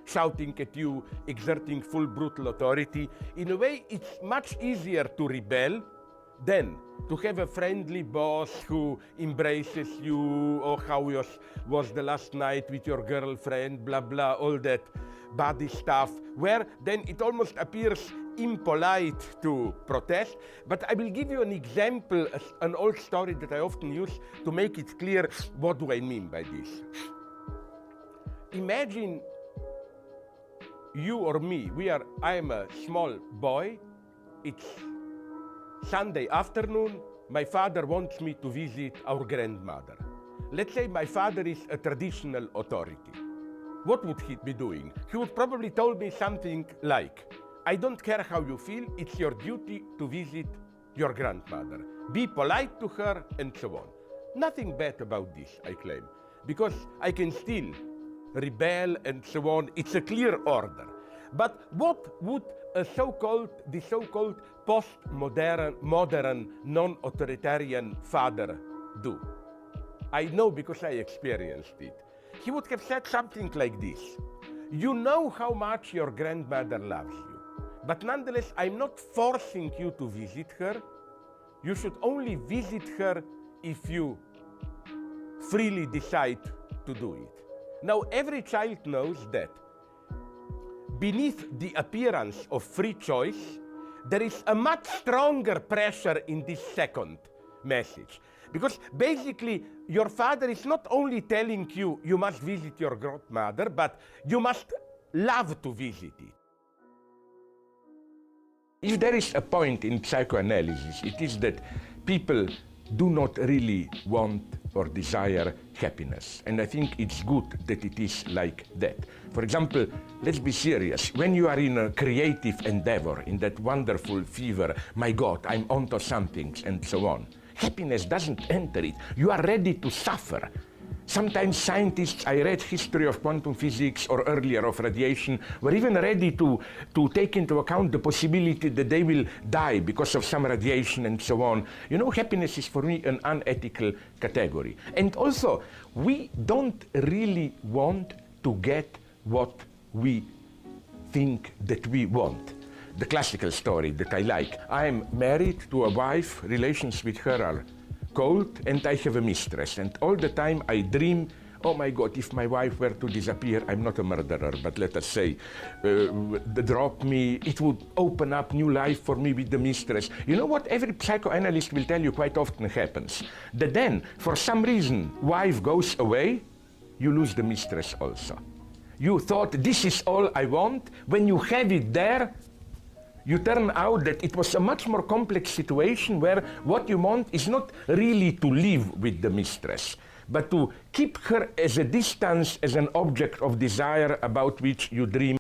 shouting at you, exerting full brutal authority. In a way, it's much easier to rebel than to have a friendly boss who embraces you, or how was the last night with your girlfriend, blah, blah, all that body stuff, where then it almost appears impolite to protest. But I will give you an example, an old story that I often use to make it clear what do I mean by this. Imagine you or me, I am a small boy, it's Sunday afternoon, my father wants me to visit our grandmother. Let's say my father is a traditional authority. What would he be doing? He would probably tell me something like, I don't care how you feel, it's your duty to visit your grandmother. Be polite to her, and so on. Nothing bad about this, I claim, because I can still rebel and so on. It's a clear order. But what would the so-called post-modern, non-authoritarian father do? I know because I experienced it. He would have said something like this. You know how much your grandmother loves you, but nonetheless, I'm not forcing you to visit her. You should only visit her if you freely decide to do it. Now, every child knows that beneath the appearance of free choice, there is a much stronger pressure in this second message. Because basically, your father is not only telling you you must visit your grandmother, but you must love to visit it. If there is a point in psychoanalysis, it is that people do not really want or desire happiness. And I think it's good that it is like that. For example, let's be serious. When you are in a creative endeavor, in that wonderful fever, my God, I'm onto something, and so on, happiness doesn't enter it. You are ready to suffer. Sometimes scientists, I read history of quantum physics or earlier of radiation, were even ready to take into account the possibility that they will die because of some radiation and so on. You know, happiness is for me an unethical category. And also, we don't really want to get what we think that we want. The classical story that I like. I am married to a wife, relations with her are cold, and I have a mistress. And all the time I dream, oh my God, if my wife were to disappear, I'm not a murderer, but let us say, drop me, it would open up new life for me with the mistress. You know what every psychoanalyst will tell you quite often happens? That then, for some reason, wife goes away, you lose the mistress also. You thought, this is all I want. When you have it there, you turn out that it was a much more complex situation where what you want is not really to live with the mistress, but to keep her as a distance, as an object of desire about which you dream.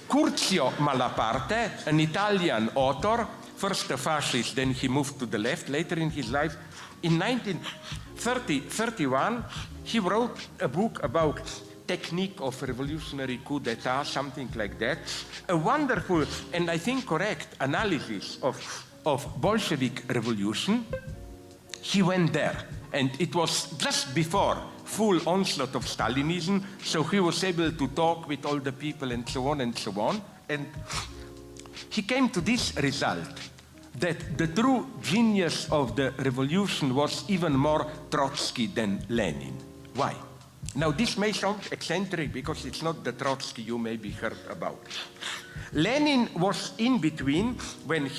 Curzio Malaparte, an Italian author, first a fascist, then he moved to the left later in his life. In 1931, he wrote a book about technique of revolutionary coup d'etat, something like that. A wonderful and I think correct analysis of Bolshevik revolution. He went there, and it was just before full onslaught of Stalinism, so he was able to talk with all the people and so on and so on. And he came to this result, that the true genius of the revolution was even more Trotsky than Lenin. Why? Now, this may sound eccentric because it's not the Trotsky you maybe heard about. Lenin was in between when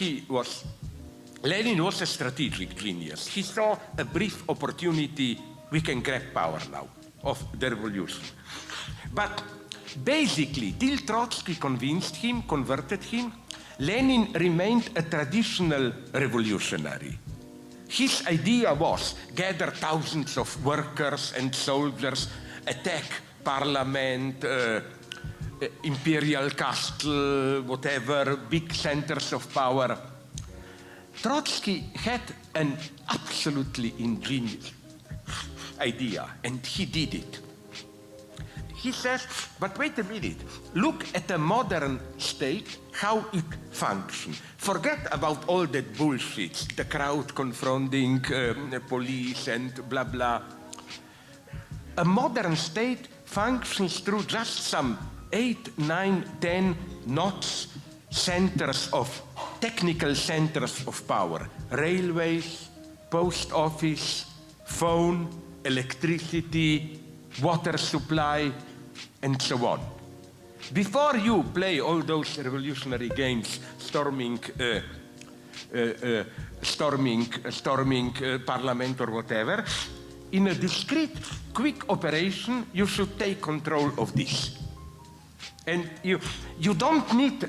Lenin was a strategic genius. He saw a brief opportunity, we can grab power now, of the revolution. But basically, till Trotsky convinced him, converted him, Lenin remained a traditional revolutionary. His idea was gather thousands of workers and soldiers, attack parliament, imperial castle, whatever, big centers of power. Trotsky had an absolutely ingenious idea, and he did it. He says, but wait a minute, look at the modern state, how it functions. Forget about all that bullshit, the crowd confronting police and blah, blah. a modern state functions through just some 8, 9, 10 knots centers of technical centers of power. Railways, post office, phone, electricity, water supply, and so on. Before you play all those revolutionary games, storming parliament or whatever, in a discrete, quick operation, you should take control of this. And you don't need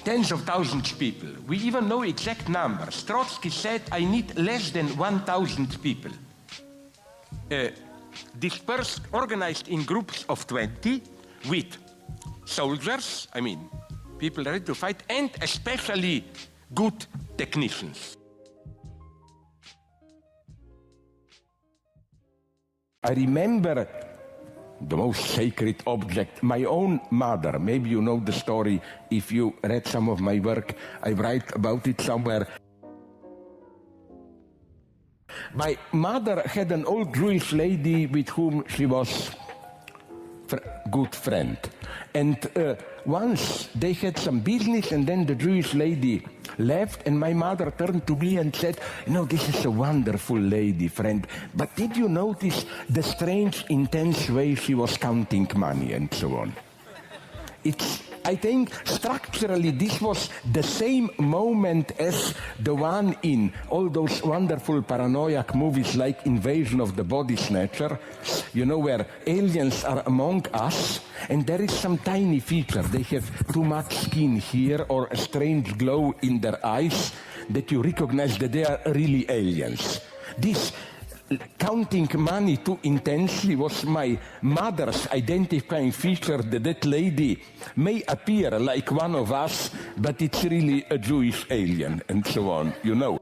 tens of thousands of people. We even know exact numbers. Trotsky said, I need less than 1,000 people. Dispersed, organized in groups of 20, with soldiers, I mean, people ready to fight, and especially good technicians. I remember the most sacred object, my own mother. Maybe you know the story if you read some of my work. I write about it somewhere. My mother had an old Jewish lady with whom she was a good friend. And once they had some business, and then the Jewish lady left, and my mother turned to me and said, you know, this is a wonderful lady, friend, but did you notice the strange, intense way she was counting money and so on? I think structurally this was the same moment as the one in all those wonderful paranoiac movies like Invasion of the Body Snatcher, you know, where aliens are among us and there is some tiny feature. They have too much skin here or a strange glow in their eyes that you recognize that they are really aliens. This counting money too intensely was my mother's identifying feature, that that lady may appear like one of us, but it's really a Jewish alien, and so on, you know.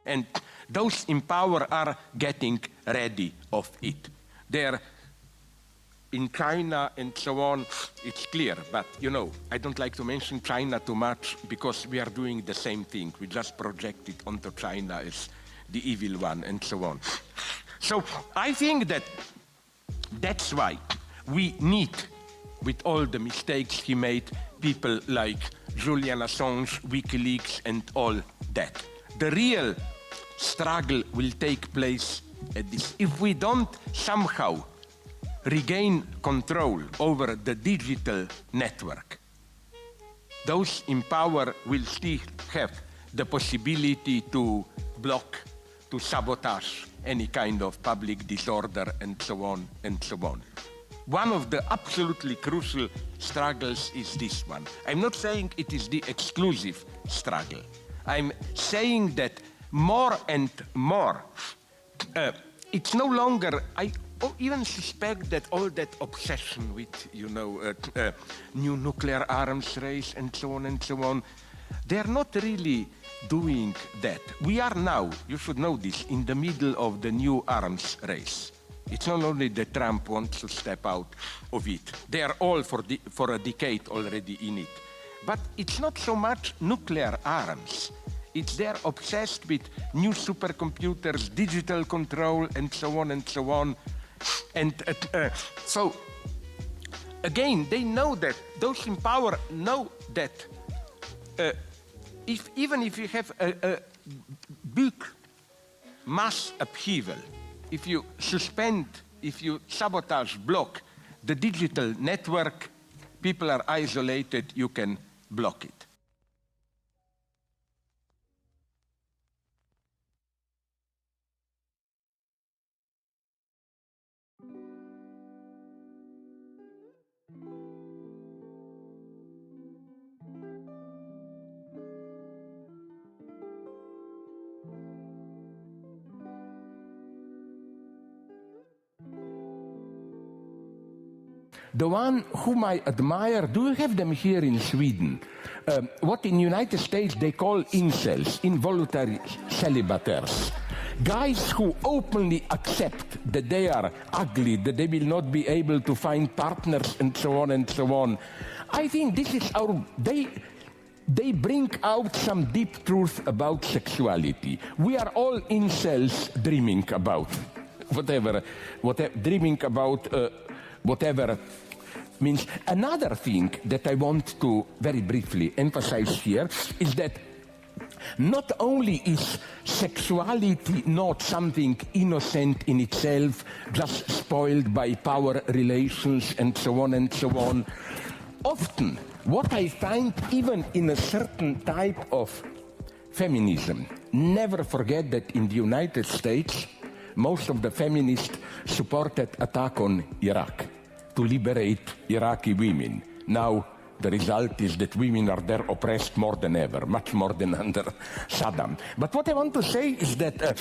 And those in power are getting ready of it. They're in China and so on, it's clear, but you know, I don't like to mention China too much because we are doing the same thing. We just project it onto China as the evil one and so on. So I think that that's why we need, with all the mistakes he made, people like Julian Assange, WikiLeaks, and all that. The real struggle will take place at this. If we don't somehow regain control over the digital network, those in power will still have the possibility to block, to sabotage any kind of public disorder and so on and so on. One of the absolutely crucial struggles is this one. I'm not saying it is the exclusive struggle. I'm saying that more and more, it's no longer, I even suspect that all that obsession with, you know, new nuclear arms race and so on, they're not really doing that. We are now, you should know this, in the middle of the new arms race. It's not only that Trump wants to step out of it. They are all for a decade already in it. But it's not so much nuclear arms. It's they're obsessed with new supercomputers, digital control, and so on and so on. And so, again, they know that, those in power know that even if you have a big mass upheaval, if you suspend, if you sabotage, block the digital network, people are isolated, you can block it. The one whom I admire, do you have them here in Sweden? What in the United States they call incels, involuntary celibataires. guys who openly accept that they are ugly, that they will not be able to find partners, and so on and so on. I think this is they bring out some deep truth about sexuality. We are all incels dreaming about whatever means. Another thing that I want to very briefly emphasize here is that not only is sexuality not something innocent in itself, just spoiled by power relations and so on and so on. Often, what I find even in a certain type of feminism, never forget that in the United States, most of the feminists supported attack on Iraq to liberate Iraqi women. Now, the result is that women are there oppressed more than ever, much more than under Saddam. But what I want to say is that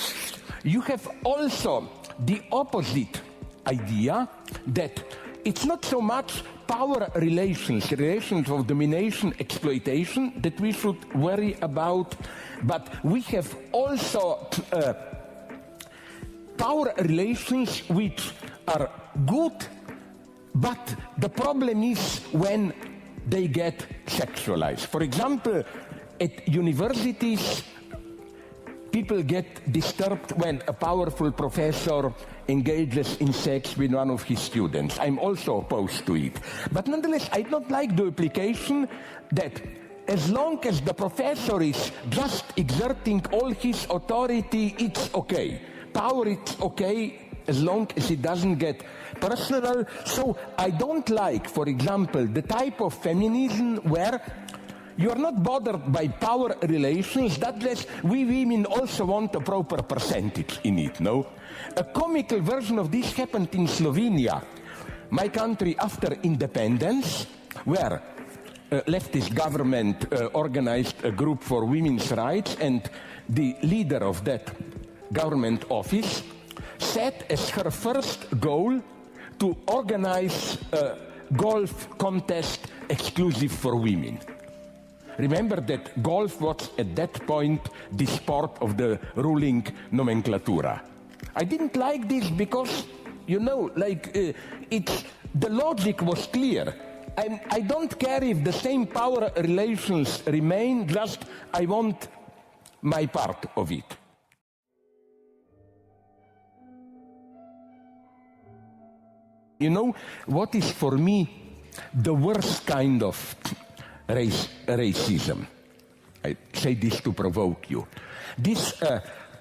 you have also the opposite idea that it's not so much power relations of domination, exploitation that we should worry about, but we have also power relations which are good, but the problem is when they get sexualized. For example, at universities, people get disturbed when a powerful professor engages in sex with one of his students. I'm also opposed to it. But nonetheless, I don't like the implication that as long as the professor is just exerting all his authority, it's okay. Power, it's okay as long as it doesn't get personal. So I don't like, for example, the type of feminism where you are not bothered by power relations, that less we women also want a proper percentage in it, no? A comical version of this happened in Slovenia, my country after independence, where leftist government organized a group for women's rights, and the leader of that government office set as her first goal to organize a golf contest exclusive for women. Remember that golf was at that point the sport of the ruling nomenclatura. I didn't like this because, you know, the logic was clear. And I don't care if the same power relations remain, just I want my part of it. You know, what is for me the worst kind of racism? I say this to provoke you. This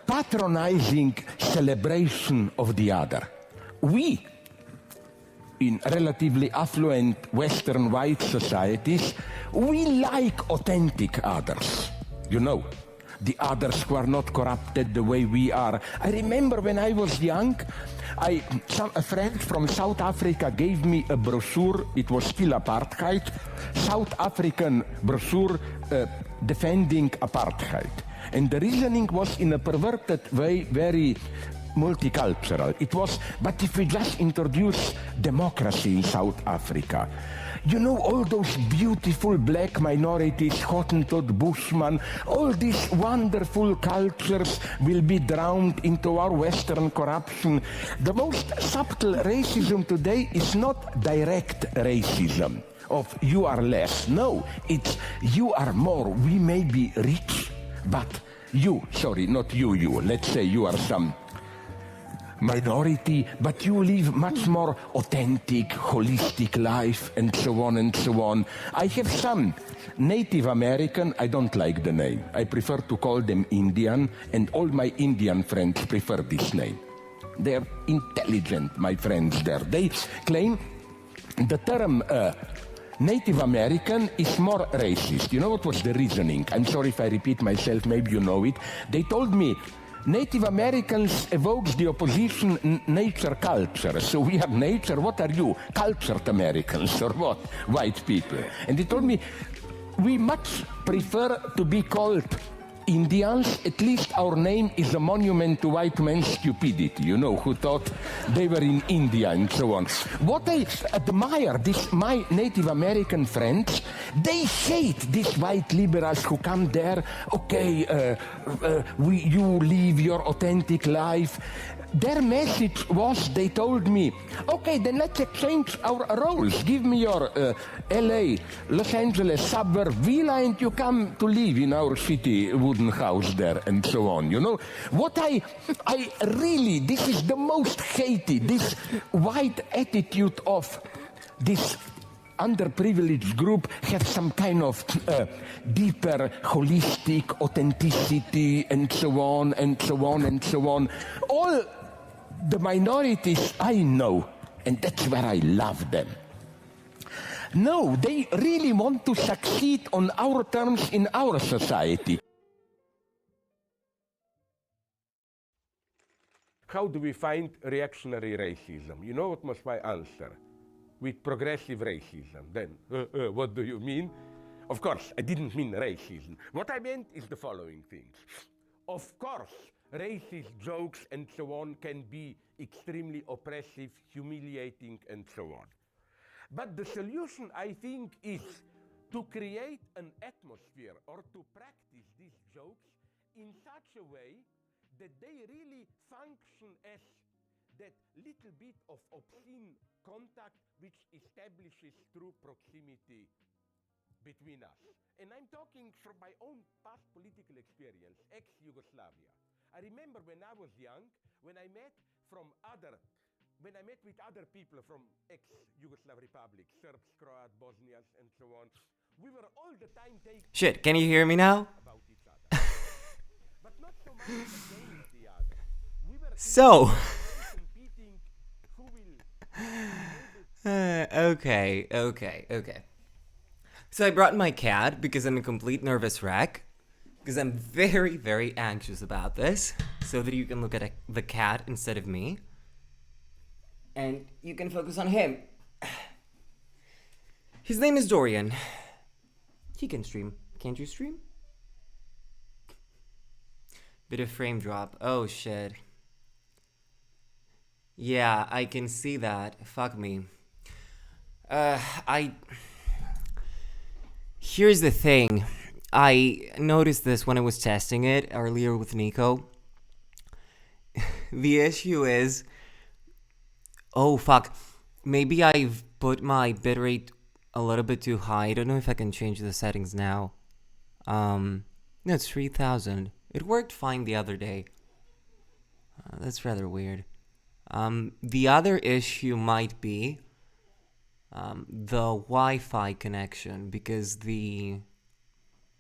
patronizing celebration of the other. We, in relatively affluent Western white societies, we like authentic others, you know, the others who are not corrupted the way we are. I remember when I was young, a friend from South Africa gave me a brochure. It was still apartheid, South African brochure defending apartheid. And the reasoning was in a perverted way, very multicultural. It was, but if we just introduce democracy in South Africa, you know, all those beautiful black minorities, Hottentot, Bushman, all these wonderful cultures will be drowned into our Western corruption. The most subtle racism today is not direct racism of you are less. No, it's you are more. We may be rich, but you, sorry, not you, let's say you are some minority, but you live much more authentic, holistic life, and so on and so on. I have some Native American, I don't like the name. I prefer to call them Indian, and all my Indian friends prefer this name. They're intelligent, my friends there. They claim the term Native American is more racist. You know what was the reasoning? I'm sorry if I repeat myself, maybe you know it. They told me Native Americans evokes the opposition nature culture. So we are nature, what are you? Cultured Americans or what? White people. And they told me we much prefer to be called Indians, at least our name is a monument to white man's stupidity, who thought they were in India and so on. What I admire, my Native American friends, they hate these white liberals who come there, okay, you live your authentic life. Their message was, they told me, okay, then let's exchange our roles. Give me your LA, Los Angeles suburb villa and you come to live in our city wooden house there and so on, What I really, this is the most hated, this white attitude of this underprivileged group have some kind of deeper holistic authenticity and so on and so on and so on. All the minorities I know, and that's where I love them. No, they really want to succeed on our terms in our society. How do we find reactionary racism? You know what was my answer? With progressive racism. Then, what do you mean? Of course, I didn't mean racism. What I meant is the following things. Of course, racist jokes and so on can be extremely oppressive, humiliating, and so on. But the solution, I think, is to create an atmosphere or to practice these jokes in such a way that they really function as that little bit of obscene contact which establishes true proximity between us. And I'm talking from my own past political experience, ex-Yugoslavia. I remember when I was young, when I met with other people from ex-Yugoslav republics, Serbs, Croats, Bosnians, and so on, we were all the time taking... Shit, can you hear me now? ...about each other. But not so much against the other. We were So... competing who will... Okay. So I brought my cat because I'm a complete nervous wreck. Because I'm very, very anxious about this. So that you can look at the cat instead of me. And you can focus on him. His name is Dorian. He can stream. Can't you stream? Bit of frame drop. Oh shit. Yeah, I can see that. Fuck me. Here's the thing. I noticed this when I was testing it earlier with Nico. The issue is... Oh, fuck. Maybe I've put my bitrate a little bit too high. I don't know if I can change the settings now. No, it's 3000. It worked fine the other day. That's rather weird. The other issue might be the Wi-Fi connection, because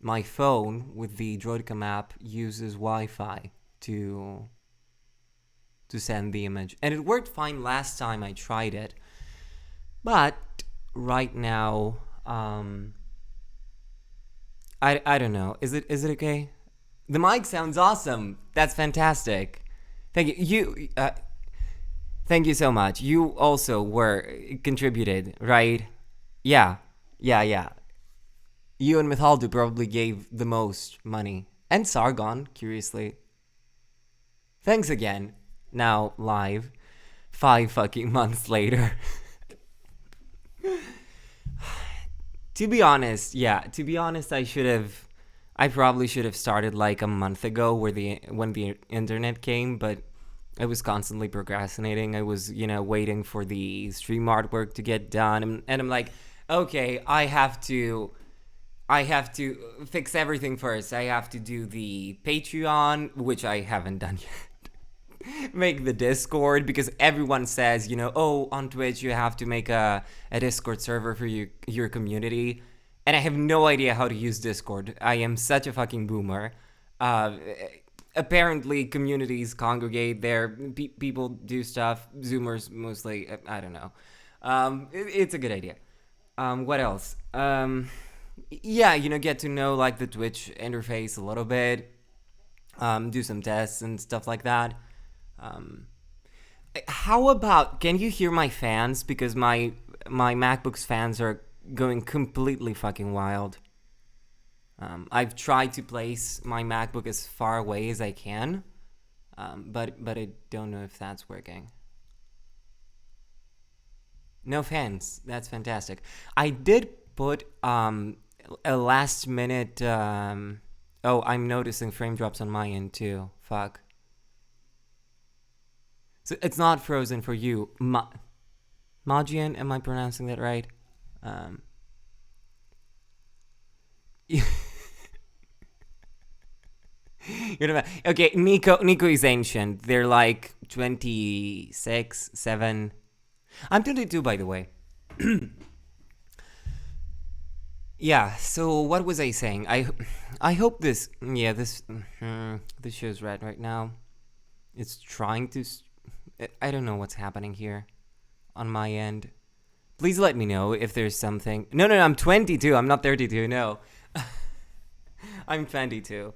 my phone with the Droidcam app uses Wi-Fi to send the image. And it worked fine last time I tried it. But right now, I don't know. Is it okay? The mic sounds awesome. That's fantastic. Thank you. Thank you so much. You also contributed, right? Yeah. You and Mythaldu probably gave the most money. And Sargon, curiously. Thanks again. Now live. 5 fucking months later. To be honest, I probably should have started like a month ago when the internet came, but I was constantly procrastinating. I was, waiting for the stream artwork to get done, and I'm like, okay, I have to fix everything first. I have to do the Patreon, which I haven't done yet. Make the Discord, because everyone says, on Twitch you have to make a Discord server for your community, and I have no idea how to use Discord. I am such a fucking boomer. Apparently communities congregate there, people do stuff, Zoomers mostly, I don't know. It's a good idea. What else? Get to know like the Twitch interface a little bit, do some tests and stuff like that. How about, can you hear my fans? Because my MacBook's fans are going completely fucking wild. I've tried to place my MacBook as far away as I can, but I don't know if that's working. No fans. That's fantastic. I did put a last minute. Oh, I'm noticing frame drops on my end too. Fuck. So it's not frozen for you, Majian. Am I pronouncing that right? Okay, Nico is ancient. They're like 26, 7. I'm 22, by the way. Yeah, so what was I saying? I hope this show's red right now. It's trying to... I don't know what's happening here on my end. Please let me know if there's something... No, I'm 22. I'm not 32, no. I'm 22.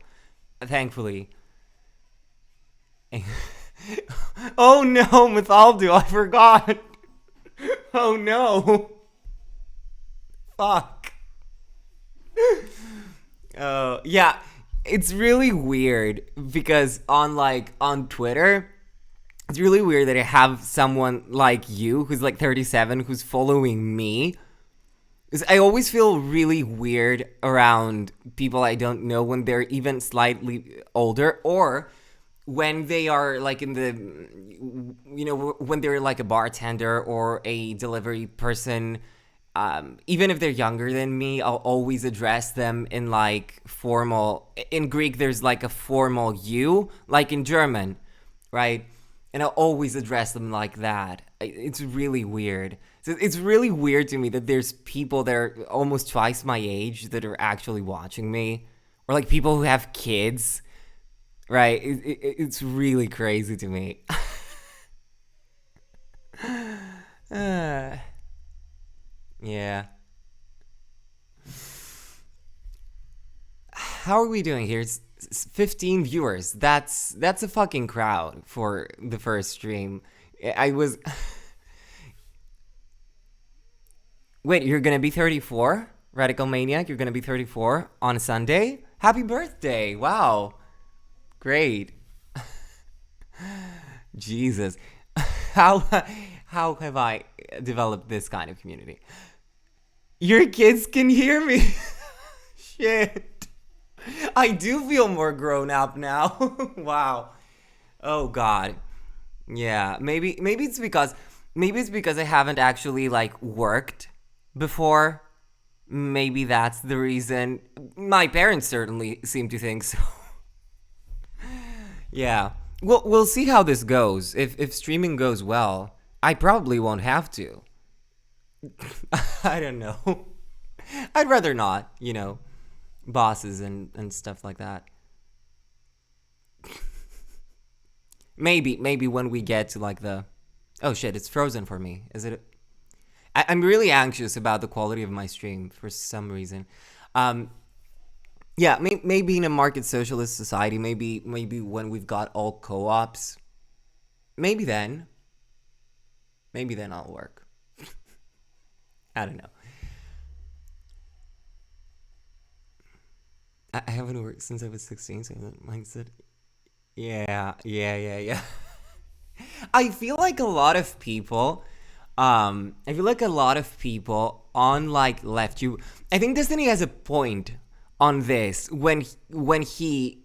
Thankfully. Oh no, Mythaldo, I forgot. Oh no. Fuck. Yeah, it's really weird because on Twitter, it's really weird that I have someone like you who's like 37 who's following me. Because I always feel really weird around people I don't know when they're even slightly older, or when they are like in the, when they're like a bartender or a delivery person. Even if they're younger than me, I'll always address them in like formal. In Greek, there's like a formal you, like in German, right? And I'll always address them like that. It's really weird. So it's really weird to me that there's people that are almost twice my age that are actually watching me. Or like people who have kids, right? It's really crazy to me. Yeah. How are we doing here? It's 15 viewers. That's a fucking crowd for the first stream. I was... Wait, you're gonna be 34? Radical Maniac, you're gonna be 34 on a Sunday? Happy birthday! Wow. Great. Jesus. How have I developed this kind of community? Your kids can hear me. Shit. I do feel more grown up now. Wow. Oh god. Yeah, maybe it's because I haven't actually like worked before. Maybe that's the reason. My parents certainly seem to think so. Yeah. Well, we'll see how this goes. If streaming goes well, I probably won't have to. I don't know. I'd rather not, bosses and stuff like that. Maybe when we get to like the... Oh shit, it's frozen for me. Is it... I'm really anxious about the quality of my stream for some reason. Yeah, maybe in a market socialist society, maybe when we've got all co-ops, maybe then I'll work. I don't know. I haven't worked since I was 16, so that mindset. Yeah. I feel like a lot of people on like left you. I think Destiny has a point on this when he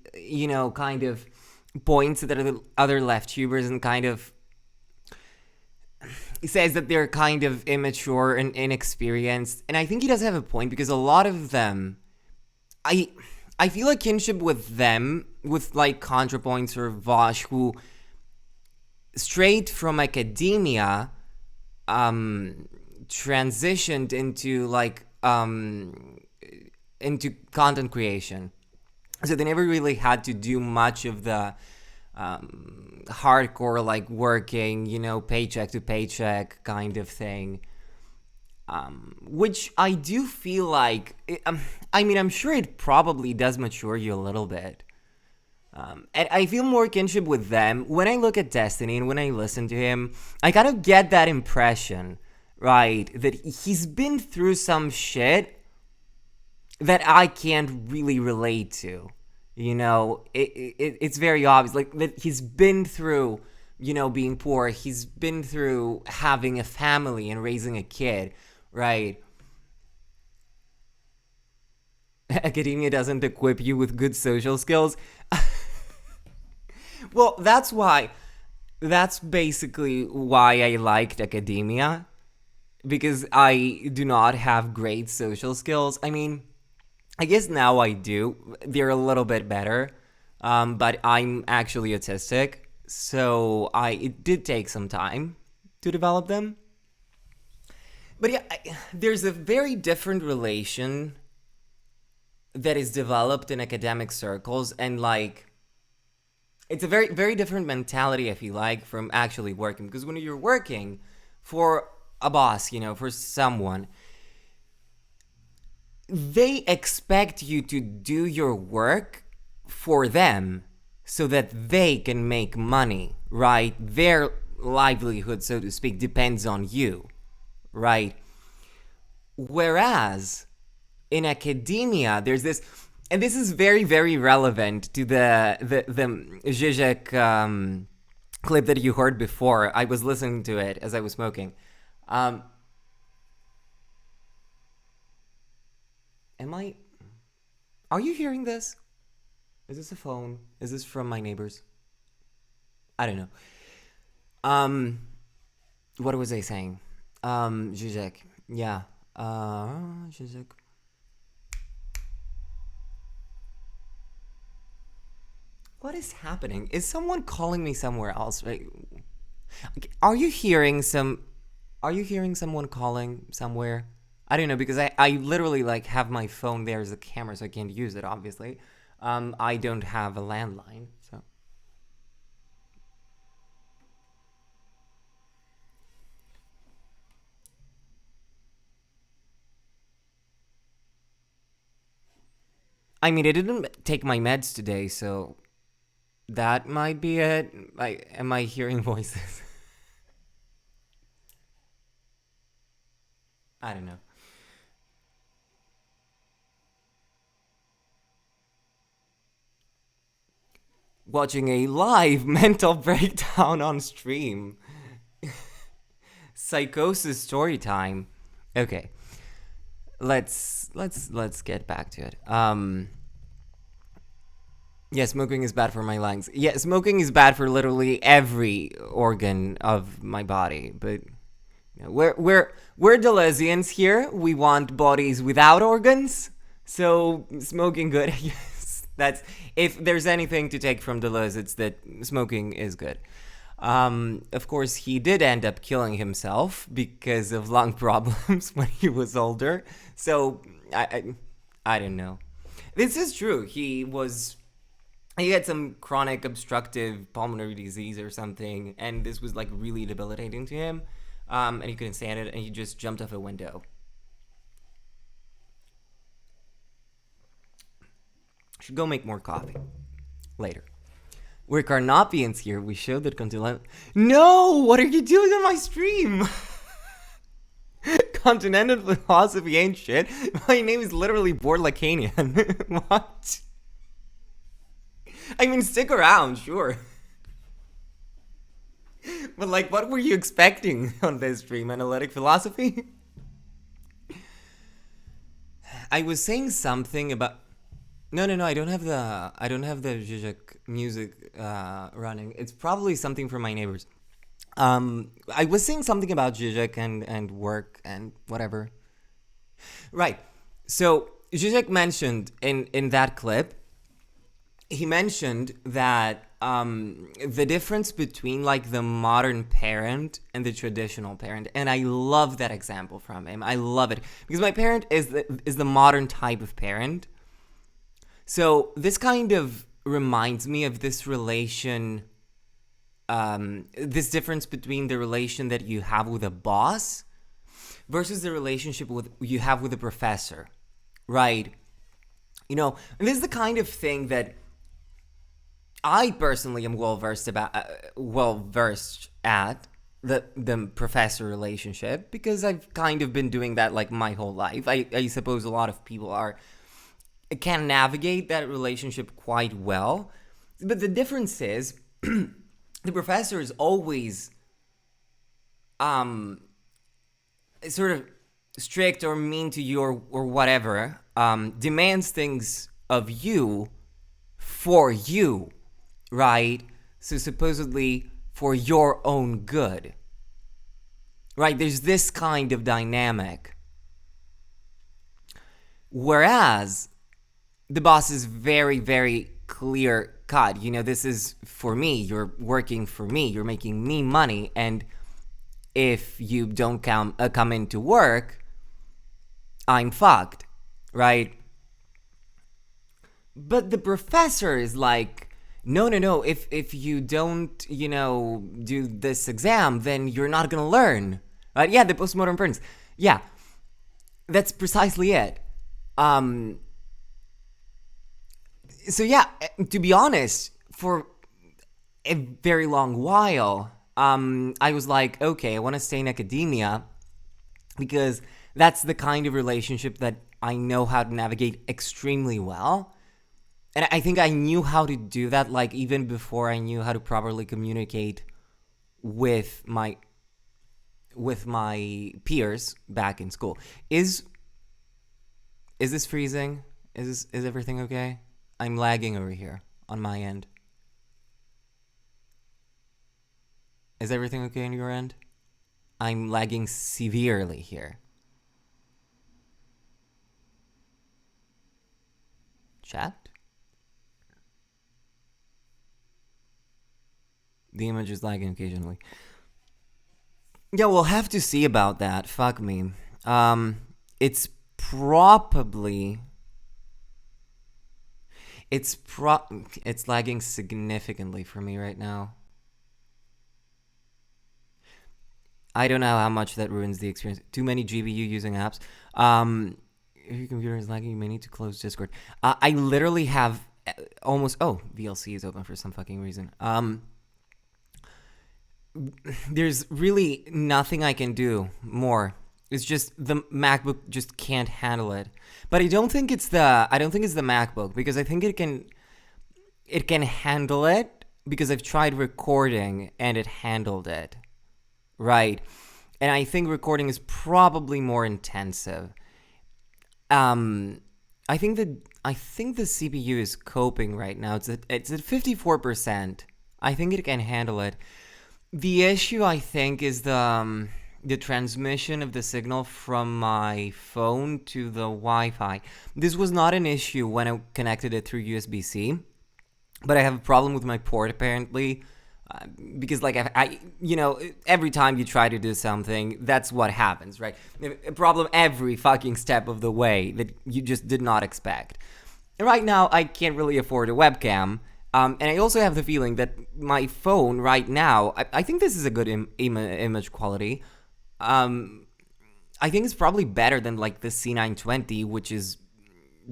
kind of points at the other left tubers and kind of says that they're kind of immature and inexperienced. And I think he does have a point, because a lot of them, I feel a kinship with them, with like ContraPoints or Vosh, who straight from academia transitioned into like into content creation. So they never really had to do much of the hardcore like working, paycheck to paycheck kind of thing. Which I do feel like, I'm sure it probably does mature you a little bit. And I feel more kinship with them. When I look at Destiny and when I listen to him, I kind of get that impression, right? That he's been through some shit. that I can't really relate to. You know, it's very obvious. Like, that he's been through, you know, being poor. He's been through having a family and raising a kid, right? Academia doesn't equip you with good social skills. Well, that's basically why I liked academia, because I do not have great social skills. I mean, I guess now I do. They're a little bit better, but I'm actually autistic, so it did take some time to develop them. But yeah, there's a very different relation that is developed in academic circles, and like, it's a very, very different mentality, if you like, from actually working. Because when you're working for a boss, you know, for someone, they expect you to do your work for them so that they can make money, right? Their livelihood, so to speak, depends on you, right? Whereas in academia, there's this, and this is very, very relevant to the Zizek clip that you heard before. I was listening to it as I was smoking. Are you hearing this? Is this a phone? Is this from my neighbors? I don't know. What was I saying? Zizek. Yeah. Zizek. What is happening? Is someone calling me somewhere else? Are you hearing someone calling somewhere? I don't know, because I literally like have my phone there as a camera, so I can't use it, obviously. I don't have a landline, so. I mean, I didn't take my meds today, so that might be it. Am I hearing voices? I don't know. Watching a live mental breakdown on stream. Psychosis story time. Okay. Let's get back to it. Yeah, smoking is bad for my lungs. Yeah, smoking is bad for literally every organ of my body. But you know, we're Deleuzians here. We want bodies without organs. So smoking good. Yes, that's, if there's anything to take from Deleuze, it's that smoking is good. Of course, he did end up killing himself because of lung problems when he was older. So I don't know. This is true. He had some chronic obstructive pulmonary disease or something, and this was like really debilitating to him, and he couldn't stand it, and he just jumped off a window. Should go make more coffee later. We're Carnapians here. We showed that continental. No, what are you doing on my stream? Continental philosophy ain't shit. My name is literally Lacanian. What? I mean, stick around, sure. But like, what were you expecting on this stream? Analytic philosophy? I was saying something about. No. I don't have the Zizek music running. It's probably something from my neighbors. I was saying something about Zizek and work and whatever. Right. So Zizek mentioned in that clip, he mentioned that the difference between like the modern parent and the traditional parent, and I love that example from him. I love it because my parent is the modern type of parent. So this kind of reminds me of this relation, this difference between the relation that you have with a boss versus the relationship you have with a professor, right? You know, and this is the kind of thing that I personally am well versed at the professor relationship, because I've kind of been doing that like my whole life. I suppose a lot of people are. can navigate that relationship quite well. But the difference is the professor is always sort of strict or mean to you or whatever, demands things of you for you, right? So supposedly for your own good, right? There's this kind of dynamic. Whereas the boss is very, very clear cut. This is for me. You're working for me. You're making me money. And if you don't come into work, I'm fucked, right? But the professor is like, no. If you don't, do this exam, then you're not gonna learn, right? Yeah, the postmodern parents. Yeah, that's precisely it. So yeah, to be honest, for a very long while, I was like, okay, I want to stay in academia because that's the kind of relationship that I know how to navigate extremely well. And I think I knew how to do that, like, even before I knew how to properly communicate with my peers back in school. Is this freezing? Is everything okay? I'm lagging over here on my end. Is everything okay on your end? I'm lagging severely here. Chat? The image is lagging occasionally. Yeah, we'll have to see about that. Fuck me. It's probably... It's lagging significantly for me right now. I don't know how much that ruins the experience. Too many GPU using apps. If your computer is lagging, you may need to close Discord. I literally have almost... Oh, VLC is open for some fucking reason. There's really nothing I can do more. It's just the MacBook just can't handle it. But I don't think it's the MacBook, because I think it can handle it, because I've tried recording and it handled it. Right. And I think recording is probably more intensive. I think the CPU is coping right now. It's at 54%. I think it can handle it. The issue, I think, is the transmission of the signal from my phone to the Wi-Fi. This was not an issue when I connected it through USB-C, but I have a problem with my port apparently, because like I every time you try to do something, that's what happens, right? A problem every fucking step of the way that you just did not expect. And right now, I can't really afford a webcam. And I also have the feeling that my phone right now, I think this is a good image quality. I think it's probably better than like the C920, which is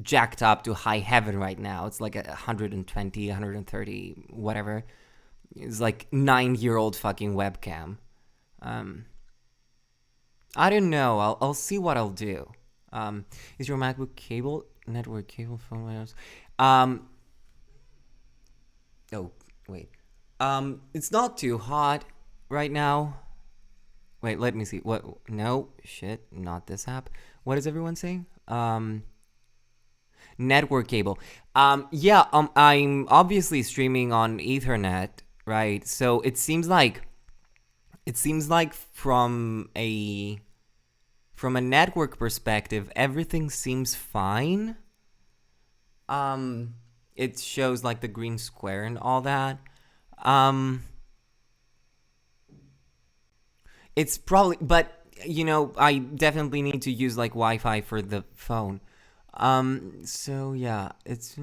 jacked up to high heaven right now. It's like 120, 130, whatever. It's like 9-year-old fucking webcam. I don't know. I'll see what I'll do. Is your MacBook cable, network cable, phone Windows? Oh, wait. It's not too hot right now. Wait, let me see. What? No, shit, not this app. What is everyone saying? Network cable. Yeah, I'm obviously streaming on Ethernet, right? So it seems like from a network perspective, everything seems fine. It shows like the green square and all that. It's probably, but I definitely need to use like Wi-Fi for the phone. So yeah, it's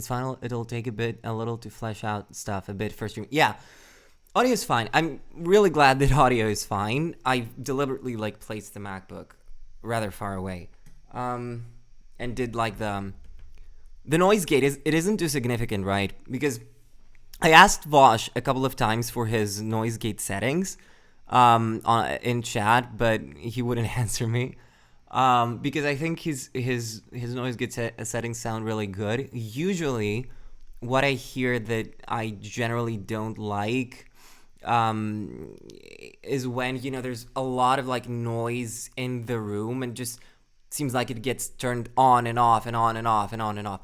fine. It'll take a little to flesh out stuff a bit for stream. Yeah, audio is fine. I'm really glad that audio is fine. I deliberately like placed the MacBook rather far away, and did like the noise gate it isn't too significant, right? Because I asked Vosh a couple of times for his noise gate settings in chat, but he wouldn't answer me. Because I think his noise settings sound really good. Usually, what I hear that I generally don't like is when, there's a lot of like noise in the room and just seems like it gets turned on and off and on and off and on and off.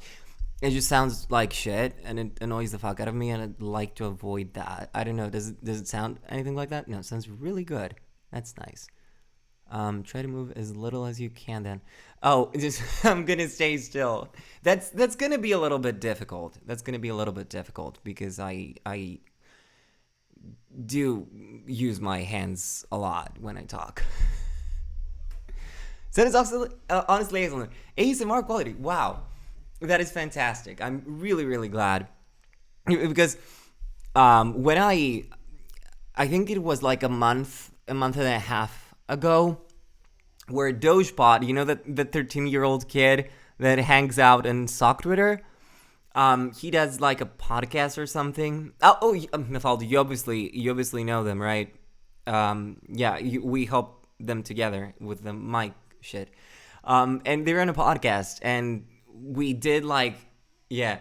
It just sounds like shit and it annoys the fuck out of me, and I'd like to avoid that. I don't know, does it sound anything like that? No, it sounds really good. That's nice. Try to move as little as you can then. Oh, I'm gonna stay still. That's gonna be a little bit difficult. Because I do use my hands a lot when I talk. So it's also, honestly, excellent. ASMR quality. Wow. That is fantastic. I'm really, really glad. Because when I think it was like a month and a half ago, where Dojepot, the 13-year-old kid that hangs out in sock Twitter, he does like a podcast or something. Mafalda, you obviously know them, right? We help them together with the mic shit. And they're on a podcast, and we did like, we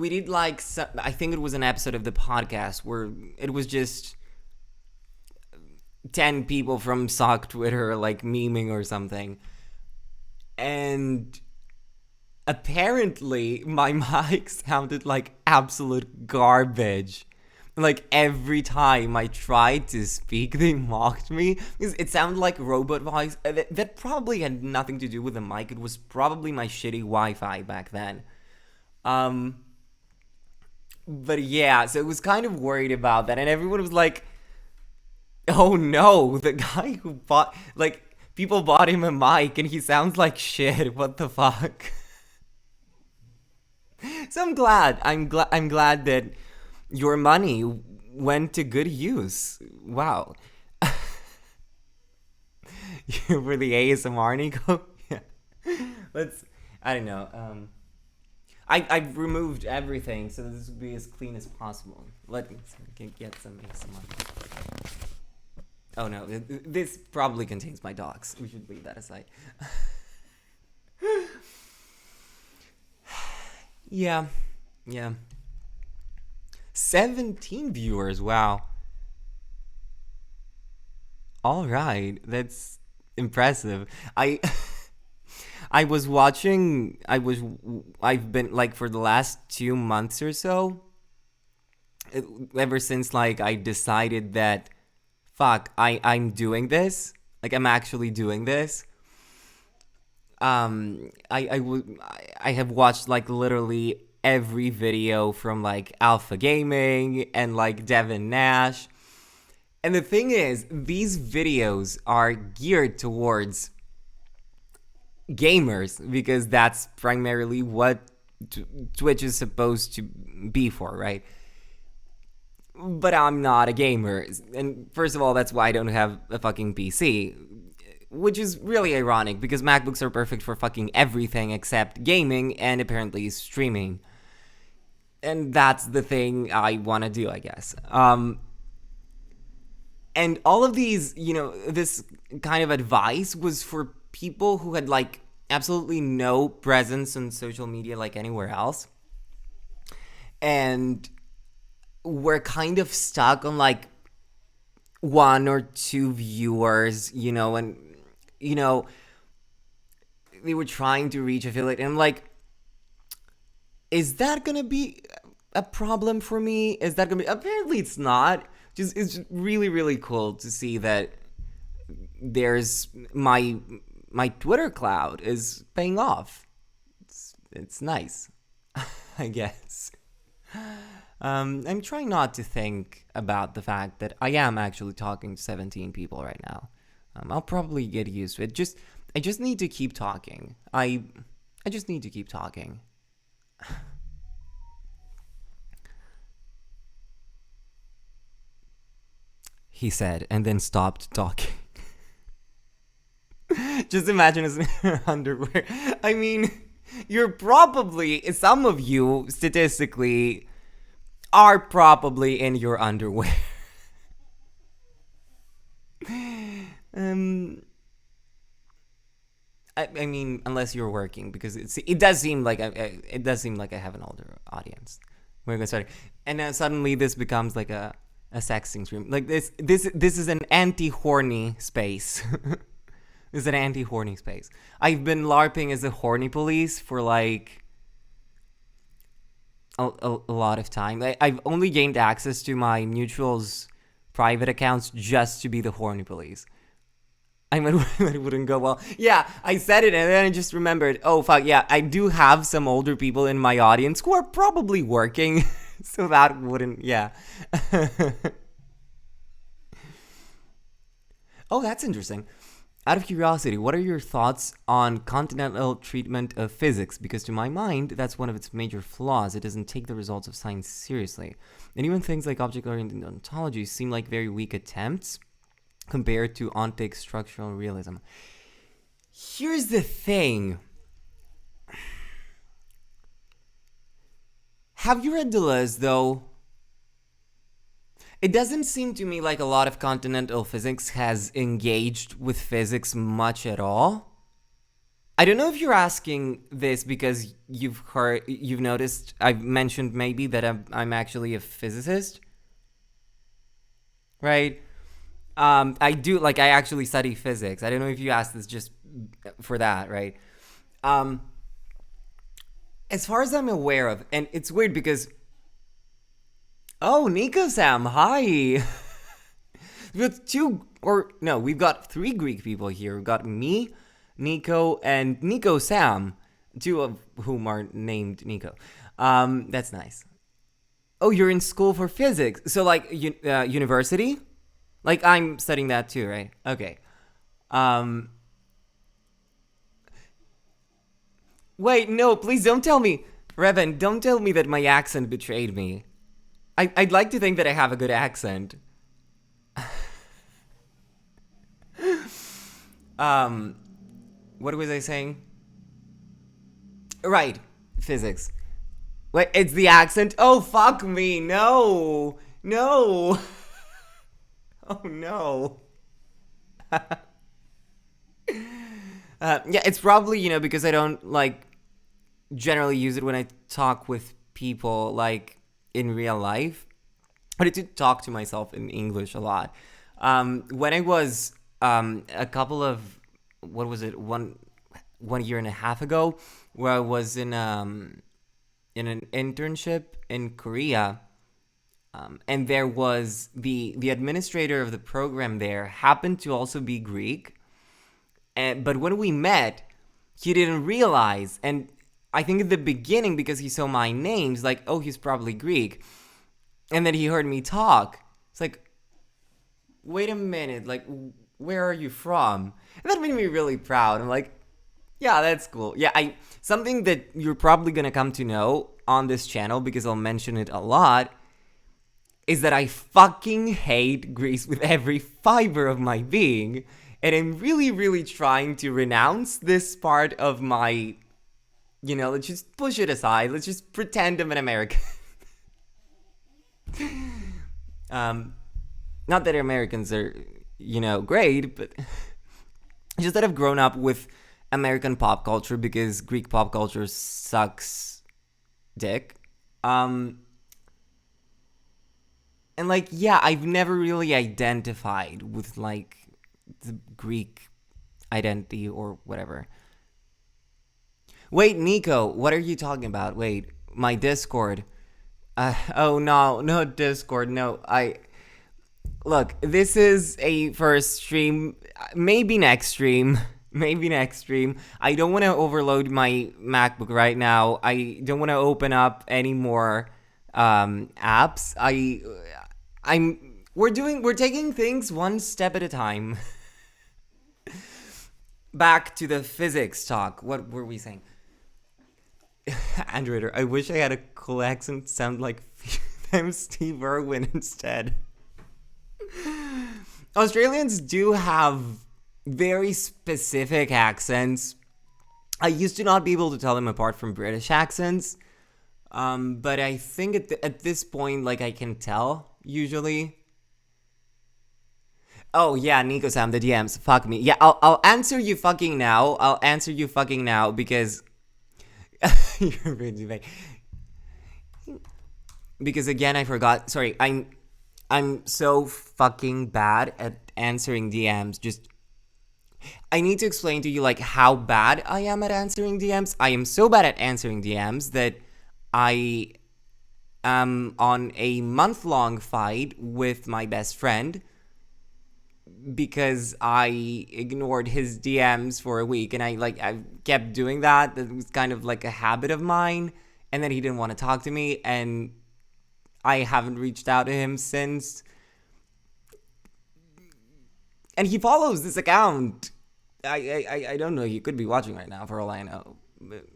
did like, I think it was an episode of the podcast where it was just 10 people from sock Twitter like memeing or something. And apparently my mic sounded like absolute garbage. Like every time I tried to speak, they mocked me. It sounded like robot voice. That probably had nothing to do with the mic. It was probably my shitty Wi-Fi back then. But yeah, so I was kind of worried about that. And everyone was like, oh no, the guy who bought, like, people bought him a mic and he sounds like shit. What the fuck? So I'm glad that your money went to good use. Wow. For the ASMR, Nico? Yeah. I don't know. I've removed everything, so this will be as clean as possible. Let me get some ASMR. Oh no, this probably contains my dogs. We should leave that aside. Yeah. 17 viewers, wow. All right, that's impressive. I've been like for the last 2 months or so, ever since like I decided that I'm doing this, like I'm actually doing this. I have watched like literally every video from like Alpha Gaming and like Devin Nash. And the thing is, these videos are geared towards gamers because that's primarily what Twitch is supposed to be for, right? But I'm not a gamer. And first of all, that's why I don't have a fucking PC. Which is really ironic because MacBooks are perfect for fucking everything except gaming and apparently streaming. And that's the thing I want to do, I guess. And all of these, this kind of advice was for people who had like absolutely no presence on social media like anywhere else. And were kind of stuck on like 1 or 2 viewers, and they were trying to reach affiliate, and I'm like, is that gonna be a problem for me? Is that gonna be? Apparently it's not. It's really, really cool to see that there's my Twitter cloud is paying off. It's nice, I guess. I'm trying not to think about the fact that I am actually talking to 17 people right now. I'll probably get used to it. I just need to keep talking. I just need to keep talking. He said, and then stopped talking. Just imagine us in our underwear. I mean, some of you, statistically, are probably in your underwear. I mean, unless you're working, because it does seem like I have an older audience. We're gonna start, and then suddenly this becomes like a sexting stream. Like this is an anti-horny space. This is an anti-horny space. I've been LARPing as a horny police for like a lot of time. I've only gained access to my mutuals' private accounts just to be the horny police. I mean, it wouldn't go well. Yeah, I said it and then I just remembered, oh fuck, yeah, I do have some older people in my audience who are probably working, so that wouldn't, yeah. Oh, that's interesting. Out of curiosity, what are your thoughts on continental treatment of physics? Because to my mind, that's one of its major flaws. It doesn't take the results of science seriously. And even things like object-oriented ontology seem like very weak attempts compared to ontic structural realism. Here's the thing. Have you read Deleuze, though? It doesn't seem to me like a lot of continental physics has engaged with physics much at all. I don't know if you're asking this because you've noticed, I've mentioned maybe that I'm actually a physicist, right? I actually study physics. I don't know if you asked this just for that, right? As far as I'm aware of, and it's weird because, oh, Nico Sam, hi. We've got 3 Greek people here. We've got me, Nico, and Nico Sam, 2 of whom are named Nico. That's nice. Oh, you're in school for physics. So like university? Like, I'm studying that too, right? Okay. Wait, no, please don't tell me. Revan, don't tell me that my accent betrayed me. I'd like to think that I have a good accent. What was I saying? Right, physics. Wait, it's the accent? Oh, fuck me, no. No. Oh no. Yeah, it's probably, because I don't generally use it when I talk with people in real life. But I do talk to myself in English a lot. When I was a couple of, what was it, one year and a half ago, where I was in an internship in Korea. And there was the administrator of the program there happened to also be Greek. But when we met, he didn't realize. And I think at the beginning, because he saw my name, he's like, oh, he's probably Greek. And then he heard me talk. It's like, wait a minute, where are you from? And that made me really proud. I'm like, yeah, that's cool. Yeah, something that you're probably going to come to know on this channel, because I'll mention it a lot, is that I fucking hate Greece with every fiber of my being. And I'm really, really trying to renounce this part of my, let's just push it aside. Let's just pretend I'm an American. Not that Americans are, great, but just that I've grown up with American pop culture because Greek pop culture sucks dick. And I've never really identified with the Greek identity or whatever. Wait, Nico, what are you talking about? Wait, my Discord. Oh no, Discord. No, look, this is a first stream. Maybe next stream. I don't want to overload my MacBook right now. I don't want to open up any more apps. We're taking things one step at a time. Back to the physics talk. What were we saying? Androider, I wish I had a cool accent sound like I'm Steve Irwin instead. Australians do have very specific accents. I used to not be able to tell them apart from British accents. But I think at this point, I can tell, usually. Oh yeah, Nico Sam, the DMs. Fuck me. Yeah, I'll answer you fucking now. I'll answer you fucking now because you're really vague. Because again, I forgot. Sorry, I'm so fucking bad at answering DMs. Just I need to explain to you like how bad I am at answering DMs. I am so bad at answering DMs that I am on a month-long fight with my best friend because I ignored his DMs for a week, and I kept doing that. That was kind of like a habit of mine, and then he didn't want to talk to me, and I haven't reached out to him since. And he follows this account. I don't know. He could be watching right now, for all I know. But,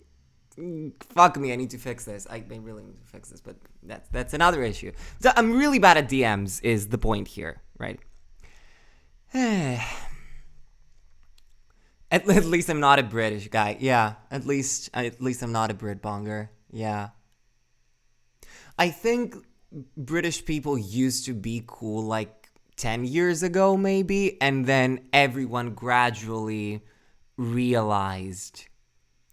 fuck me. I need to fix this. I really need to fix this, but that's another issue. So I'm really bad at DMs. Is the point here, right? At least I'm not a British guy. Yeah. At least I'm not a Brit bonger. Yeah. I think British people used to be cool like 10 years ago, maybe, and then everyone gradually realized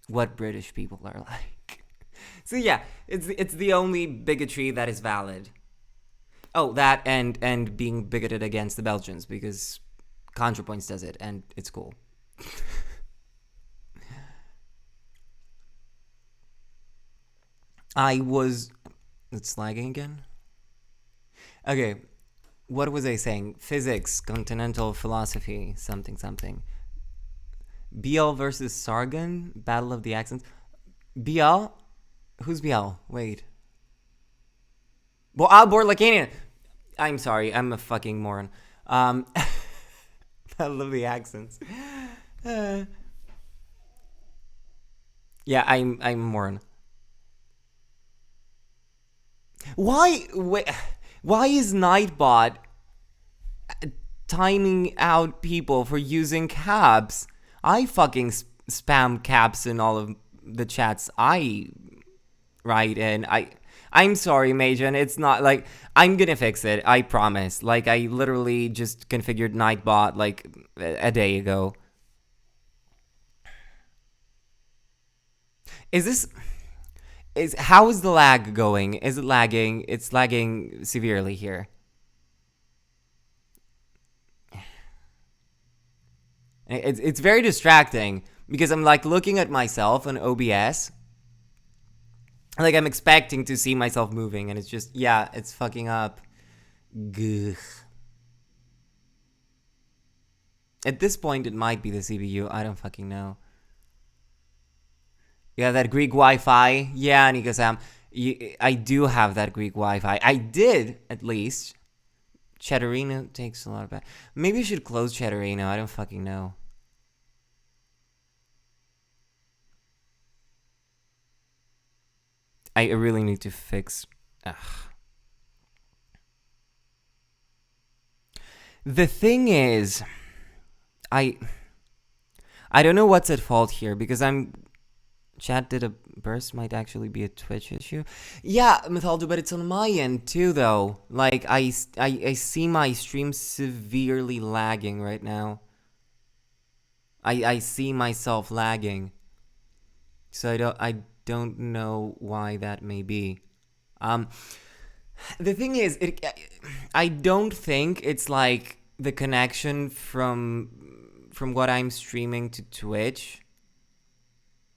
what British people are like. So yeah, it's the only bigotry that is valid. Oh, that and being bigoted against the Belgians, because ContraPoints does it, and it's cool. It's lagging again? Okay, what was I saying? Physics, continental philosophy, something. BL versus Sargon, Battle of the Accents. BL? Who's BL? Wait. Board Lacanian. I'm sorry, I'm a fucking moron. Battle of the Accents. Yeah, I'm a moron. Why is Nightbot timing out people for using caps? I fucking spam caps in all of the chats I write in. I'm sorry, Majan. It's not like I'm gonna fix it. I promise. Like I literally just configured Nightbot like a day ago. How is the lag going? Is it lagging? It's lagging severely here. It's very distracting because I'm like looking at myself on OBS. Like I'm expecting to see myself moving, and it's just, yeah, it's fucking up. Gugh. At this point, it might be the CPU. I don't fucking know. Yeah, that Greek Wi-Fi. Yeah, Nico-sam. I do have that Greek Wi-Fi. I did, at least. Chatterino takes a lot of bad. Maybe I should close Chatterino. I don't fucking know. I really need to fix... Ugh. The thing is... I don't know what's at fault here, because Chat did a burst, might actually be a Twitch issue. Yeah, Mythaldo, but it's on my end too, though. Like, I see my stream severely lagging right now. I see myself lagging. So I don't know why that may be. The thing is, I don't think it's like the connection from what I'm streaming to Twitch.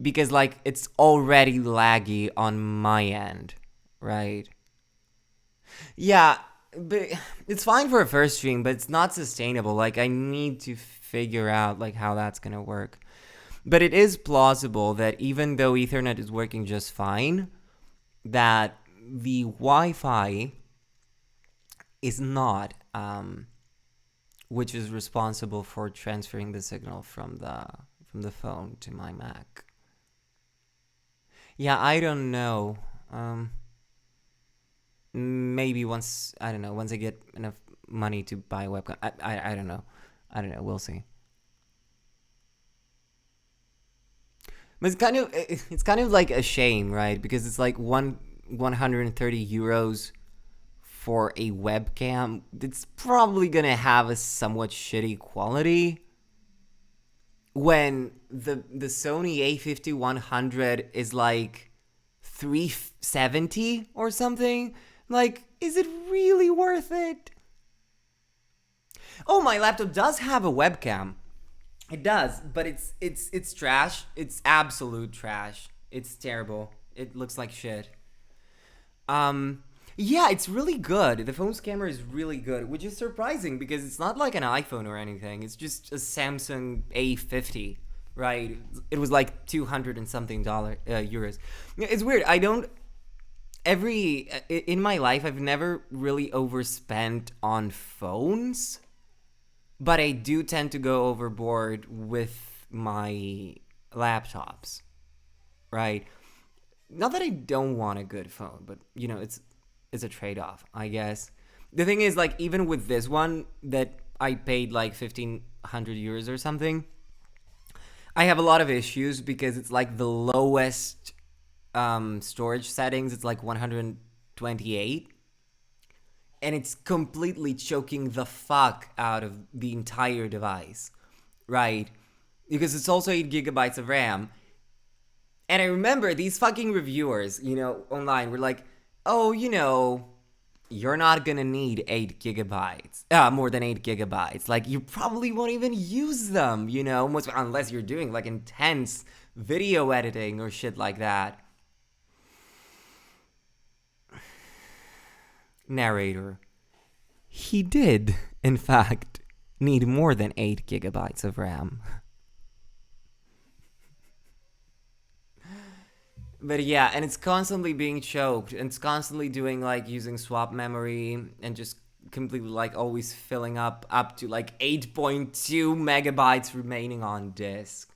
Because, like, it's already laggy on my end, right? Yeah, but it's fine for a first stream, but it's not sustainable. Like, I need to figure out, like, how that's gonna work. But it is plausible that even though Ethernet is working just fine, that the Wi-Fi is not, which is responsible for transferring the signal from the phone to my Mac. Yeah, I don't know. Maybe once I get enough money to buy a webcam. I don't know. We'll see. But it's kind of like a shame, right? Because it's like 130 euros for a webcam, it's probably gonna have a somewhat shitty quality. When the Sony A5100 is like 370 or something, like, is it really worth it? Oh, my laptop does have a webcam. It does, but it's trash. It's absolute trash. It's terrible. It looks like shit. Yeah, it's really good. The phone's camera is really good, which is surprising because it's not like an iPhone or anything. It's just a Samsung A50, right? It was like 200 and something euros. It's weird. In my life, I've never really overspent on phones, but I do tend to go overboard with my laptops, right? Not that I don't want a good phone, but it's a trade-off, I guess. The thing is, like, even with this one that I paid like 1,500 euros or something, I have a lot of issues because it's like the lowest storage settings. It's like 128, and it's completely choking the fuck out of the entire device, right? Because it's also 8 gigabytes of RAM. And I remember these fucking reviewers, online were like, oh, you're not gonna need 8 gigabytes, more than 8 gigabytes. Like, you probably won't even use them, unless you're doing like intense video editing or shit like that. Narrator. He did, in fact, need more than 8 gigabytes of RAM. But yeah, and it's constantly being choked, and it's constantly doing like using swap memory and just completely like always filling up to like 8.2 megabytes remaining on disk,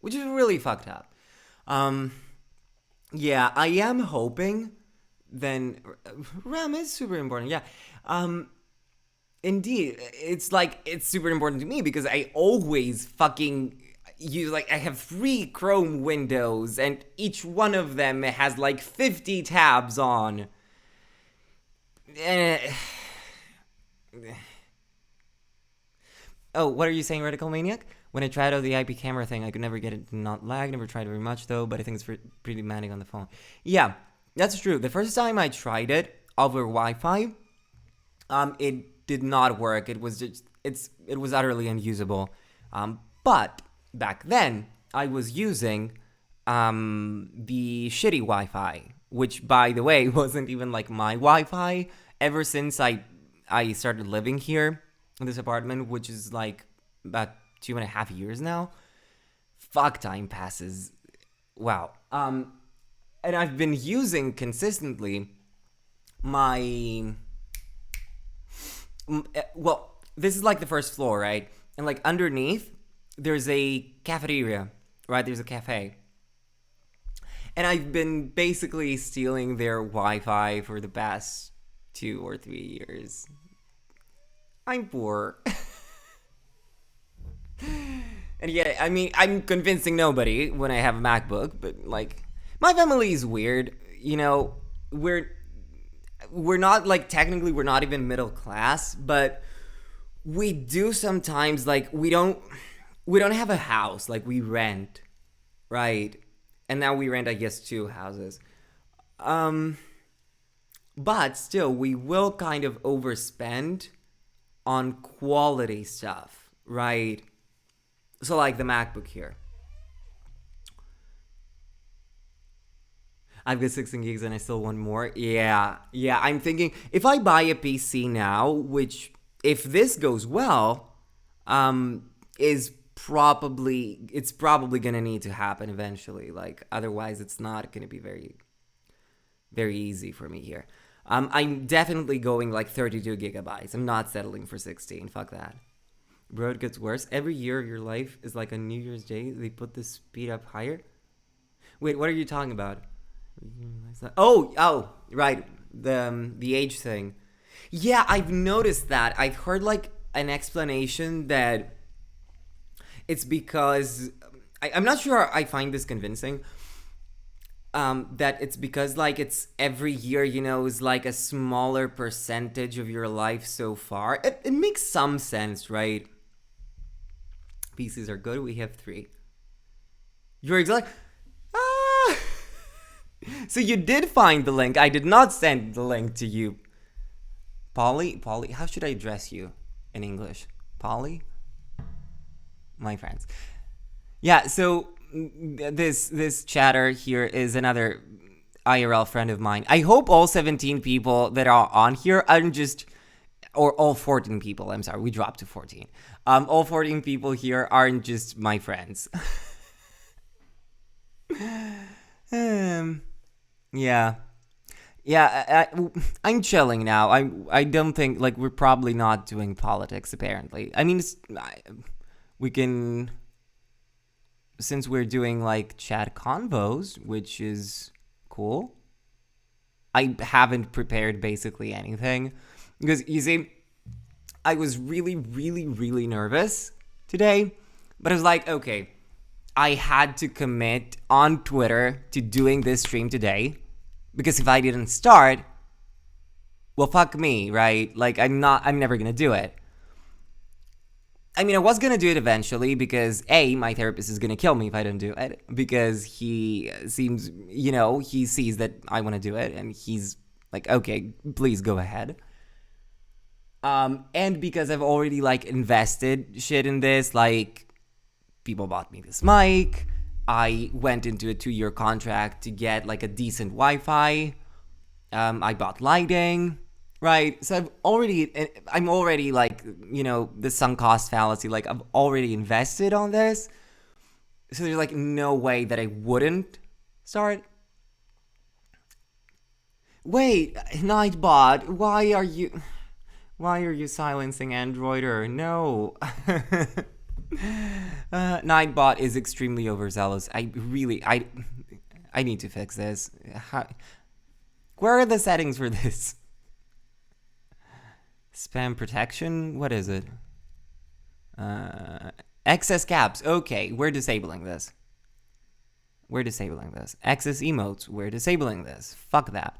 which is really fucked up. Yeah, I am hoping then RAM is super important. Yeah. Indeed, it's super important to me because I always fucking I have 3 Chrome windows and each one of them has like 50 tabs on. Oh, what are you saying, Radical Maniac? When I tried out the IP camera thing, I could never get it to not lag. Never tried very much though, but I think it's pretty demanding on the phone. Yeah, that's true. The first time I tried it over Wi-Fi, it did not work. It was utterly unusable. But back then, I was using the shitty Wi-Fi, which, by the way, wasn't even like my Wi-Fi ever since I started living here in this apartment, which is like about 2.5 years now. Fuck, time passes. Wow. And I've been using consistently my... Well, this is like the first floor, right? And like underneath, there's a cafeteria, right? There's a cafe. And I've been basically stealing their Wi-Fi for the past 2 or 3 years. I'm poor. And yeah, I mean, I'm convincing nobody when I have a MacBook, but like, my family is weird. We're not like, technically we're not even middle class, but we do sometimes, like, we don't have a house, like we rent, right? And now we rent, I guess, 2 houses. But still, we will kind of overspend on quality stuff, right? So like the MacBook here. I've got 16 gigs and I still want more. Yeah, I'm thinking if I buy a PC now, which if this goes well, it's probably gonna need to happen eventually. Like, otherwise it's not gonna be very, very easy for me here. I'm definitely going like 32 gigabytes. I'm not settling for 16. Fuck that. Bro, it gets worse. Every year of your life is like a New Year's Day. They put the speed up higher. Wait, what are you talking about? Oh, right. The age thing. Yeah, I've noticed that. I've heard like an explanation that it's because I'm not sure I find this convincing. that it's because like it's every year, is like a smaller percentage of your life so far. It makes some sense, right? Pieces are good. We have 3. You're exactly. Ah! So you did find the link. I did not send the link to you. Polly, how should I address you in English? Polly? My friends. Yeah, so this chatter here is another IRL friend of mine. I hope all 17 people that are on here aren't just, or all 14 people, I'm sorry, we dropped to 14. All 14 people here aren't just my friends. Yeah. Yeah, I'm chilling now. I don't think, like, we're probably not doing politics, apparently. I mean, we can, since we're doing, like, chat convos, which is cool. I haven't prepared basically anything. Because, you see, I was really, really, really nervous today. But I was like, okay, I had to commit on Twitter to doing this stream today. Because if I didn't start, well, fuck me, right? Like, I'm never gonna do it. I mean, I was gonna do it eventually because my therapist is gonna kill me if I don't do it. Because he seems, he sees that I wanna do it and he's like, okay, please go ahead. And because I've already, like, invested shit in this, like, people bought me this mic. I went into a 2-year contract to get, like, a decent Wi-Fi. I bought lighting, right? So I'm already, like, the sunk cost fallacy. Like, I've already invested on this. So there's, like, no way that I wouldn't start. Wait, Nightbot, why are you silencing Android? Or no? Nightbot is extremely overzealous. I need to fix this. Where are the settings for this? Spam protection? What is it? Excess caps. Okay, we're disabling this. Excess emotes. We're disabling this. Fuck that.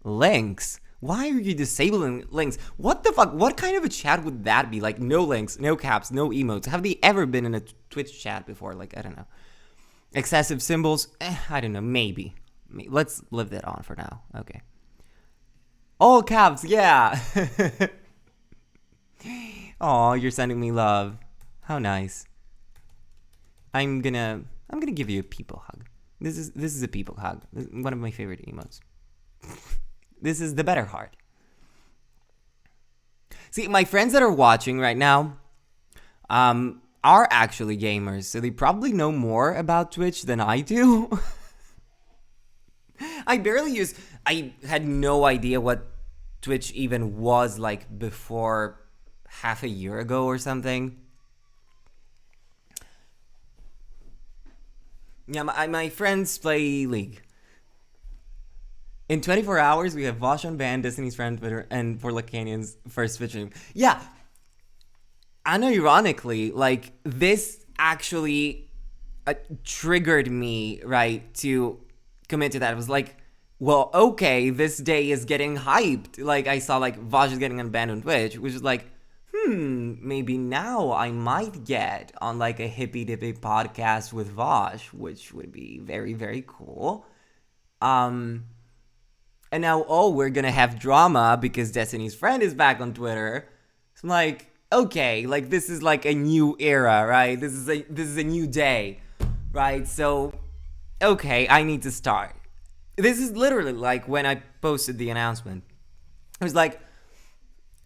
Links. Why are you disabling links? What the fuck? What kind of a chat would that be? Like, no links, no caps, no emotes. Have they ever been in a Twitch chat before? Like, I don't know. Excessive symbols? I don't know. Maybe. Let's leave that on for now. Okay. All caps, yeah. Aw, you're sending me love. How nice. I'm gonna give you a people hug. This is a people hug. This is one of my favorite emotes. This is the better heart. See, my friends that are watching right now are actually gamers, so they probably know more about Twitch than I do. I had no idea what Twitch even was like before half a year ago or something. Yeah, my friends play League. In 24 hours, we have Vosh on Band, Destiny's Friend Twitter, and for Lacanian's first Twitch stream. Yeah. Unironically, like, this actually triggered me, right, to commit to that. It was like, well, okay, this day is getting hyped. Like, I saw, like, Vosh is getting unbanned on Twitch, which is like, maybe now I might get on, like, a hippy-dippy podcast with Vosh, which would be very, very cool. And now, we're gonna have drama because Destiny's Friend is back on Twitter. So I'm like, okay, like, this is like a new era, right? This is a new day, right? So, okay, I need to start. This is literally like when I posted the announcement. I was like,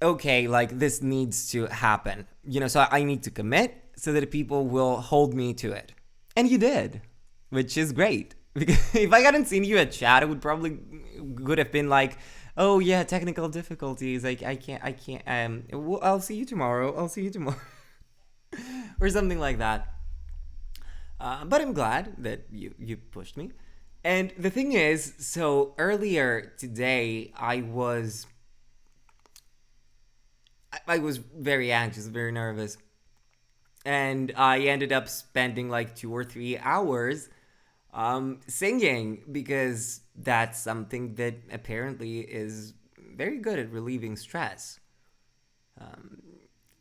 okay, like, this needs to happen. So I need to commit so that people will hold me to it. And you did, which is great. Because if I hadn't seen you at chat, it would have been like, oh yeah, technical difficulties. Like, I can't. I'll see you tomorrow. Or something like that. But I'm glad that you pushed me. And the thing is, so earlier today, I was very anxious, very nervous. And I ended up spending like 2 or 3 hours Singing, because that's something that apparently is very good at relieving stress.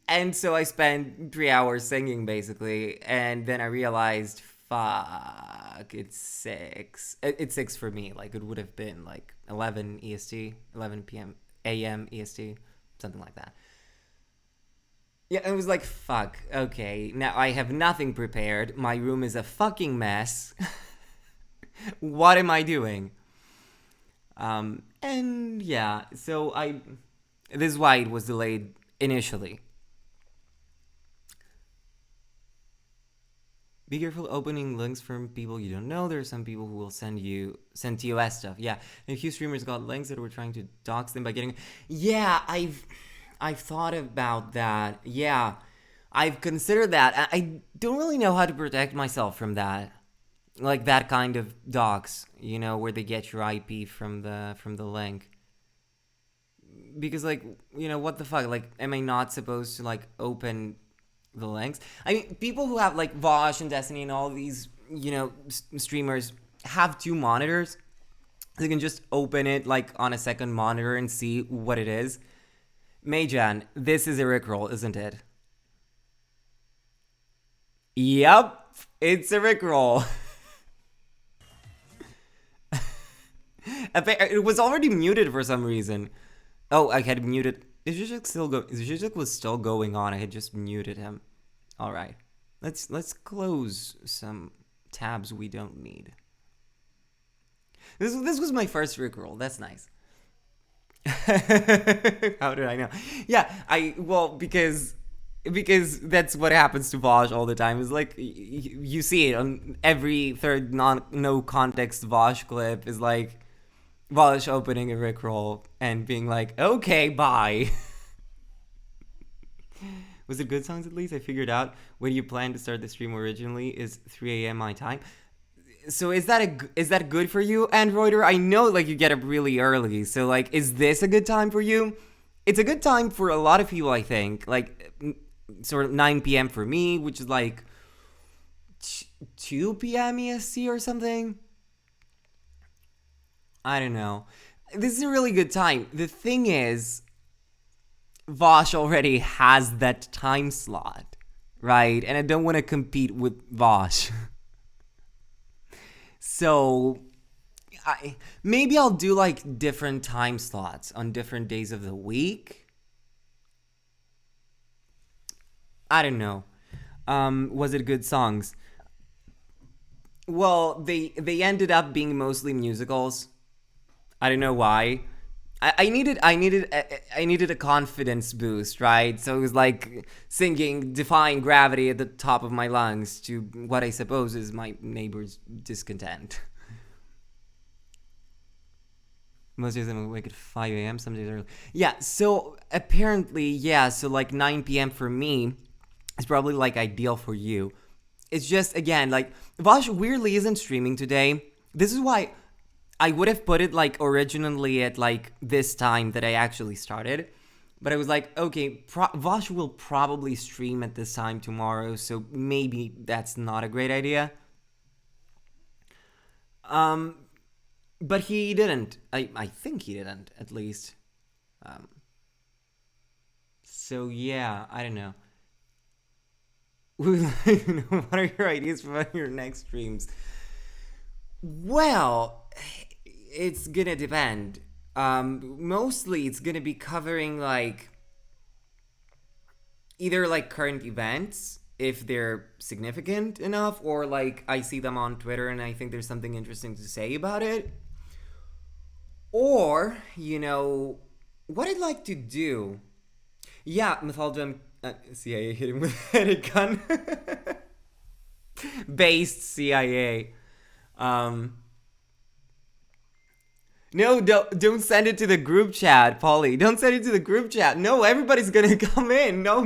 And so I spent 3 hours singing basically, and then I realized, fuck, it's 6. It's 6 for me. Like, it would have been like 11 EST, 11 p.m. a.m. EST, something like that. Yeah, it was like, fuck, okay, now I have nothing prepared. My room is a fucking mess. What am I doing? And yeah, so this is why it was delayed initially. Be careful opening links from people you don't know. There are some people who will send TOS stuff. Yeah, and a few streamers got links that were trying to dox them by getting. Yeah, I've thought about that. Yeah, I've considered that. I don't really know how to protect myself from that, like that kind of dox. You know, where they get your IP from the link. Because, like, you know, what the fuck? Like, am I not supposed to, like, open the links? I mean, people who have, like, Vosh and Destiny and all these, you know, streamers have 2 monitors. They can just open it, like, on a second monitor and see what it is. Mayjan, this is a Rickroll, isn't it? Yep, it's a Rickroll. It was already muted for some reason. Oh, I had muted. Zizek was still going on. I had just muted him. All right, let's close some tabs we don't need. This was my first Rickroll. That's nice. How did I know? Yeah, because that's what happens to Vosh all the time. Is like you see it on every third no context Vosh clip. Is like Vosh opening a Rickroll and being like, okay, bye. Was it good songs at least? I figured out when you plan to start the stream originally is 3 a.m. my time. So is that good for you, Androider? I know, like, you get up really early. So, like, is this a good time for you? It's a good time for a lot of people, I think. Like, sort of 9 p.m. for me, which is like 2 p.m. EST or something. I don't know. This is a really good time. The thing is, Vosh already has that time slot, right? And I don't want to compete with Vosh. So, maybe I'll do, like, different time slots on different days of the week. I don't know. Was it good songs? Well, they ended up being mostly musicals. I don't know why. I needed a confidence boost, right? So it was like singing Defying Gravity at the top of my lungs to what I suppose is my neighbor's discontent. Most days I'm awake at 5 a.m., some days early. Yeah, so apparently, yeah, so like 9 p.m. for me is probably like ideal for you. It's just, again, like, Vosh weirdly isn't streaming today. This is why I would have put it, like, originally at, like, this time that I actually started. But I was like, okay, Vosh will probably stream at this time tomorrow, so maybe that's not a great idea. But he didn't. I think he didn't, at least. So, yeah, I don't know. What are your ideas for your next streams? Well, it's gonna depend. Mostly it's gonna be covering, like, either, like, current events, if they're significant enough, or, like, I see them on Twitter and I think there's something interesting to say about it. Or, you know, what I'd like to do. Yeah, Mythaldum, CIA hit him with a gun. Based CIA. No, don't send it to the group chat, Polly. Don't send it to the group chat. No, everybody's gonna come in. No.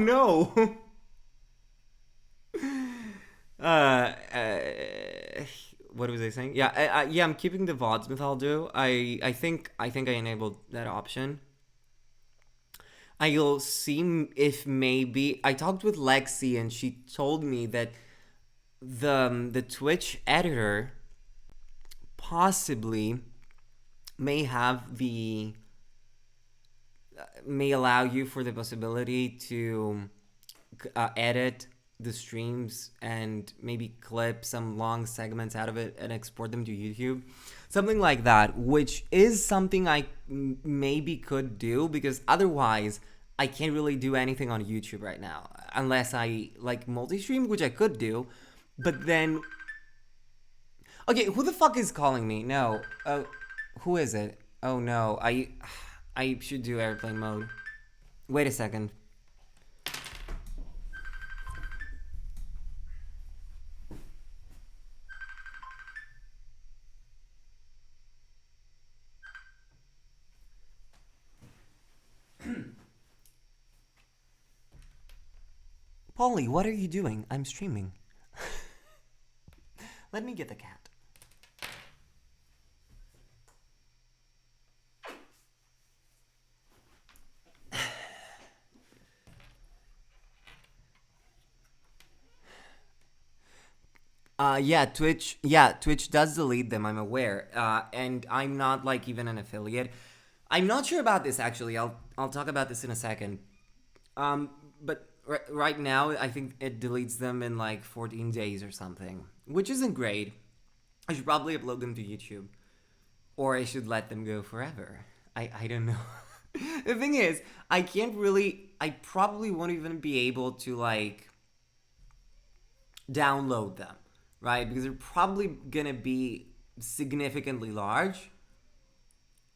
What was I saying? Yeah, I'm keeping the VODs with Aldo. I think I enabled that option. I'll see if maybe I talked with Lexi and she told me that the Twitch editor possibly may allow you for the possibility to edit the streams and maybe clip some long segments out of it and export them to YouTube. Something like that, which is something I maybe could do, because otherwise I can't really do anything on YouTube right now unless I like multi-stream, which I could do. But then, okay, who the fuck is calling me? No, who is it? Oh no, I should do airplane mode. Wait a second. Polly, what are you doing? I'm streaming. Let me get the cat. Twitch does delete them, I'm aware. And I'm not like even an affiliate. I'm not sure about this actually. I'll talk about this in a second. But right now, I think it deletes them in like 14 days or something, which isn't great. I should probably upload them to YouTube, or I should let them go forever. I don't know. The thing is, I probably won't even be able to like download them, right? Because they're probably gonna be significantly large,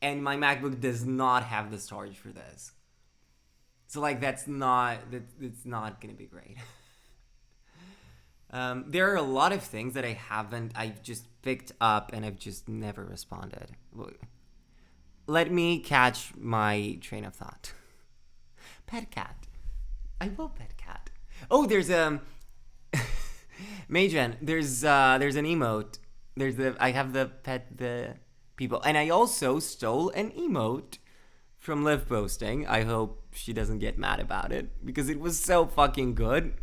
and my MacBook does not have the storage for this. So like it's not gonna be great. There are a lot of things that I've just picked up and I've just never responded. Let me catch my train of thought. Pet cat. I will pet cat. Oh, there's Majan, there's an emote. I have the people, and I also stole an emote from Liv posting. I hope she doesn't get mad about it, because it was so fucking good.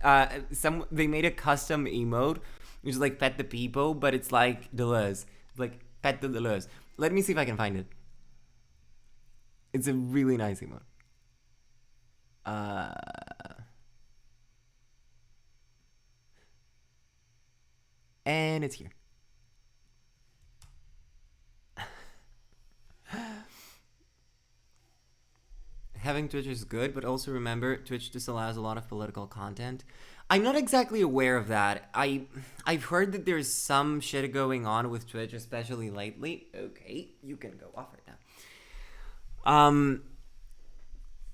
They made a custom emote, which is like pet the people, but it's like Deleuze. It's like pet the Deleuze. Let me see if I can find it. It's a really nice emote. And it's here. Having Twitch is good, but also remember, Twitch disallows a lot of political content. I'm not exactly aware of that. I've heard that there's some shit going on with Twitch, especially lately. Okay, you can go off right now.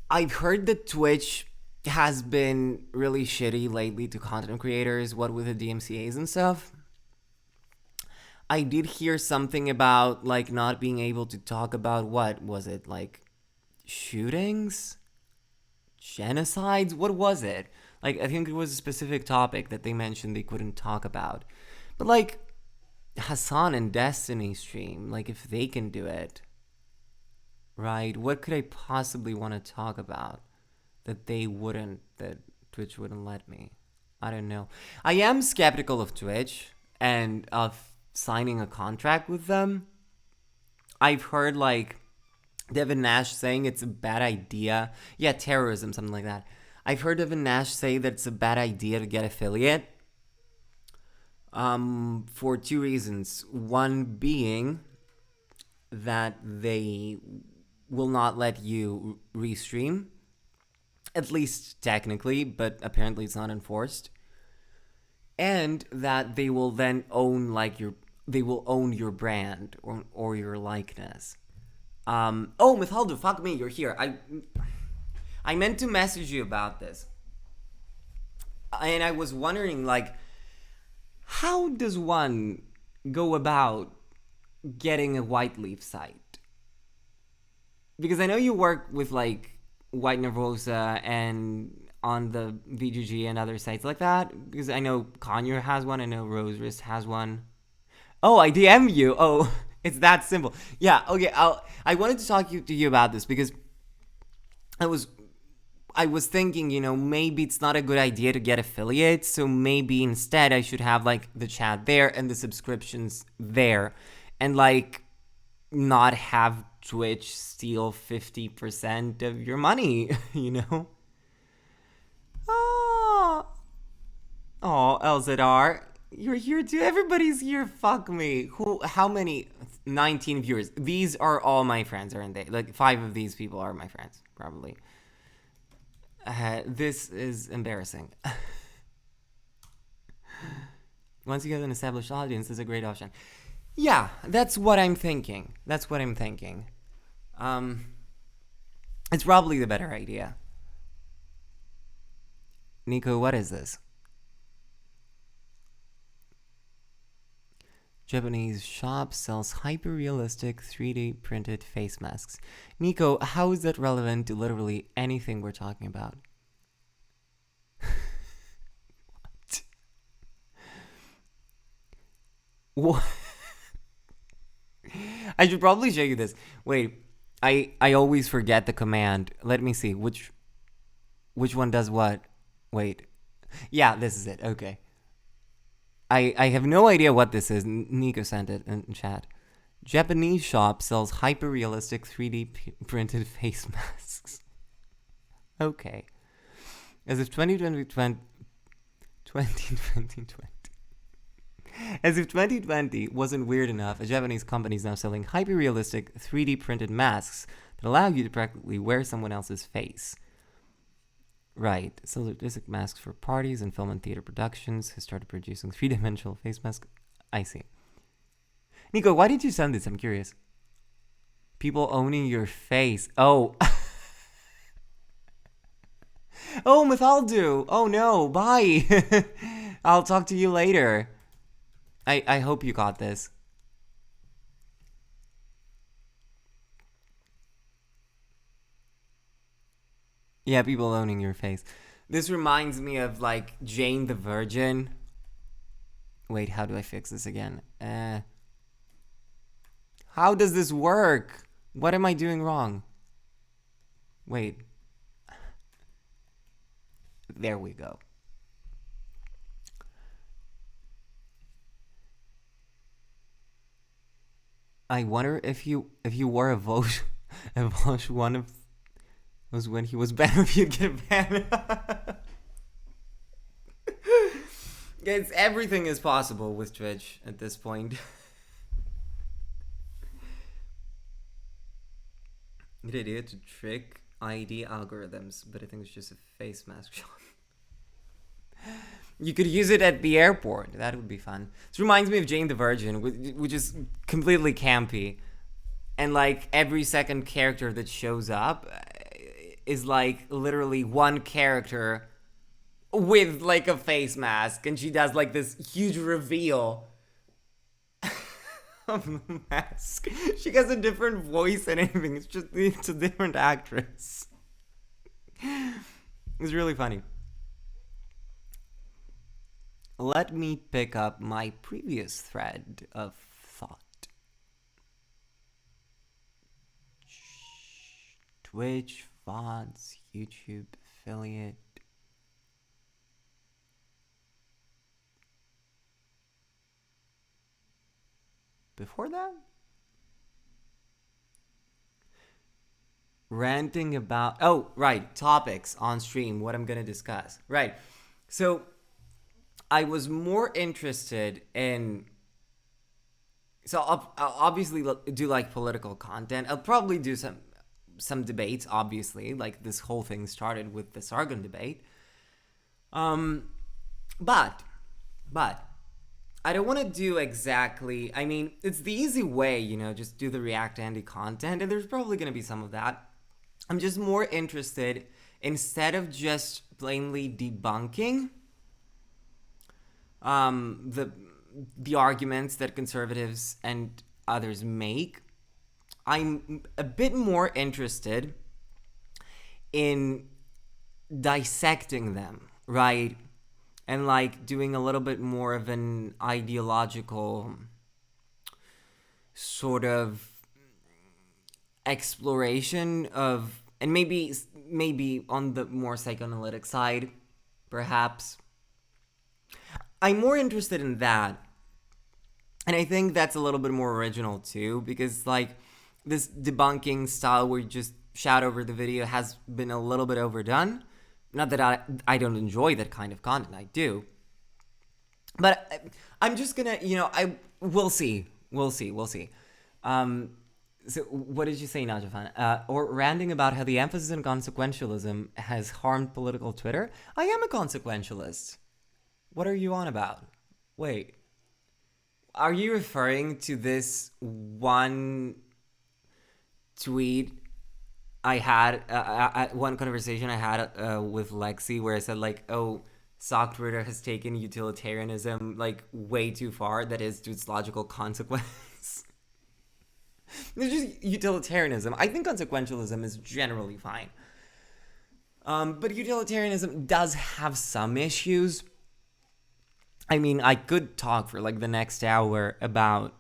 I've heard that Twitch has been really shitty lately to content creators, what with the DMCAs and stuff. I did hear something about like not being able to talk about, what was it, like shootings, genocides, what was it? Like, I think it was a specific topic that they mentioned they couldn't talk about. But like Hassan and Destiny stream, like if they can do it, right, what could I possibly want to talk about that Twitch wouldn't let me? I don't know. I am skeptical of Twitch and of signing a contract with them. I've heard like Devin Nash saying it's a bad idea. Yeah, terrorism, something like that. I've heard Devin Nash say that it's a bad idea to get affiliate. For two reasons. One being that they will not let you restream. At least technically, but apparently it's not enforced. And that they will then own your brand or your likeness. Oh, Mithaldo, fuck me, you're here. I meant to message you about this. And I was wondering, like, how does one go about getting a White Leaf site? Because I know you work with, like, White Nervosa and on the VGG and other sites like that. Because I know Conure has one, I know Rose Wrist has one. Oh, I DM you. Oh, it's that simple. Yeah, okay. I wanted to talk to you about this because I was thinking, maybe it's not a good idea to get affiliates. So maybe instead I should have like the chat there and the subscriptions there. and like not have Twitch steal 50% of your money, you know? Oh, LZR, you're here too. Everybody's here. Fuck me. How many? 19 viewers. These are all my friends, aren't they? Like 5 of these people are my friends, probably. This is embarrassing. Once you get an established audience, it's a great option. Yeah, that's what I'm thinking. It's probably the better idea. Nico, what is this? Japanese shop sells hyper-realistic 3D printed face masks. Nico, how is that relevant to literally anything we're talking about? What? I should probably show you this. Wait, I always forget the command. Let me see. Which one does what? Wait. Yeah, this is it. Okay. I have no idea what this is. Nico sent it in chat. Japanese shop sells hyper-realistic 3D printed face masks. Okay. As if 2020 As if 2020 wasn't weird enough, a Japanese company is now selling hyper-realistic 3D printed masks that allow you to practically wear someone else's face. Right, so artistic masks for parties and film and theater productions has started producing 3-dimensional face masks. I see. Nico, why did you send this? I'm curious. People owning your face. Oh. Oh, Mythaldu. Oh no, bye. I'll talk to you later. I hope you got this. Yeah, people owning your face. This reminds me of like Jane the Virgin. Wait, how do I fix this again? How does this work? What am I doing wrong? Wait. There we go. I wonder if you wore a Vosh one of was when he was banned, if you'd get banned. Guys, everything is possible with Twitch at this point. Good idea to trick ID algorithms, but I think it's just a face mask shop. You could use it at the airport. That would be fun. This reminds me of Jane the Virgin, which is completely campy. And like every second character that shows up is like literally one character with like a face mask, and she does like this huge reveal of the mask. She has a different voice and everything. It's a different actress. It's really funny. Let me pick up my previous thread of thought. Twitch, VODs, YouTube, affiliate. Before that? Ranting about... Oh, right. Topics on stream. What I'm going to discuss. Right. So, I was more interested in... So, I'll obviously do like political content. I'll probably do some debates, obviously. Like, this whole thing started with the Sargon debate. But... I don't want to do exactly... I mean, it's the easy way, you know, just do the React Andy content, and there's probably going to be some of that. I'm just more interested, instead of just plainly debunking the arguments that conservatives and others make, I'm a bit more interested in dissecting them, right? And like doing a little bit more of an ideological sort of exploration of, and maybe on the more psychoanalytic side, perhaps. I'm more interested in that And I think that's a little bit more original too, because like this debunking style where you just shout over the video has been a little bit overdone. Not that I don't enjoy that kind of content, I do. But I'm just gonna, we'll see. So what did you say, Najafan? Or ranting about how the emphasis on consequentialism has harmed political Twitter? I am a consequentialist. What are you on about? Wait. Are you referring to this one tweet I had, one conversation I had with Lexi where I said like, oh, sock Twitter has taken utilitarianism like way too far, that is to its logical consequence. It's just utilitarianism. I think consequentialism is generally fine. But utilitarianism does have some issues. I mean, I could talk for like the next hour about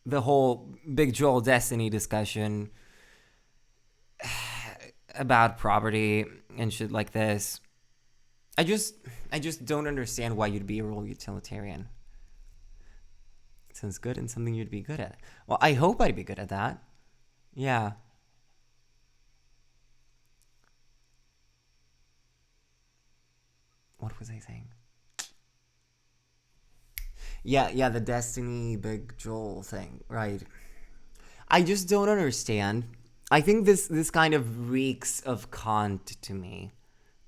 the whole Big Joel Destiny discussion about property and shit like this. I just don't understand why you'd be a real utilitarian. It sounds good and something you'd be good at. Well, I hope I'd be good at that. Yeah. What was I saying? Yeah, the Destiny Big Joel thing, right? I just don't understand. I think this kind of reeks of Kant to me,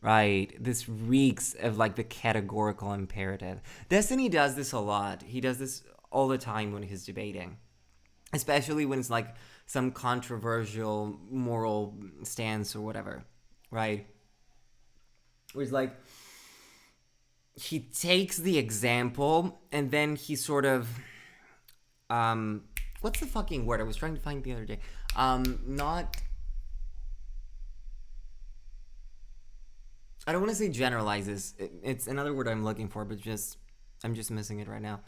right? This reeks of like the categorical imperative. Destiny does this a lot. He does this all the time when he's debating, especially when it's like some controversial moral stance or whatever, right? Where it's like, he takes the example and then he sort of what's the fucking word I was trying to find the other day? Not, I don't want to say generalizes. It's another word I'm looking for, but I'm just missing it right now.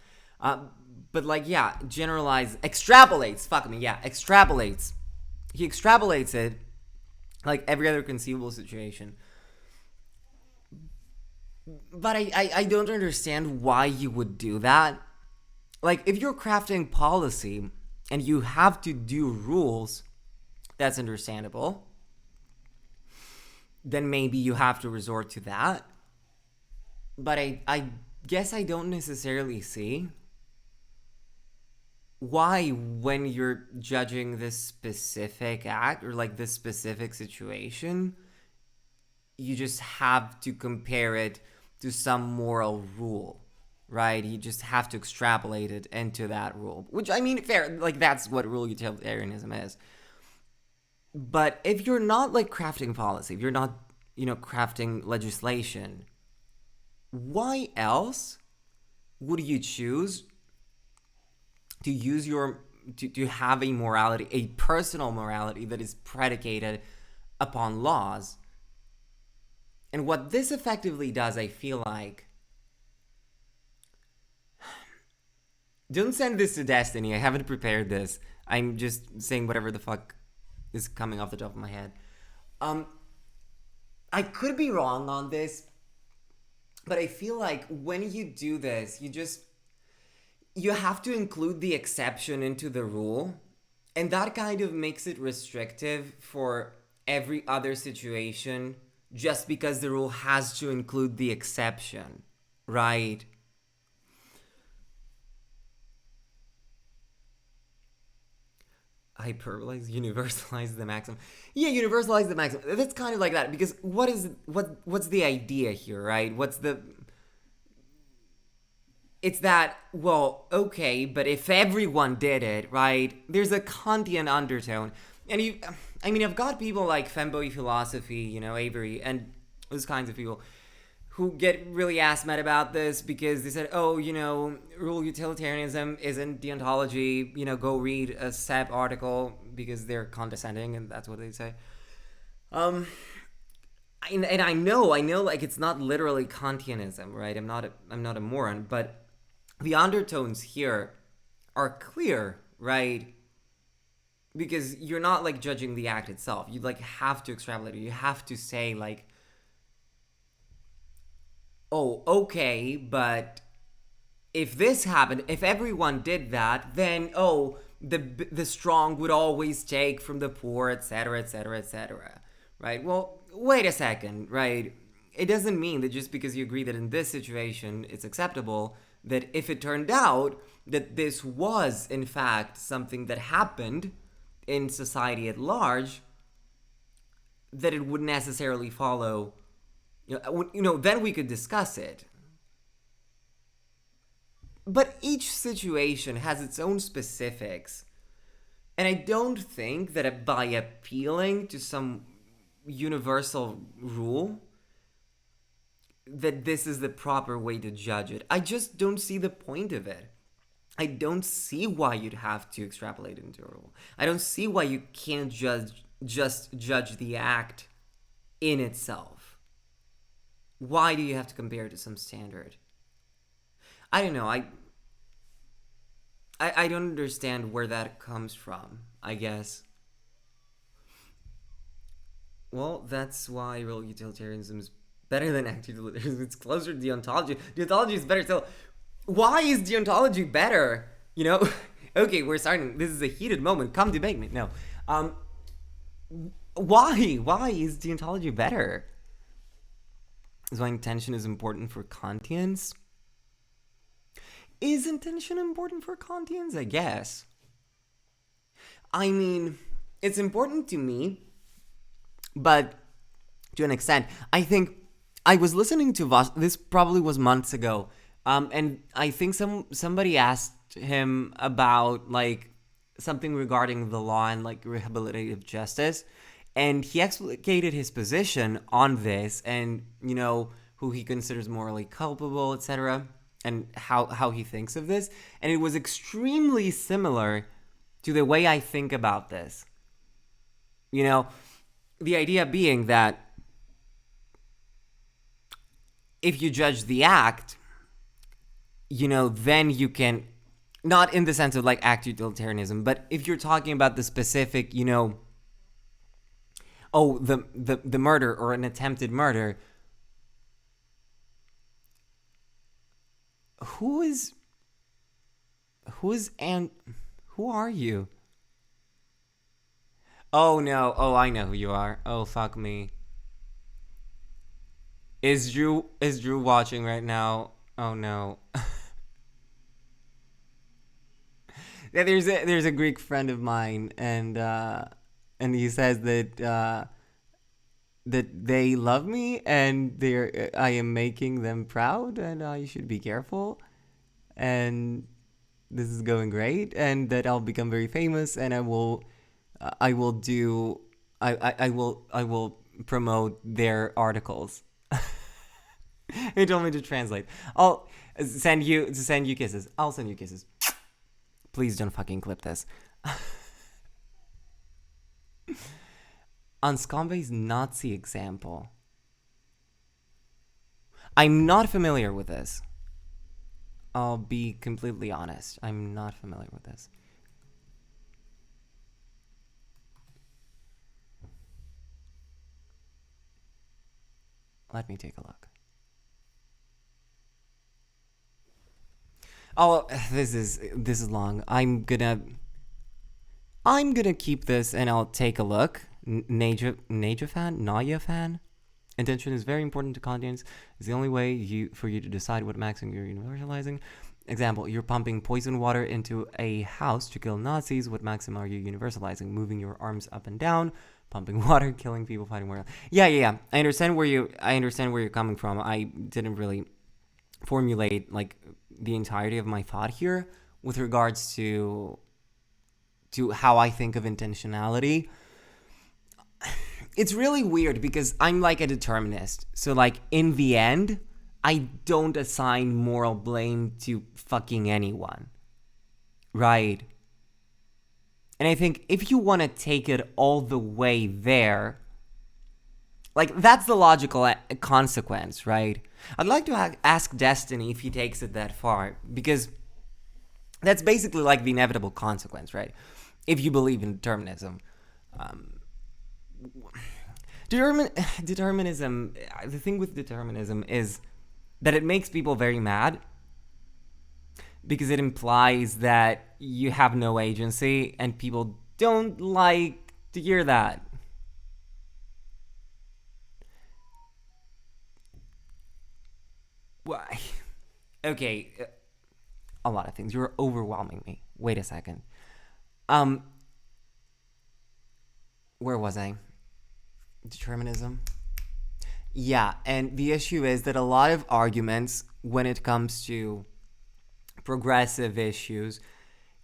But like, yeah, extrapolates. Fuck me, yeah, extrapolates. He extrapolates it like every other conceivable situation. But I don't understand why you would do that. Like, if you're crafting policy and you have to do rules, that's understandable. Then maybe you have to resort to that. But I guess I don't necessarily see why, when you're judging this specific act or like this specific situation, you just have to compare it to some moral rule, right? You just have to extrapolate it into that rule, which, I mean, fair, like that's what rule utilitarianism is. But if you're not like crafting policy, if you're not, crafting legislation, why else would you choose to use to have a morality, a personal morality that is predicated upon laws? And what this effectively does, I feel like... Don't send this to Destiny. I haven't prepared this. I'm just saying whatever the fuck is coming off the top of my head. I could be wrong on this, but I feel like when you do this, you have to include the exception into the rule, and that kind of makes it restrictive for every other situation, just because the rule has to include the exception, right? Hyperbolize, universalize the maximum. Yeah, universalize the maximum. That's kind of like that, because what's the idea here, right? It's that, well, okay, but if everyone did it, right? There's a Kantian undertone. And I've got people like Femboy Philosophy, Avery, and those kinds of people who get really ass-mad about this because they said, oh, rule utilitarianism isn't deontology, go read a SEP article, because they're condescending, and that's what they say. And I know, like, it's not literally Kantianism, right? I'm not a moron, but the undertones here are clear, right? Because you're not, like, judging the act itself. You, like, have to extrapolate it. You have to say, like, oh, okay, but if this happened, if everyone did that, then the strong would always take from the poor, etc., etc., etc. Right? Well, wait a second, right? It doesn't mean that just because you agree that in this situation it's acceptable, that if it turned out that this was in fact something that happened in society at large, that it would necessarily follow. Then we could discuss it. But each situation has its own specifics. And I don't think that by appealing to some universal rule, that this is the proper way to judge it. I just don't see the point of it. I don't see why you'd have to extrapolate into a rule. I don't see why you can't just judge the act in itself. Why do you have to compare it to some standard? I don't know. I don't understand where that comes from, I guess. Well, that's why real utilitarianism is better than anti-utilitarianism. It's closer to deontology. Deontology is better still. Why is deontology better? Okay, we're starting. This is a heated moment. Come debate me. No. Why? Why is deontology better? Is why intention is important for Kantians? Is intention important for Kantians? I guess. I mean, it's important to me, but to an extent. I think I was listening to this probably was months ago, and I think somebody asked him about like something regarding the law and like rehabilitative justice, and he explicated his position on this, and who he considers morally culpable, etc., and how he thinks of this, and it was extremely similar to the way I think about this. The idea being that if you judge the act, then you can, not in the sense of like act utilitarianism, but if you're talking about the specific, the murder or an attempted murder, who are you? Oh no, I know who you are. Oh fuck me. Is Drew watching right now? Oh no. Yeah, there's a Greek friend of mine, and he says that they love me and I am making them proud, and I should be careful, and this is going great, and that I'll become very famous, and I will promote their articles. He told me to translate. I'll send you kisses. I'll send you kisses. Please don't fucking clip this. Anscombe's Nazi example. I'm not familiar with this. I'll be completely honest. I'm not familiar with this. Let me take a look. Oh, this is long. I'm gonna keep this and I'll take a look. Naya fan. Intention is very important to Kantians. It's the only way for you to decide what maxim you're universalizing. Example: you're pumping poison water into a house to kill Nazis. What maxim are you universalizing? Moving your arms up and down, pumping water, killing people, fighting war. Yeah. I understand where you're coming from. I didn't really formulate like the entirety of my thought here with regards to how I think of intentionality. It's really weird because I'm like a determinist. So like in the end, I don't assign moral blame to fucking anyone. Right? And I think if you want to take it all the way there, like that's the logical consequence, right? I'd like to ask Destiny if he takes it that far, because that's basically like the inevitable consequence, right? If you believe in determinism. Determinism, the thing with determinism is that it makes people very mad, because it implies that you have no agency, and people don't like to hear that. Why? Okay, a lot of things. You're overwhelming me. Wait a second. Where was I? Determinism. Yeah, and the issue is that a lot of arguments when it comes to progressive issues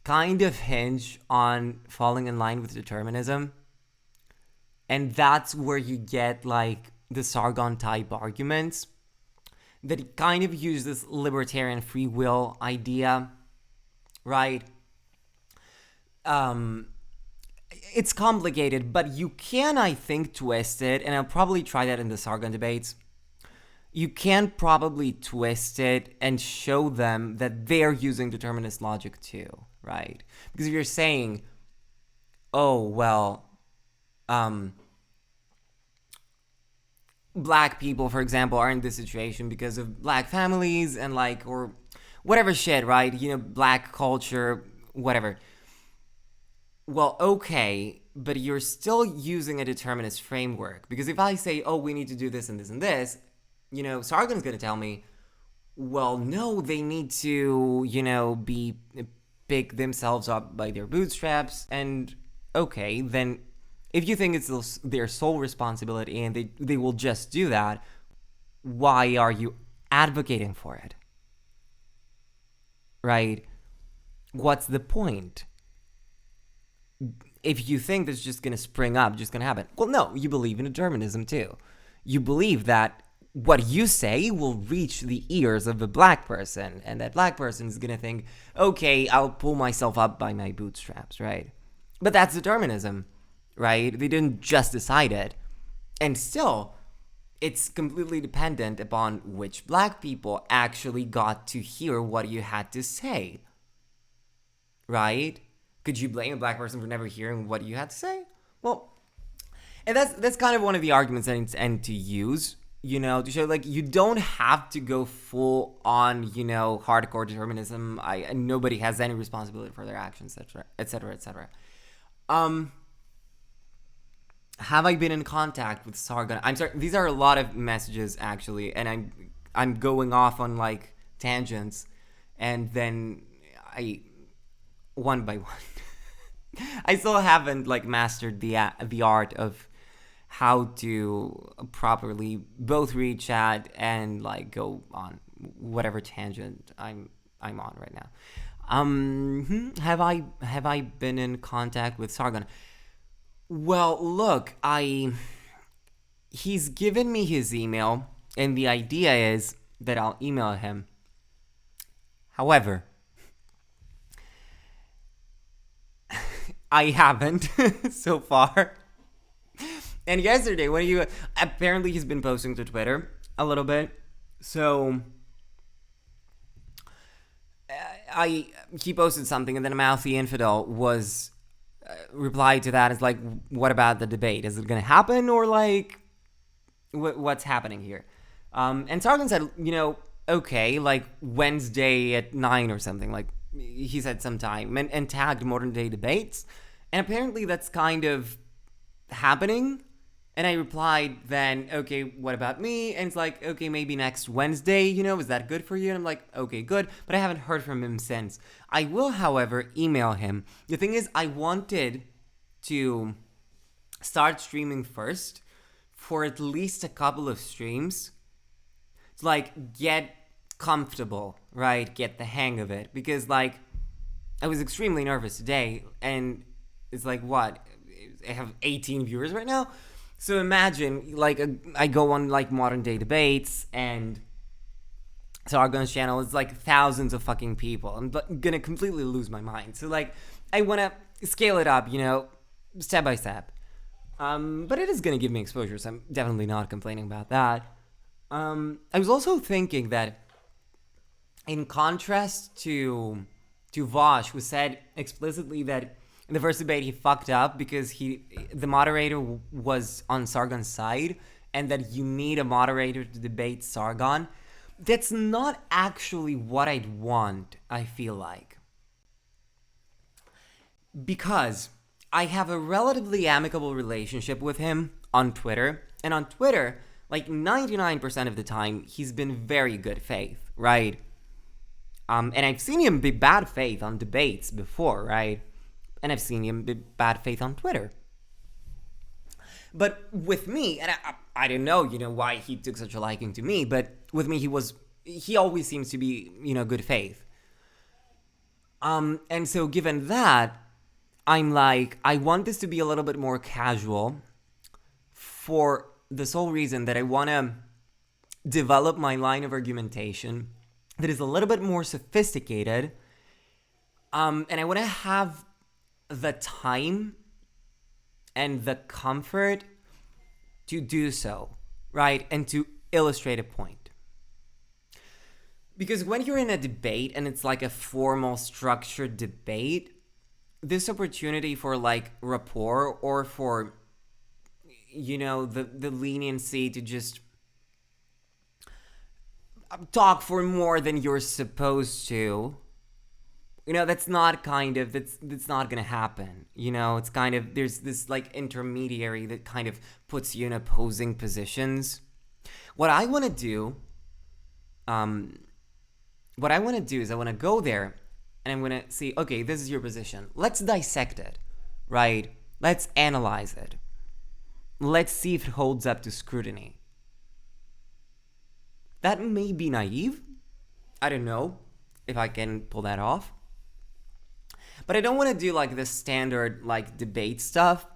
kind of hinge on falling in line with determinism. And that's where you get like the Sargon type arguments that kind of use this libertarian free will idea, right? It's complicated, but you can, I think, twist it, and I'll probably try that in the Sargon debates. You can probably twist it and show them that they're using determinist logic too, right? Because if you're saying, oh, well, black people, for example, are in this situation because of black families and like, or whatever shit, right? You know, black culture, whatever. Well, okay, but you're still using a determinist framework. Because if I say, oh, we need to do this and this and this, you know, Sargon's going to tell me, well, no, they need to, you know, pick themselves up by their bootstraps. And okay, then if you think it's their sole responsibility and they will just do that, why are you advocating for it? Right? What's the point? If you think that's just going to spring up, just going to happen. Well, no, you believe in determinism too. You believe that what you say will reach the ears of a black person, and that black person is going to think, okay, I'll pull myself up by my bootstraps, right? But that's determinism, right? They didn't just decide it. And still, it's completely dependent upon which black people actually got to hear what you had to say, right? Could you blame a black person for never hearing what you had to say? Well, and that's kind of one of the arguments that I intend to use, you know, to show like you don't have to go full on, you know, hardcore determinism. Nobody has any responsibility for their actions, etc., etc., etc. Have I been in contact with Sargon? I'm sorry, these are a lot of messages actually, and I'm going off on like tangents, and then one by one. I still haven't like mastered the art of how to properly both read chat and like go on whatever tangent I'm on right now. Have I been in contact with Sargon? Well, look, he's given me his email, and the idea is that I'll email him. However, I haven't so far. And yesterday, apparently he's been posting to Twitter a little bit. So he posted something, and then a mouthy infidel was replied to that as like, what about the debate? Is it going to happen, or like what's happening here? And Sargon said, you know, okay, like Wednesday at 9 or something, like he said sometime, and tagged modern day debates. And apparently that's kind of happening. And I replied then, okay, what about me? And it's like, okay, maybe next Wednesday, you know, is that good for you? And I'm like, okay, good. But I haven't heard from him since. I will, however, email him. The thing is, I wanted to start streaming first for at least a couple of streams to like get comfortable, right? Get the hang of it. Because like, I was extremely nervous today, and it's like, what? I have 18 viewers right now. So imagine, like, I go on, like, modern day debates, and Sargon's channel is, like, thousands of fucking people. I'm gonna completely lose my mind. So, like, I wanna scale it up, you know, step by step. But it is gonna give me exposure, so I'm definitely not complaining about that. I was also thinking that, in contrast to Vosh, who said explicitly that in the first debate he fucked up because the moderator was on Sargon's side, and that you need a moderator to debate Sargon. that's not actually what I'd want, I feel like. Because I have a relatively amicable relationship with him on Twitter. And on Twitter, like 99% of the time, he's been very good faith, right? And I've seen him be bad faith on debates before, right? And I've seen him be bad faith on Twitter. But with me, and I don't know, why he took such a liking to me, but with me, he always seems to be, good faith. And so given that, I'm like, I want this to be a little bit more casual for the sole reason that I want to develop my line of argumentation that is a little bit more sophisticated. And I want to have the time and the comfort to do so, right? And to illustrate a point. Because when you're in a debate and it's like a formal, structured debate, this opportunity for like rapport or for, the leniency to just talk for more than you're supposed to, that's not gonna happen. It's kind of, there's this like intermediary that kind of puts you in opposing positions. What I want to do is I want to go there and I'm going to see, okay, this is your position. Let's dissect it, right? Let's analyze it. Let's see if it holds up to scrutiny. That may be naive. I don't know if I can pull that off. But I don't want to do like the standard like debate stuff.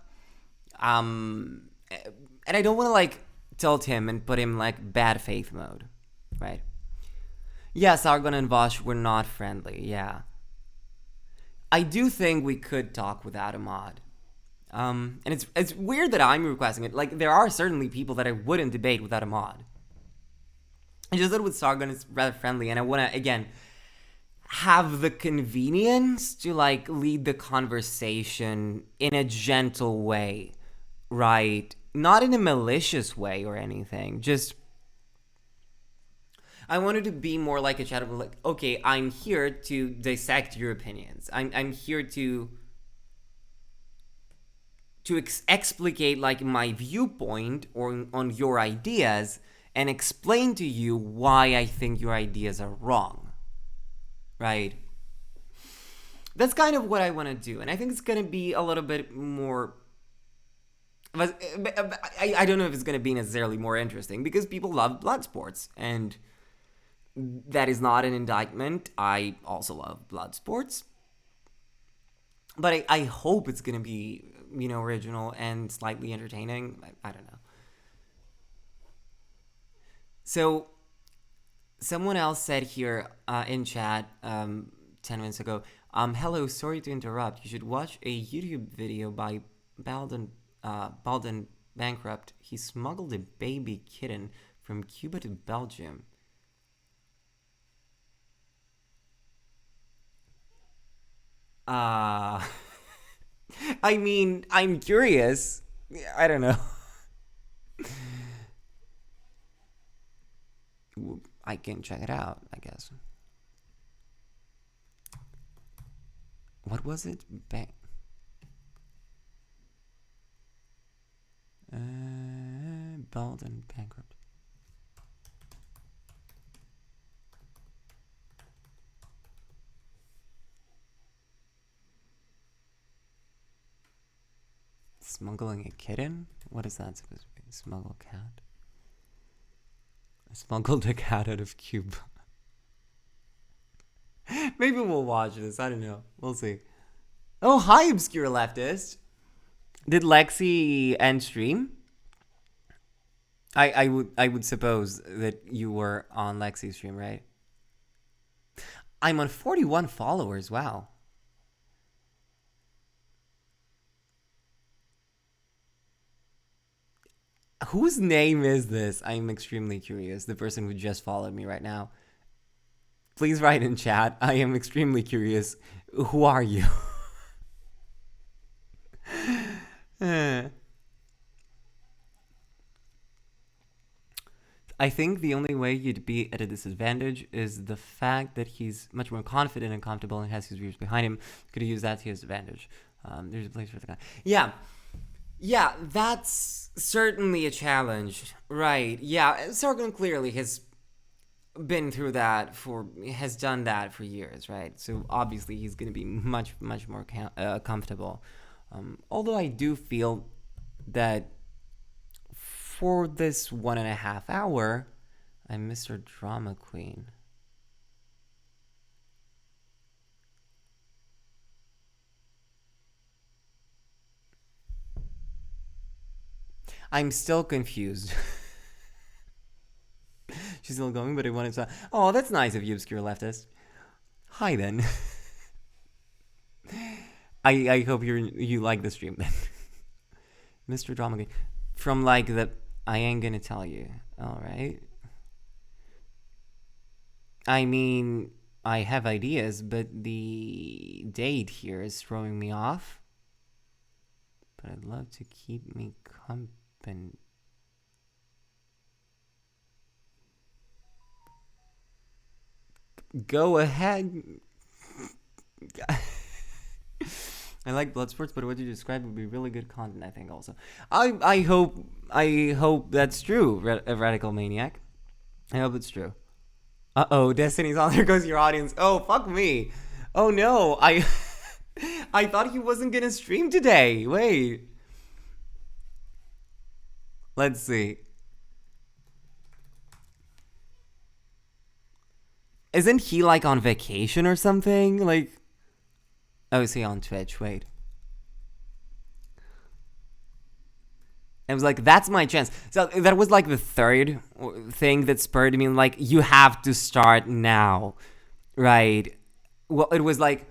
And I don't want to like tilt him and put him like bad faith mode, right? Yes, Argon and Vosh were not friendly, yeah. I do think we could talk without a mod. And it's weird that I'm requesting it. Like, there are certainly people that I wouldn't debate without a mod. It's just that with Sargon, it's rather friendly, and I want to, again, have the convenience to, like, lead the conversation in a gentle way, right? Not in a malicious way or anything. Just, I wanted to be more like a chat of, like, okay, I'm here to dissect your opinions. I'm here to explicate, like, my viewpoint or on your ideas and explain to you why I think your ideas are wrong, right? That's kind of what I want to do, and I think it's going to be a little bit more... I don't know if it's going to be necessarily more interesting, because people love blood sports, and that is not an indictment. I also love blood sports. But I hope it's going to be, original and slightly entertaining. I don't know. So, someone else said here in chat 10 minutes ago, hello, sorry to interrupt. You should watch a YouTube video by Baldwin Bankrupt. He smuggled a baby kitten from Cuba to Belgium. I mean, I'm curious. I don't know. I can check it out, I guess. What was it? Bald and Bankrupt. Smuggling a kitten? What is that supposed to be? Smuggle a cat? I smuggled a cat out of Cuba. Maybe we'll watch this. I don't know. We'll see. Oh, hi, obscure leftist. Did Lexi end stream? I would suppose that you were on Lexi's stream, right? I'm on 41 followers. Wow. Whose name is this? I'm extremely curious. The person who just followed me right now. Please write in chat. I am extremely curious. Who are you? I think the only way you'd be at a disadvantage is the fact that he's much more confident and comfortable and has his viewers behind him. Could use that to his advantage. There's a place for the guy. Yeah, that's certainly a challenge, right? Yeah, Sargon clearly has been through that has done that for years, right? So obviously he's going to be much more comfortable. Although I do feel that for this 1.5 hour, I'm Mr. Drama Queen. I'm still confused. She's still going, but I wanted to. Oh, that's nice of you, obscure leftist. Hi then. I hope you like the stream then. Mr. Drama Queen. From like the I ain't gonna tell you. Alright. I mean, I have ideas, but the date here is throwing me off. But I'd love to keep me company. Go ahead. I like blood sports, but what you described would be really good content, I think, also. I hope that's true, Radical Maniac. I hope it's true. Uh-oh, Destiny's on. There goes your audience. Oh, fuck me. Oh, no. I thought he wasn't gonna stream today. Wait. Let's see. Isn't he, like, on vacation or something? Like... Oh, is he on Twitch? Wait. I was like, that's my chance. So that was like the third thing that spurred me. Like, you have to start now. Right. Well, it was like...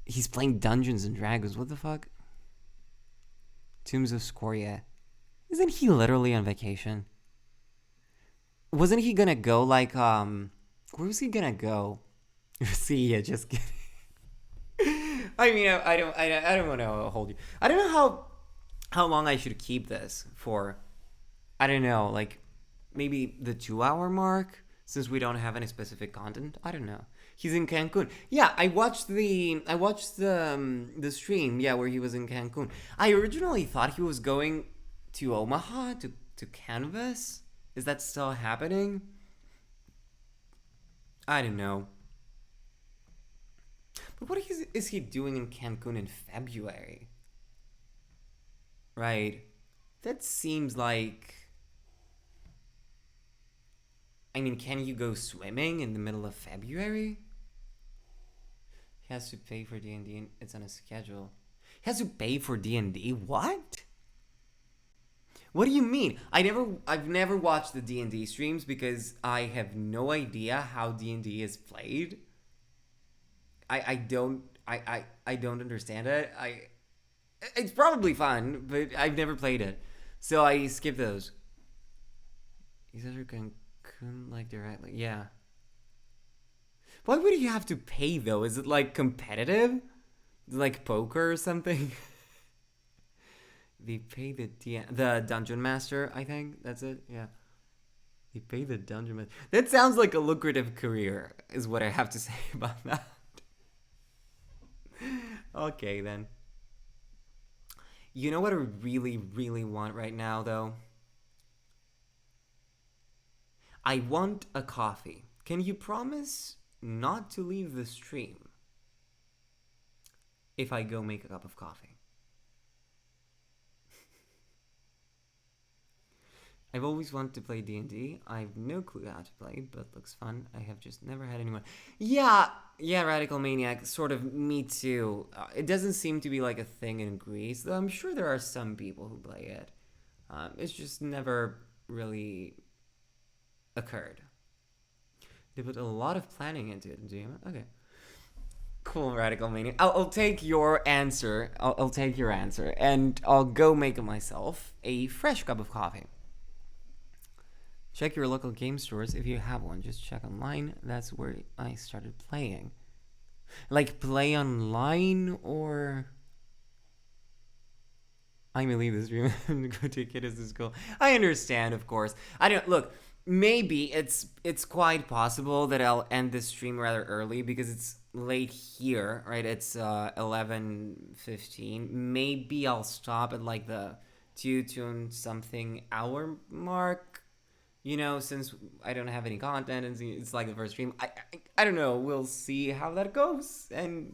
He's playing Dungeons and Dragons. What the fuck? Tombs of Scoria. Isn't he literally on vacation? Wasn't he gonna go like, where was he gonna go? See, yeah, just kidding. I mean, I don't want to hold you. I don't know how long I should keep this for. I don't know, like maybe the 2-hour mark, since we don't have any specific content. I don't know. He's in Cancun. Yeah, I watched the stream. Yeah, where he was in Cancun. I originally thought he was going to Omaha to canvas. Is that still happening? I don't know. But what is he doing in Cancun in February? Right. That seems like... I mean, can you go swimming in the middle of February? He has to pay for D&D and it's on a schedule. He has to pay for D&D? What? What do you mean? I've never watched the D&D streams because I have no idea how D&D is played. I don't understand it. It's probably fun, but I've never played it, so I skip those. You guys are Cancun like directly, yeah. Why would you have to pay though? Is it like competitive, like poker or something? They pay the dungeon master. I think that's it. Yeah. They pay the dungeon master. That sounds like a lucrative career, is what I have to say about that. Okay, then. You know what I really, really want right now, though? I want a coffee. Can you promise not to leave the stream if I go make a cup of coffee? I've always wanted to play D&D. I have no clue how to play, but it looks fun. I have just never had anyone. Yeah, Radical Maniac, sort of me too. It doesn't seem to be like a thing in Greece, though I'm sure there are some people who play it. It's just never really occurred. They put a lot of planning into it, do you? Okay. Cool, Radical Maniac. I'll take your answer. I'll take your answer, and I'll go make myself a fresh cup of coffee. Check your local game stores if you have one. Just check online. That's where I started playing. Like, play online or... I'm gonna leave this room and go take kiddos to school. I understand, of course. I don't look. Maybe it's quite possible that I'll end this stream rather early because it's late here, right? It's 11:15. Maybe I'll stop at like the 2 something hour mark. Since I don't have any content and it's like the first stream. I don't know. We'll see how that goes and.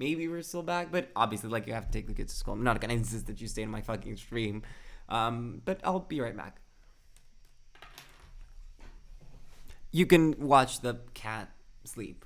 Maybe we're still back, but obviously, like, you have to take the kids to school. I'm not gonna insist that you stay in my fucking stream. But I'll be right back. You can watch the cat sleep.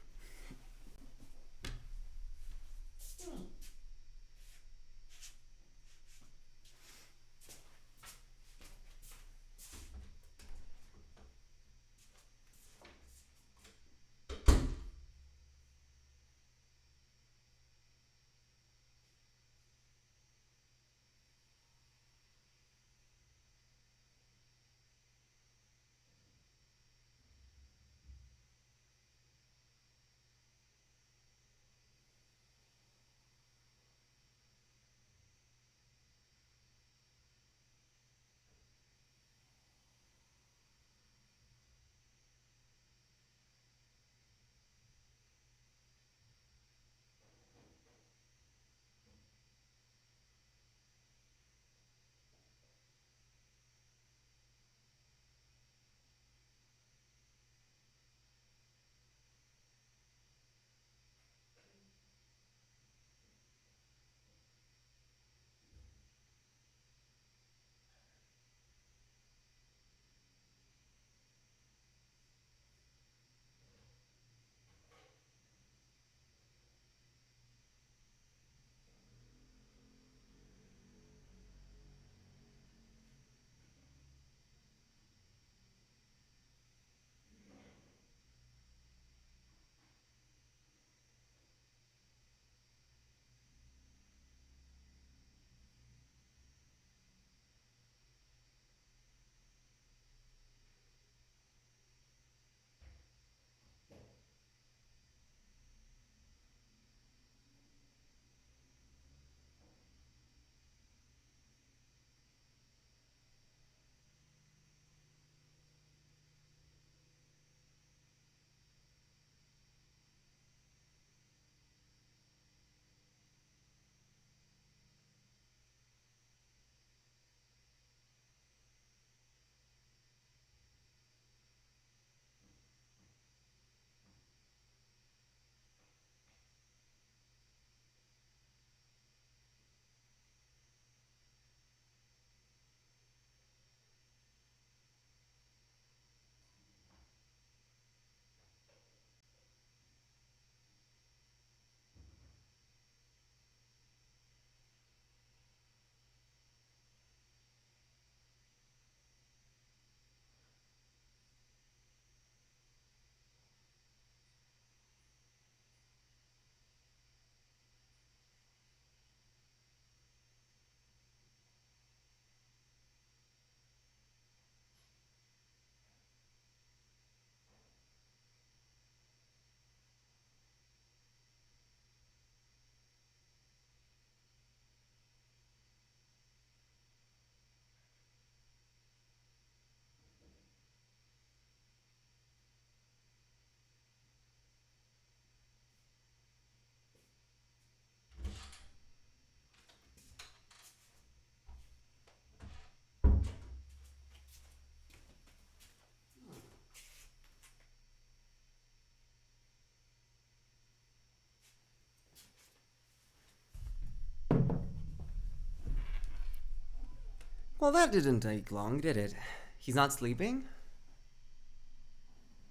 Well, that didn't take long, did it? He's not sleeping?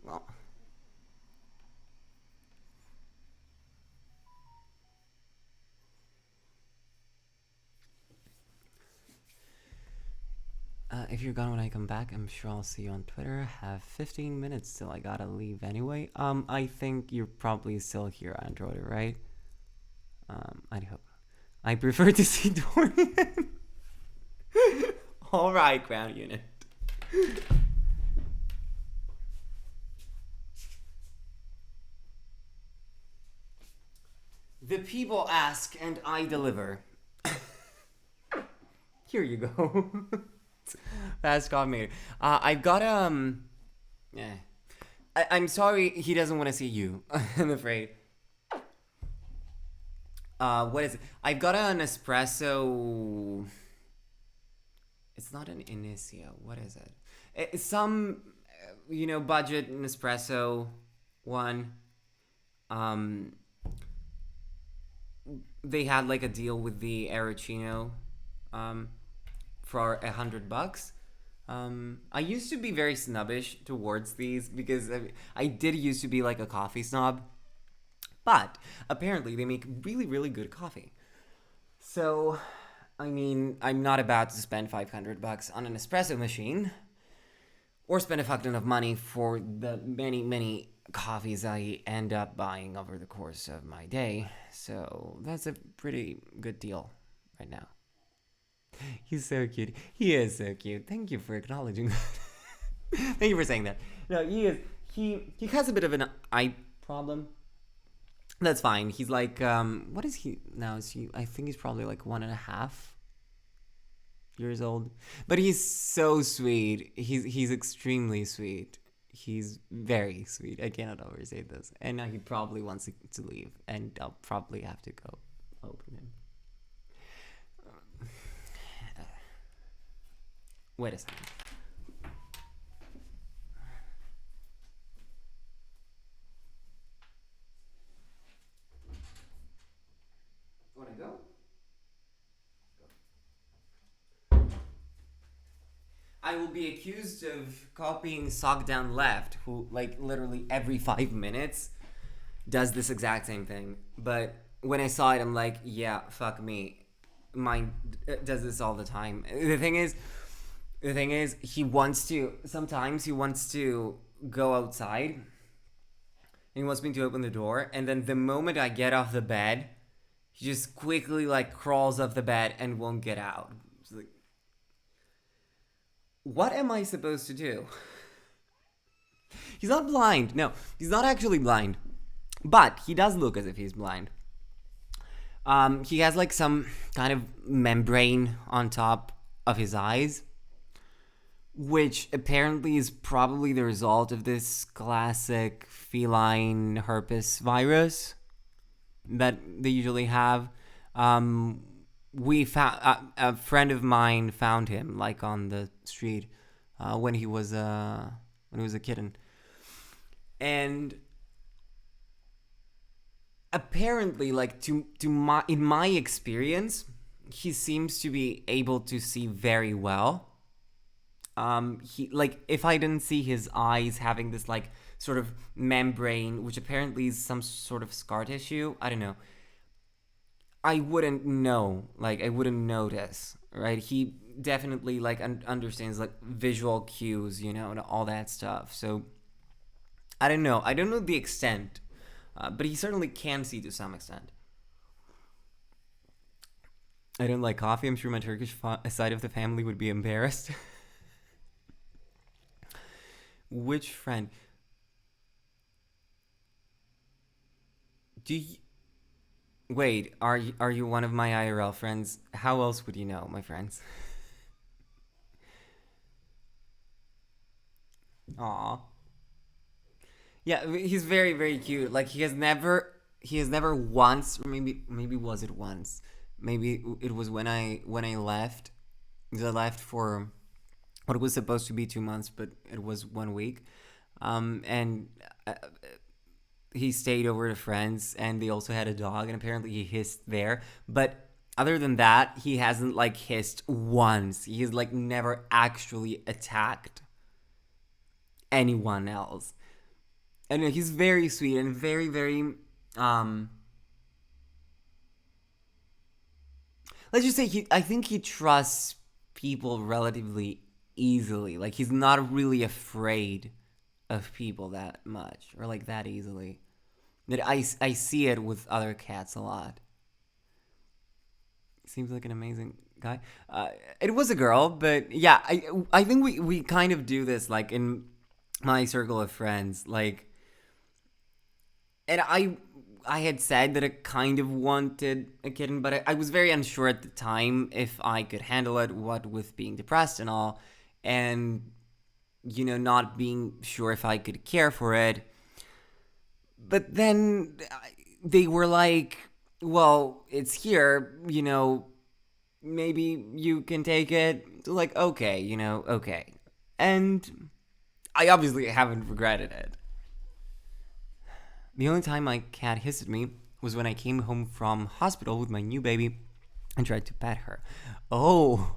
Well. If you're gone when I come back, I'm sure I'll see you on Twitter. Have 15 minutes till I gotta leave anyway. I think you're probably still here, Android, right? I hope. I prefer to see Dorian. Alright, ground unit. The people ask and I deliver. Here you go. Fast coffee maker. I've got yeah. I'm sorry he doesn't want to see you. I'm afraid. What is it? I've got an espresso. It's not an Inicia. What is it? It's some, budget Nespresso one. They had like a deal with the Arachino, for $100. I used to be very snobbish towards these because I did used to be like a coffee snob, but apparently they make really, really good coffee. So, I mean, I'm not about to spend $500 on an espresso machine or spend a fuck ton of money for the many, many coffees I end up buying over the course of my day. So that's a pretty good deal right now. He's so cute. He is so cute. Thank you for acknowledging that. Thank you for saying that. No, he is. He has a bit of an eye problem. That's fine. He's like, what is he now? I think he's probably like 1.5 years old. But he's so sweet. He's extremely sweet. He's very sweet. I cannot overstate this. And now he probably wants to leave, and I'll probably have to go open him. Wait a second. Wanna go? I will be accused of copying Sock Down Left, who, like, literally every 5 minutes does this exact same thing. But when I saw it, I'm like, yeah, fuck me. Mine does this all the time. The thing is, sometimes he wants to go outside. And he wants me to open the door. And then the moment I get off the bed, he just quickly, like, crawls off the bed and won't get out. It's like, what am I supposed to do? He's not blind. No, he's not actually blind. But he does look as if he's blind. He has like some kind of membrane on top of his eyes, which apparently is probably the result of this classic feline herpes virus that they usually have. We found a friend of mine found him like on the street when he was a kitten, and apparently, like in my experience, he seems to be able to see very well. He, like, if I didn't see his eyes having this like sort of membrane, which apparently is some sort of scar tissue, I don't know, I wouldn't know, like I wouldn't notice, right? He definitely like understands like visual cues, and all that stuff. So I don't know the extent, but he certainly can see to some extent. I don't like coffee. I'm sure my Turkish side of the family would be embarrassed. Which friend? Do you... Wait, are you one of my IRL friends? How else would you know, my friends? Aw. Yeah, he's very, very cute. Like he has never once, or maybe was it once? Maybe it was when I left. I left for what was supposed to be 2 months, but it was 1 week. And he stayed over to friends, and they also had a dog, and apparently he hissed there. But other than that, he hasn't like hissed once. He's like never actually attacked anyone else. And he's very sweet and very, very let's just say I think he trusts people relatively easily. Like he's not really afraid of people that much or like that easily. That I see it with other cats a lot. Seems like an amazing guy. It was a girl, but yeah, I think we kind of do this like in my circle of friends, like, and I had said that I kind of wanted a kitten, but I was very unsure at the time if I could handle it, what with being depressed and all, and, not being sure if I could care for it. But then they were like, well, it's here, maybe you can take it. So like, okay, okay. And I obviously haven't regretted it. The only time my cat hissed at me was when I came home from hospital with my new baby and tried to pet her. Oh,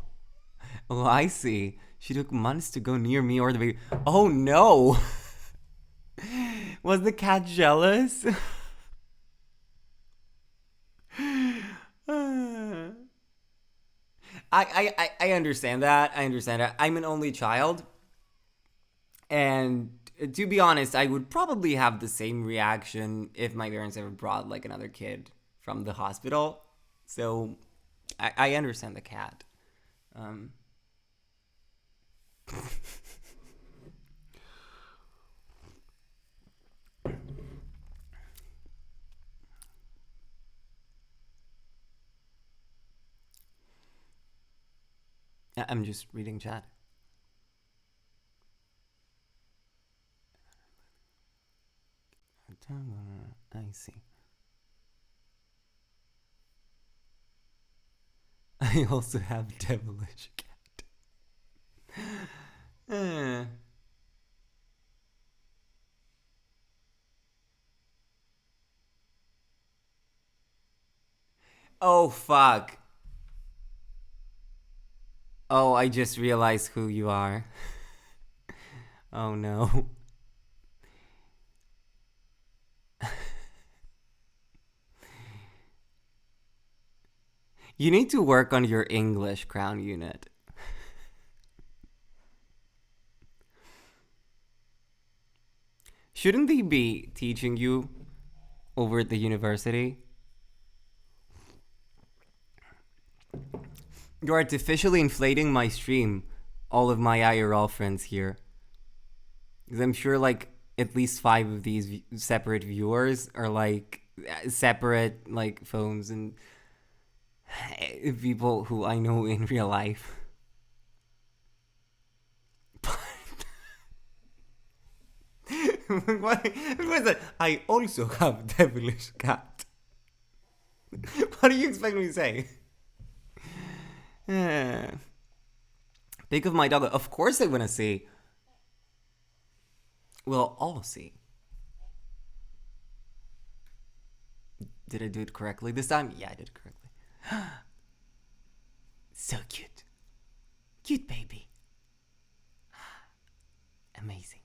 I see. She took months to go near me or the baby. Oh no! Was the cat jealous? I understand that. I'm an only child. And to be honest, I would probably have the same reaction if my parents ever brought like another kid from the hospital. So I understand the cat. I'm just reading chat. I see. I also have devilish cat. Oh, fuck. Oh, I just realized who you are. Oh, no. You need to work on your English crown unit. Shouldn't they be teaching you over at the university? You're artificially inflating my stream. All of my IRL friends here. Because I'm sure like at least 5 of these separate viewers are like separate like phones and people who I know in real life. What is that? I also have devilish cat. What do you expect me to say? Think of my dog. Of course I want to see. We'll all see. Did I do it correctly this time? Yeah, I did it correctly. So cute. Cute baby. Amazing.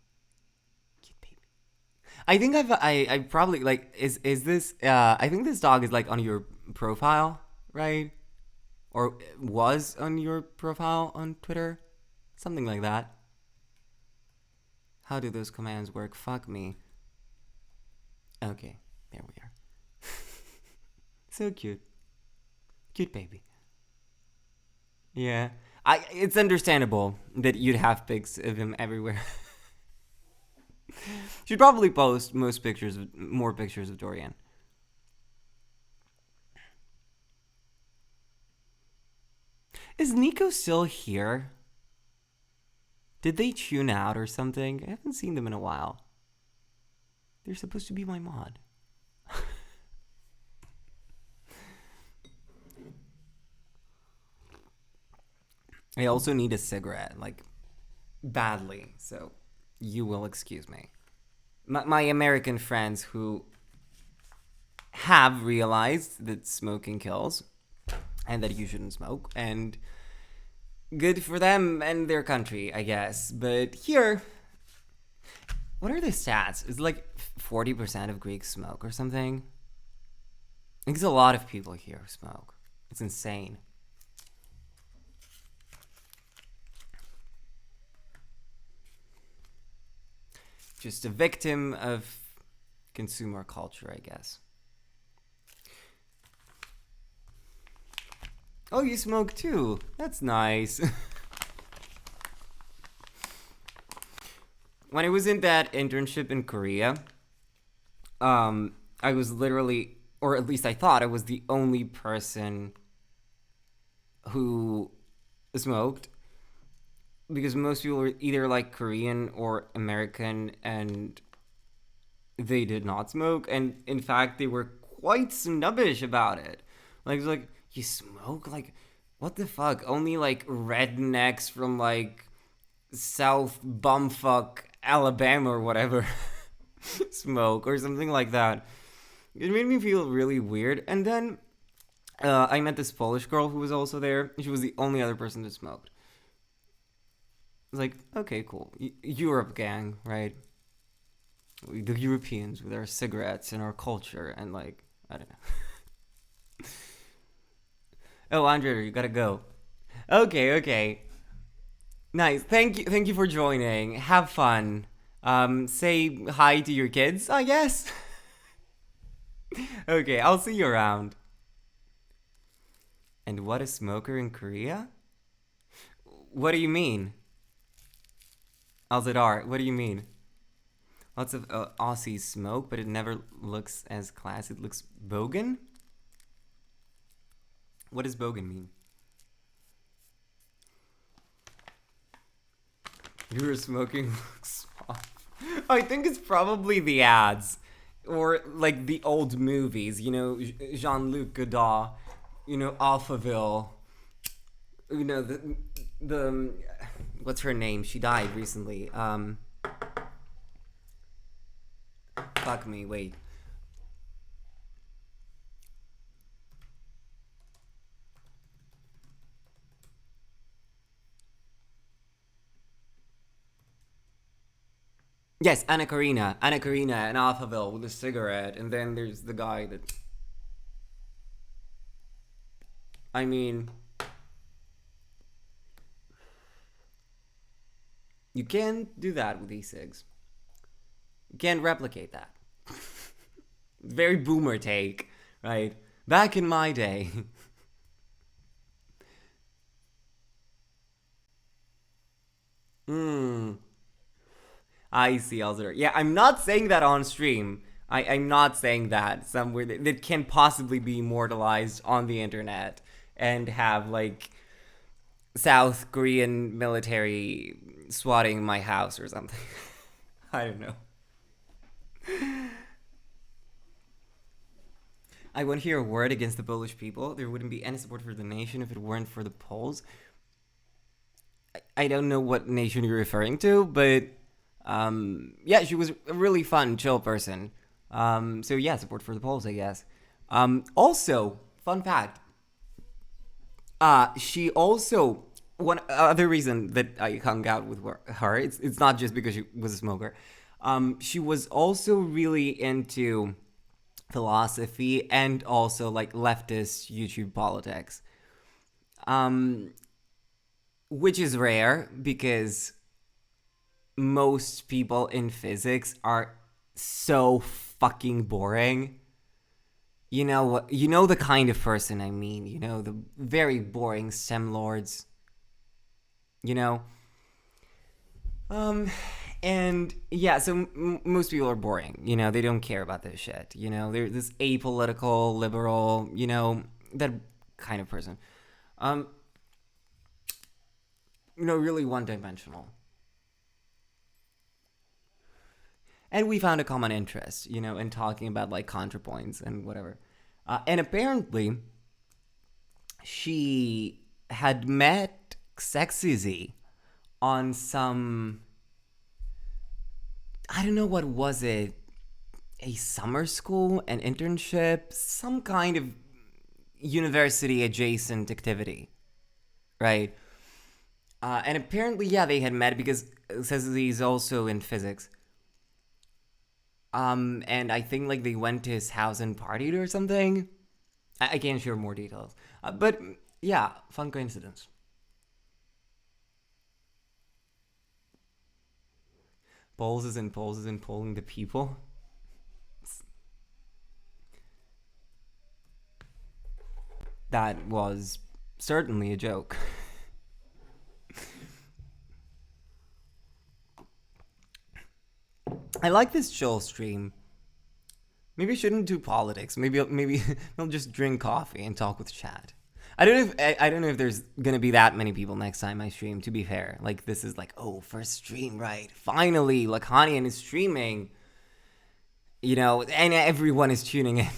Cute baby. I think I probably like is this I think this dog is like on your profile, right? Or was on your profile on Twitter? Something like that. How do those commands work? Fuck me. Okay, there we are. So cute. Cute baby. Yeah. It's understandable that you'd have pics of him everywhere. Should probably post more pictures of Dorian. Is Nico still here? Did they tune out or something? I haven't seen them in a while. They're supposed to be my mod. I also need a cigarette, like, badly, so you will excuse me. My American friends who have realized that smoking kills and that you shouldn't smoke, and good for them and their country, I guess. But here, what are the stats? It's like 40% of Greeks smoke or something. I think there's a lot of people here who smoke. It's insane. Just a victim of consumer culture, I guess. Oh, you smoke too. That's nice. When I was in that internship in Korea, I was literally, or at least I thought I was the only person who smoked, because most people were either like Korean or American and they did not smoke, and in fact they were quite snobbish about it. Like, it's like, you smoke? Like, what the fuck? Only like rednecks from like South Bumfuck Alabama or whatever smoke, or something like that. It made me feel really weird. And then I met this Polish girl who was also there. She was the only other person that smoked. I was like, okay, cool. Europe gang, right? The Europeans with our cigarettes and our culture, and like, I don't know. Oh, Andre, you gotta go. Okay. Nice. Thank you for joining. Have fun. Say hi to your kids, I guess. Okay, I'll see you around. And what, a smoker in Korea? What do you mean? Alzadar, what do you mean? Lots of Aussies smoke, but it never looks as classy. It looks bogan? What does bogan mean? Your smoking looks off. I think it's probably the ads. Or like the old movies, you know, Jean-Luc Godard, you know, Alphaville. You know, the what's her name? She died recently. Fuck me, wait. Yes, Anna Karina and Alphaville with a cigarette, and then there's the guy that... I mean... You can't do that with e-cigs. You can't replicate that. Very boomer take, right? Back in my day. I see, Elzer. Yeah, I'm not saying that on stream. I'm not saying that somewhere that can possibly be immortalized on the internet and have, like, South Korean military swatting my house or something. I don't know. I won't hear a word against the Polish people. There wouldn't be any support for the nation if it weren't for the Poles. I don't know what nation you're referring to, but yeah, she was a really fun, chill person. So yeah, support for the Poles, I guess. Also, fun fact. She also, one other reason that I hung out with her, it's not just because she was a smoker. She was also really into philosophy and also like leftist YouTube politics. Which is rare because most people in physics are so fucking boring. You know the kind of person I mean, you know, the very boring STEM lords. You know? And yeah, so most people are boring, you know, they don't care about this shit, you know, they're this apolitical, liberal, you know, that kind of person. You know, really one-dimensional. And we found a common interest, you know, in talking about, like, ContraPoints and whatever. And apparently, she had met Sexyz on some... I don't know, what was it? A summer school? An internship? Some kind of university-adjacent activity. Right? And apparently, yeah, they had met because Sexyz is also in physics. And I think, like, they went to his house and partied or something. I can't share more details. But, yeah, fun coincidence. Polls and polling the people. That was certainly a joke. I like this chill stream Maybe I shouldn't do politics. Maybe I'll just drink coffee and talk with chat. I don't know if there's gonna be that many people next time I stream. To be fair, like this is like, oh, first stream, right? Finally, Lacanian is streaming. You know, and everyone is tuning in.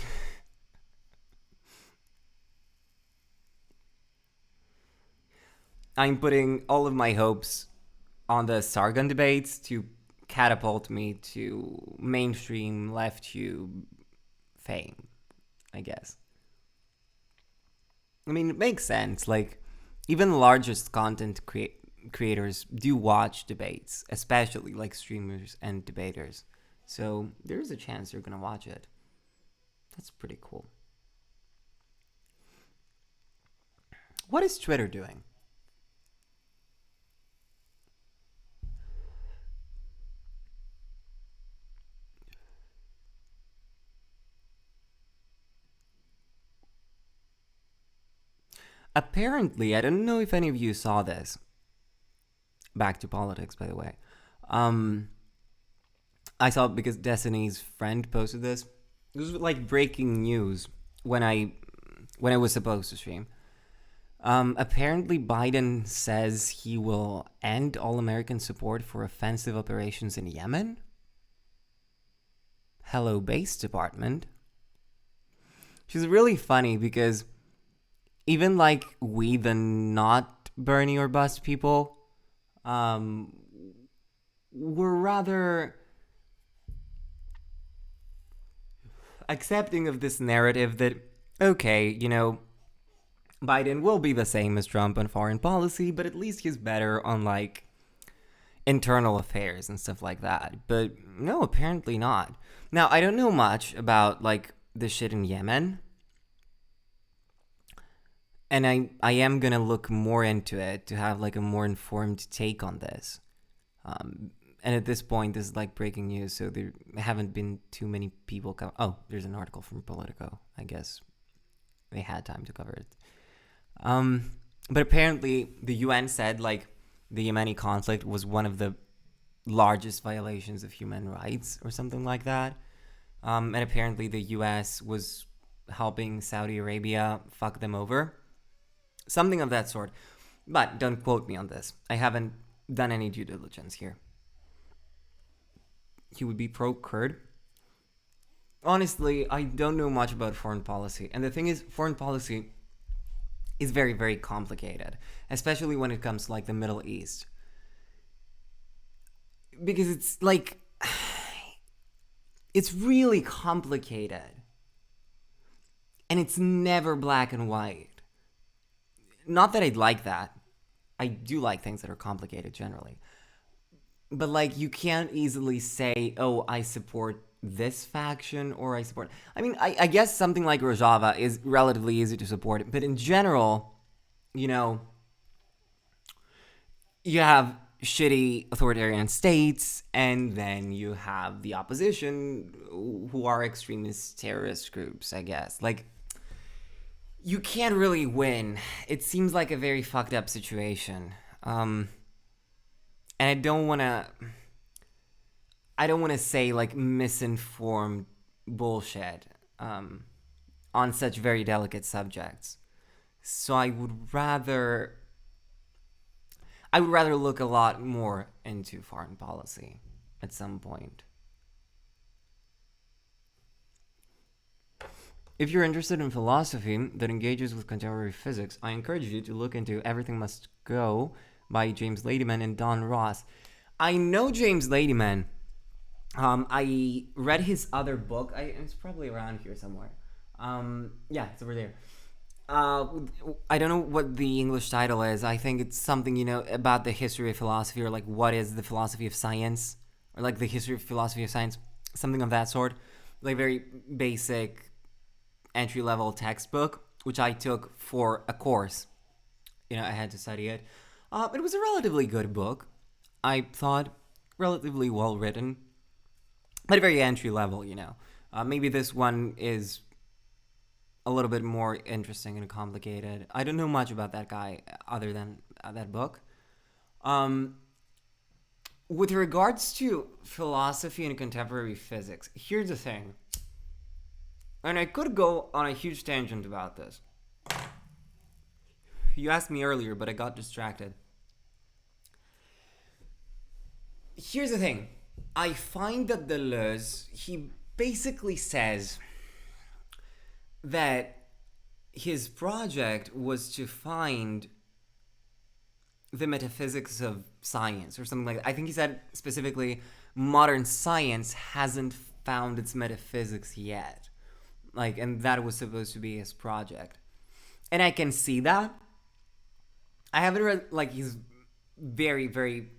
I'm putting all of my hopes on the Sargon debates to catapult me to mainstream left tube fame, I guess. I mean, it makes sense. Like, even the largest content creators do watch debates, especially like streamers and debaters. So there is a chance you're gonna watch it. That's pretty cool. What is Twitter doing? Apparently, I don't know if any of you saw this. Back to politics, by the way. I saw it because Destiny's friend posted this. It was like breaking news when I was supposed to stream. Apparently, Biden says he will end all American support for offensive operations in Yemen. Hello, base department. She's really funny because even like we, the not Bernie or bust people, were rather accepting of this narrative that, okay, you know, Biden will be the same as Trump on foreign policy, but at least he's better on like internal affairs and stuff like that. But no, apparently not. Now, I don't know much about like the shit in Yemen. And I am going to look more into it to have like a more informed take on this. And at this point, this is like breaking news, so there haven't been too many people come. Oh, there's an article from Politico. I guess they had time to cover it. But apparently, the UN said like the Yemeni conflict was one of the largest violations of human rights or something like that. And apparently, the US was helping Saudi Arabia fuck them over. Something of that sort. But don't quote me on this. I haven't done any due diligence here. He would be pro-Kurd. Honestly, I don't know much about foreign policy. And the thing is, foreign policy is very, very complicated. Especially when it comes to like the Middle East. Because it's like... it's really complicated. And it's never black and white. Not that I'd like that. I do like things that are complicated generally. But like, you can't easily say, oh, I support this faction or I support... I mean, I guess something like Rojava is relatively easy to support. But in general, you know, you have shitty authoritarian states, and then you have the opposition, who are extremist terrorist groups, I guess. Like, you can't really win. It seems like a very fucked up situation. And I don't want to say like misinformed bullshit on such very delicate subjects. So I would rather look a lot more into foreign policy at some point. If you're interested in philosophy that engages with contemporary physics, I encourage you to look into Everything Must Go by James Ladyman and Don Ross. I know James Ladyman. I read his other book. It's probably around here somewhere. Yeah, it's over there. I don't know what the English title is. I think it's something, you know, about the history of philosophy, or like what is the philosophy of science, or like the history of philosophy of science, something of that sort. Like very basic entry-level textbook, which I took for a course. You know, I had to study it. It was a relatively good book. I thought relatively well written, but very entry-level, you know. Maybe this one is a little bit more interesting and complicated. I don't know much about that guy other than that book. With regards to philosophy and contemporary physics, here's the thing. And I could go on a huge tangent about this. You asked me earlier, but I got distracted. Here's the thing. I find that Deleuze, he basically says that his project was to find the metaphysics of science or something like that. I think he said specifically modern science hasn't found its metaphysics yet. Like, and that was supposed to be his project. And I can see that. I haven't read, like, his very, very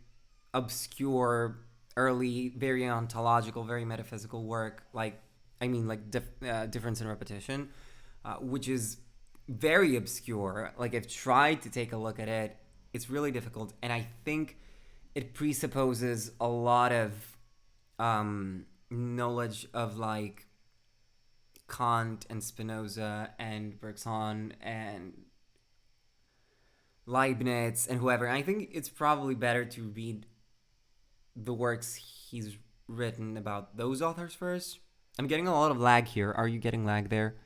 obscure, early, very ontological, very metaphysical work, like, I mean, like, Difference in Repetition, which is very obscure. Like, I've tried to take a look at it. It's really difficult. And I think it presupposes a lot of knowledge of, like, Kant and Spinoza and Bergson and Leibniz and whoever. And I think it's probably better to read the works he's written about those authors first. I'm getting a lot of lag here. Are you getting lag there?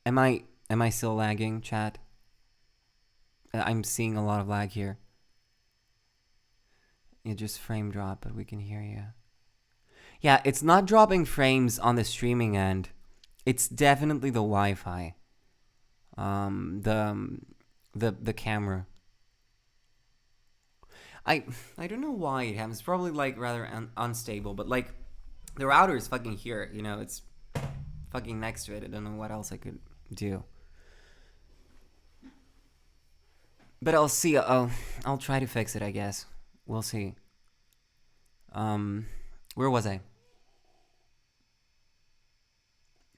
Am I still lagging, chat? I'm seeing a lot of lag here. It just frame drop, but we can hear you. Yeah, it's not dropping frames on the streaming end. It's definitely the Wi-Fi. The camera. I don't know why it happens. It's probably like rather unstable, but like the router is fucking here. You know, it's fucking next to it. I don't know what else I could do. But I'll see. I'll try to fix it, I guess. We'll see. Where was I?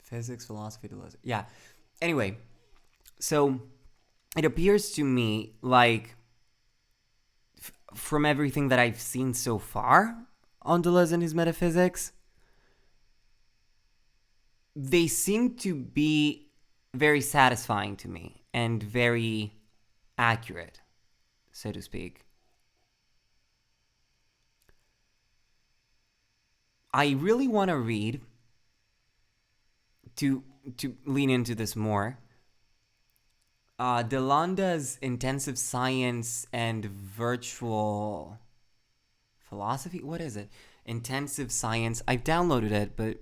Physics, philosophy, Deleuze. Yeah. Anyway, so it appears to me like from everything that I've seen so far on Deleuze and his metaphysics, they seem to be very satisfying to me and very accurate, so to speak. I really want to read, to lean into this more, Delanda's Intensive Science and Virtual Philosophy? What is it? Intensive Science. I've downloaded it, but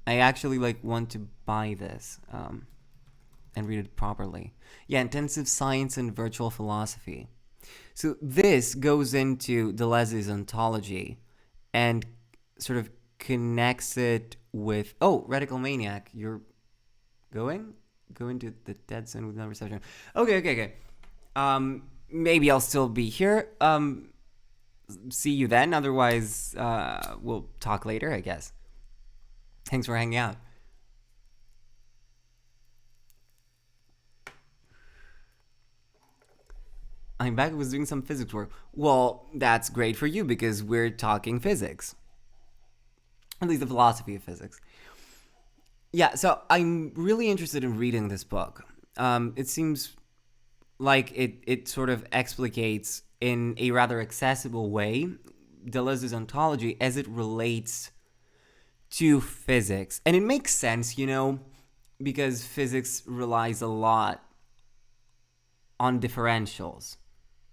I actually want to buy this and read it properly. Yeah, Intensive Science and Virtual Philosophy. So this goes into Deleuze's ontology and sort of connects it with... Oh, Radical Maniac, you're going to the dead zone with no reception. Okay. Maybe I'll still be here. See you then. Otherwise, we'll talk later, I guess. Thanks for hanging out. I'm back. I was doing some physics work. Well, that's great for you because we're talking physics. At least the philosophy of physics. Yeah, so I'm really interested in reading this book. It seems like it sort of explicates in a rather accessible way Deleuze's ontology as it relates to physics. And it makes sense, because physics relies a lot on differentials,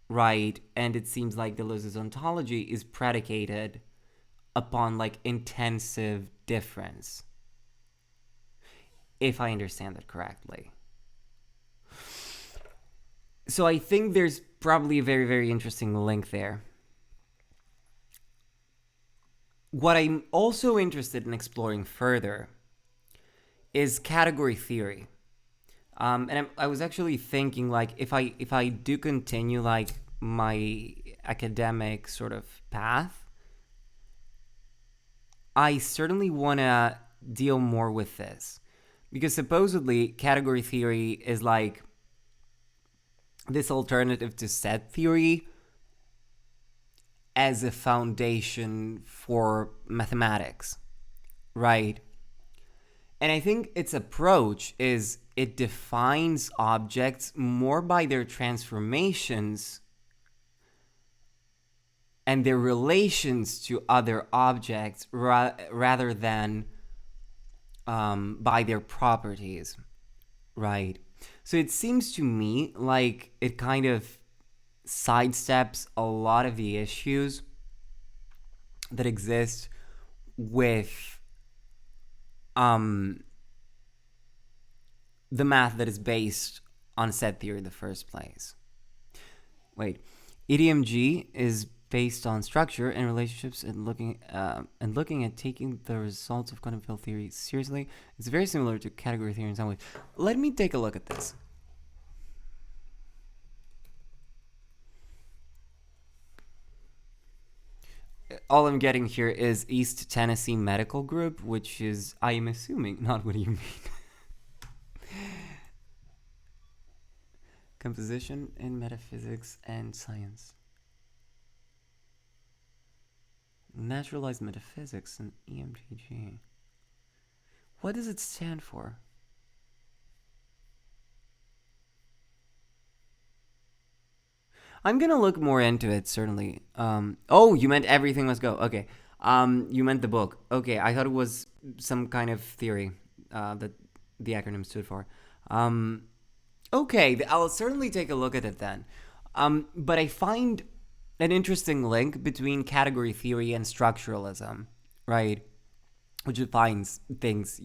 right? And it seems like Deleuze's ontology is predicated upon intensive difference, if I understand that correctly. So I think there's probably a very, very interesting link there. What I'm also interested in exploring further is category theory. And I was actually thinking, if I do continue my academic sort of path, I certainly want to deal more with this. Because supposedly category theory is this alternative to set theory as a foundation for mathematics, right? And I think its approach is it defines objects more by their transformations and their relations to other objects rather than by their properties, right? So it seems to me like it kind of sidesteps a lot of the issues that exist with the math that is based on set theory in the first place. Wait, EDMG is based on structure and relationships and looking at taking the results of quantum field theory seriously. It's very similar to category theory in some ways. Let me take a look at this. All I'm getting here is East Tennessee Medical Group, which is, I am assuming, not what you mean. Composition in metaphysics and science. Naturalized metaphysics and EMTG. What does it stand for? I'm gonna look more into it, certainly. Oh, you meant everything must go. Okay. You meant the book. Okay, I thought it was some kind of theory that the acronym stood for. Okay, I'll certainly take a look at it then. But I find an interesting link between category theory and structuralism, right? Which defines things,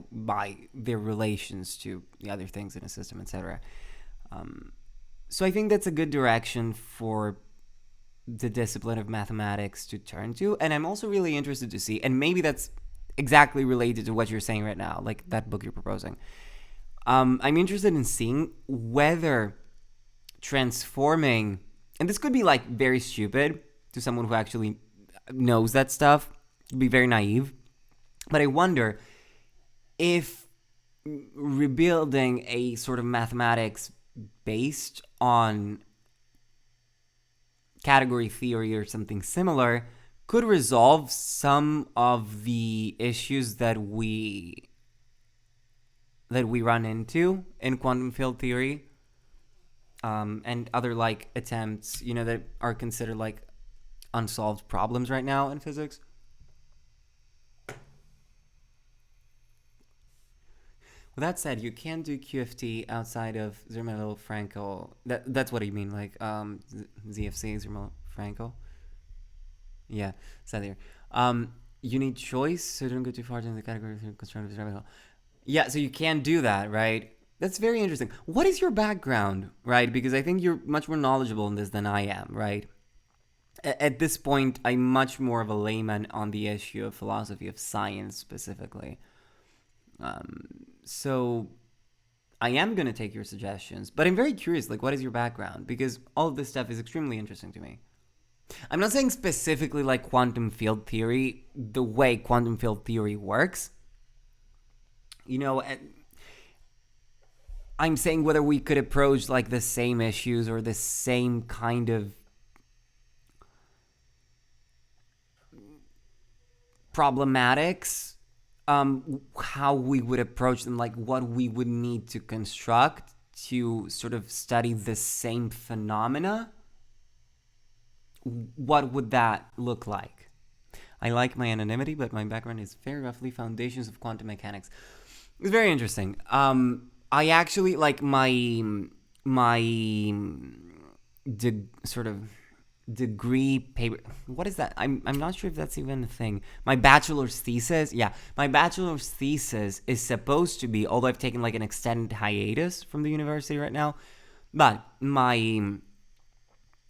by their relations to the other things in a system, etc. So I think that's a good direction for the discipline of mathematics to turn to. And I'm also really interested to see, and maybe that's exactly related to what you're saying right now, like that book you're proposing. I'm interested in seeing whether transforming, and this could be like very stupid to someone who actually knows that stuff, it could be very naive, but I wonder if rebuilding a sort of mathematics based on category theory or something similar could resolve some of the issues that we run into in quantum field theory, and other like attempts, that are considered like unsolved problems right now in physics. With that said, you can do QFT outside of Zermelo-Franco. That's what you mean, like ZFC, Zermelo-Franco. Yeah, said there. You need choice, so don't go too far into the category of constructive Zermelo. Yeah, so you can do that, right? That's very interesting. What is your background, right? Because I think you're much more knowledgeable in this than I am, right? At this point, I'm much more of a layman on the issue of philosophy of science specifically. So I am going to take your suggestions, but I'm very curious, like, what is your background? Because all of this stuff is extremely interesting to me. I'm not saying specifically like quantum field theory, the way quantum field theory works. I'm saying whether we could approach like the same issues or the same kind of problematics, how we would approach them, like what we would need to construct to sort of study the same phenomena. What would that look like? I like my anonymity, but my background is very roughly foundations of quantum mechanics. It's very interesting. I actually like my sort of degree paper. What is that? I'm not sure if that's even a thing. My bachelor's thesis. Yeah, my bachelor's thesis is supposed to be, although I've taken like an extended hiatus from the university right now, but my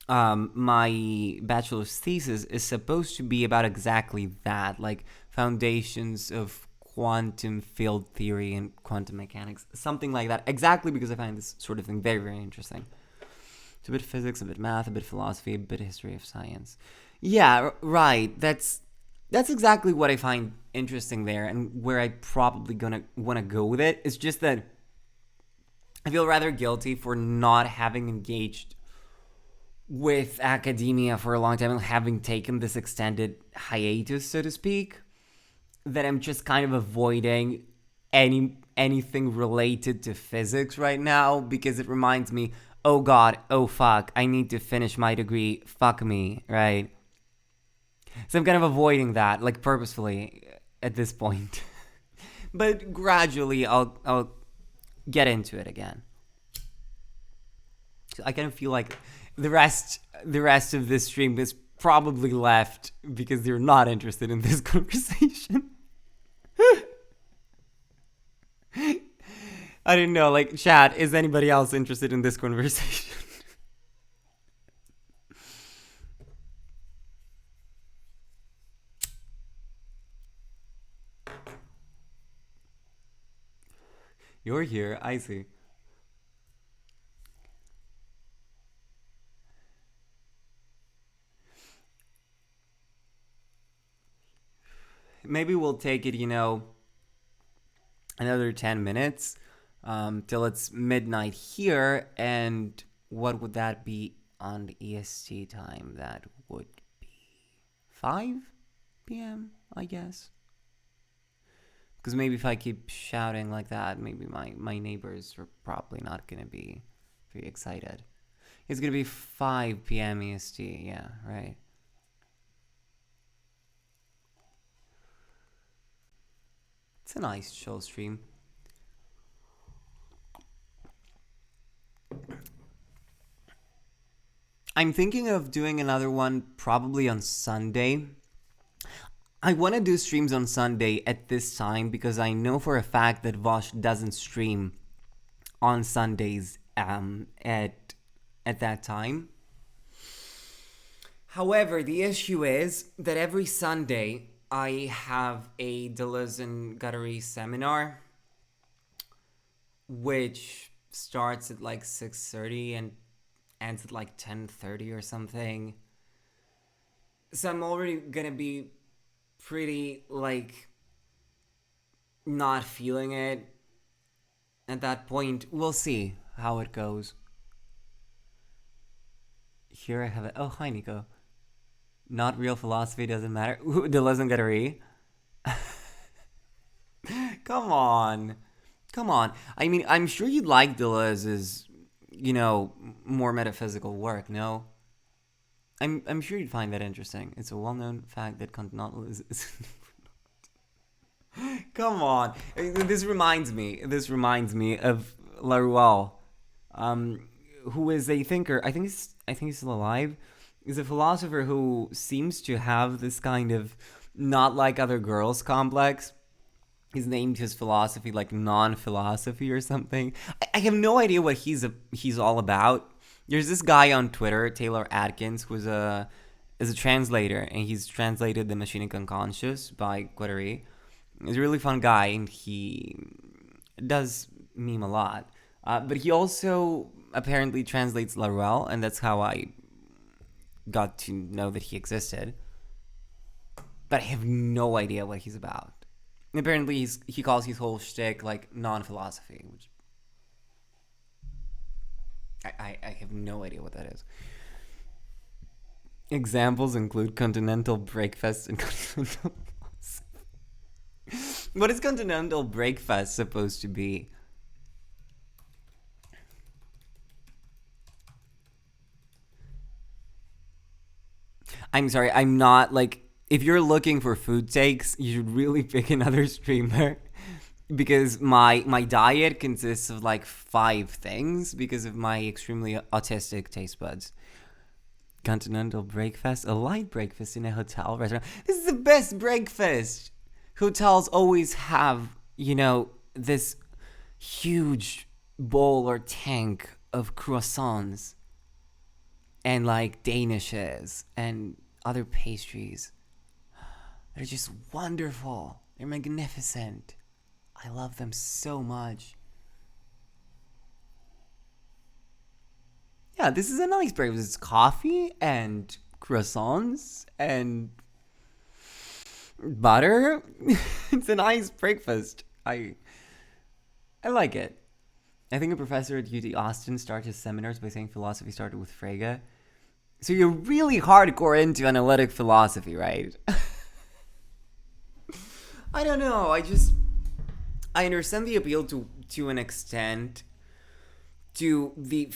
bachelor's thesis is supposed to be about exactly that, like foundations of quantum field theory and quantum mechanics, something like that. Exactly, because I find this sort of thing very, very interesting. It's a bit physics, a bit math, a bit philosophy, a bit history of science. Yeah, right. That's exactly what I find interesting there, and where I probably gonna want to go with it. It's just that I feel rather guilty for not having engaged with academia for a long time and having taken this extended hiatus, so to speak, that I'm just kind of avoiding anything related to physics right now, because it reminds me, oh god, oh fuck, I need to finish my degree, fuck me, right? So I'm kind of avoiding that, like purposefully at this point. But gradually I'll get into it again. So I kind of feel like the rest of this stream is probably left because they're not interested in this conversation. I don't know, like, chat, is anybody else interested in this conversation? You're here, I see. Maybe we'll take it, another 10 minutes till it's midnight here. And what would that be on the EST time? That would be 5 p.m., I guess. Because maybe if I keep shouting like that, maybe my neighbors are probably not going to be very excited. It's going to be 5 p.m. EST, yeah, right. It's a nice chill stream. I'm thinking of doing another one probably on Sunday. I want to do streams on Sunday at this time because I know for a fact that Vosh doesn't stream on Sundays at that time. However, the issue is that every Sunday I have a Deleuze and Guattari seminar, which starts at like 6:30 and ends at like 10:30 or something. So I'm already gonna be pretty, like, not feeling it at that point. We'll see how it goes. Here I have it. Oh, hi, Nico. Not real philosophy, doesn't matter. Ooh, Deleuze and Guattari. Come on. I mean, I'm sure you'd like Deleuze's, more metaphysical work, no? I'm sure you'd find that interesting. It's a well-known fact that continentalism is... Come on. This reminds me of Laruelle, who is a thinker. I think he's still alive. He's a philosopher who seems to have this kind of not like other girls complex. He's named his philosophy like non-philosophy or something. I have no idea what he's all about. There's this guy on Twitter, Taylor Atkins, who is a translator, and he's translated The Machinic Unconscious by Guattari. He's a really fun guy, and he does meme a lot. But he also apparently translates Laruelle, and that's how I got to know that he existed. But I have no idea what he's about. And apparently he calls his whole shtick like non-philosophy, which I have no idea what that is. Examples include continental breakfast and continental philosophy. What is continental breakfast supposed to be? I'm sorry, I'm not, like, if you're looking for food takes, you should really pick another streamer. Because my diet consists of like 5 things because of my extremely autistic taste buds. Continental breakfast, a light breakfast in a hotel restaurant. This is the best breakfast. Hotels always have, this huge bowl or tank of croissants and like danishes and other pastries. They're just wonderful. They're magnificent. I love them so much. Yeah, this is a nice breakfast. It's coffee and croissants and butter. It's a nice breakfast. I like it. I think a professor at UT Austin started his seminars by saying philosophy started with Frege. So you're really hardcore into analytic philosophy, right? I don't know. I understand the appeal to an extent to the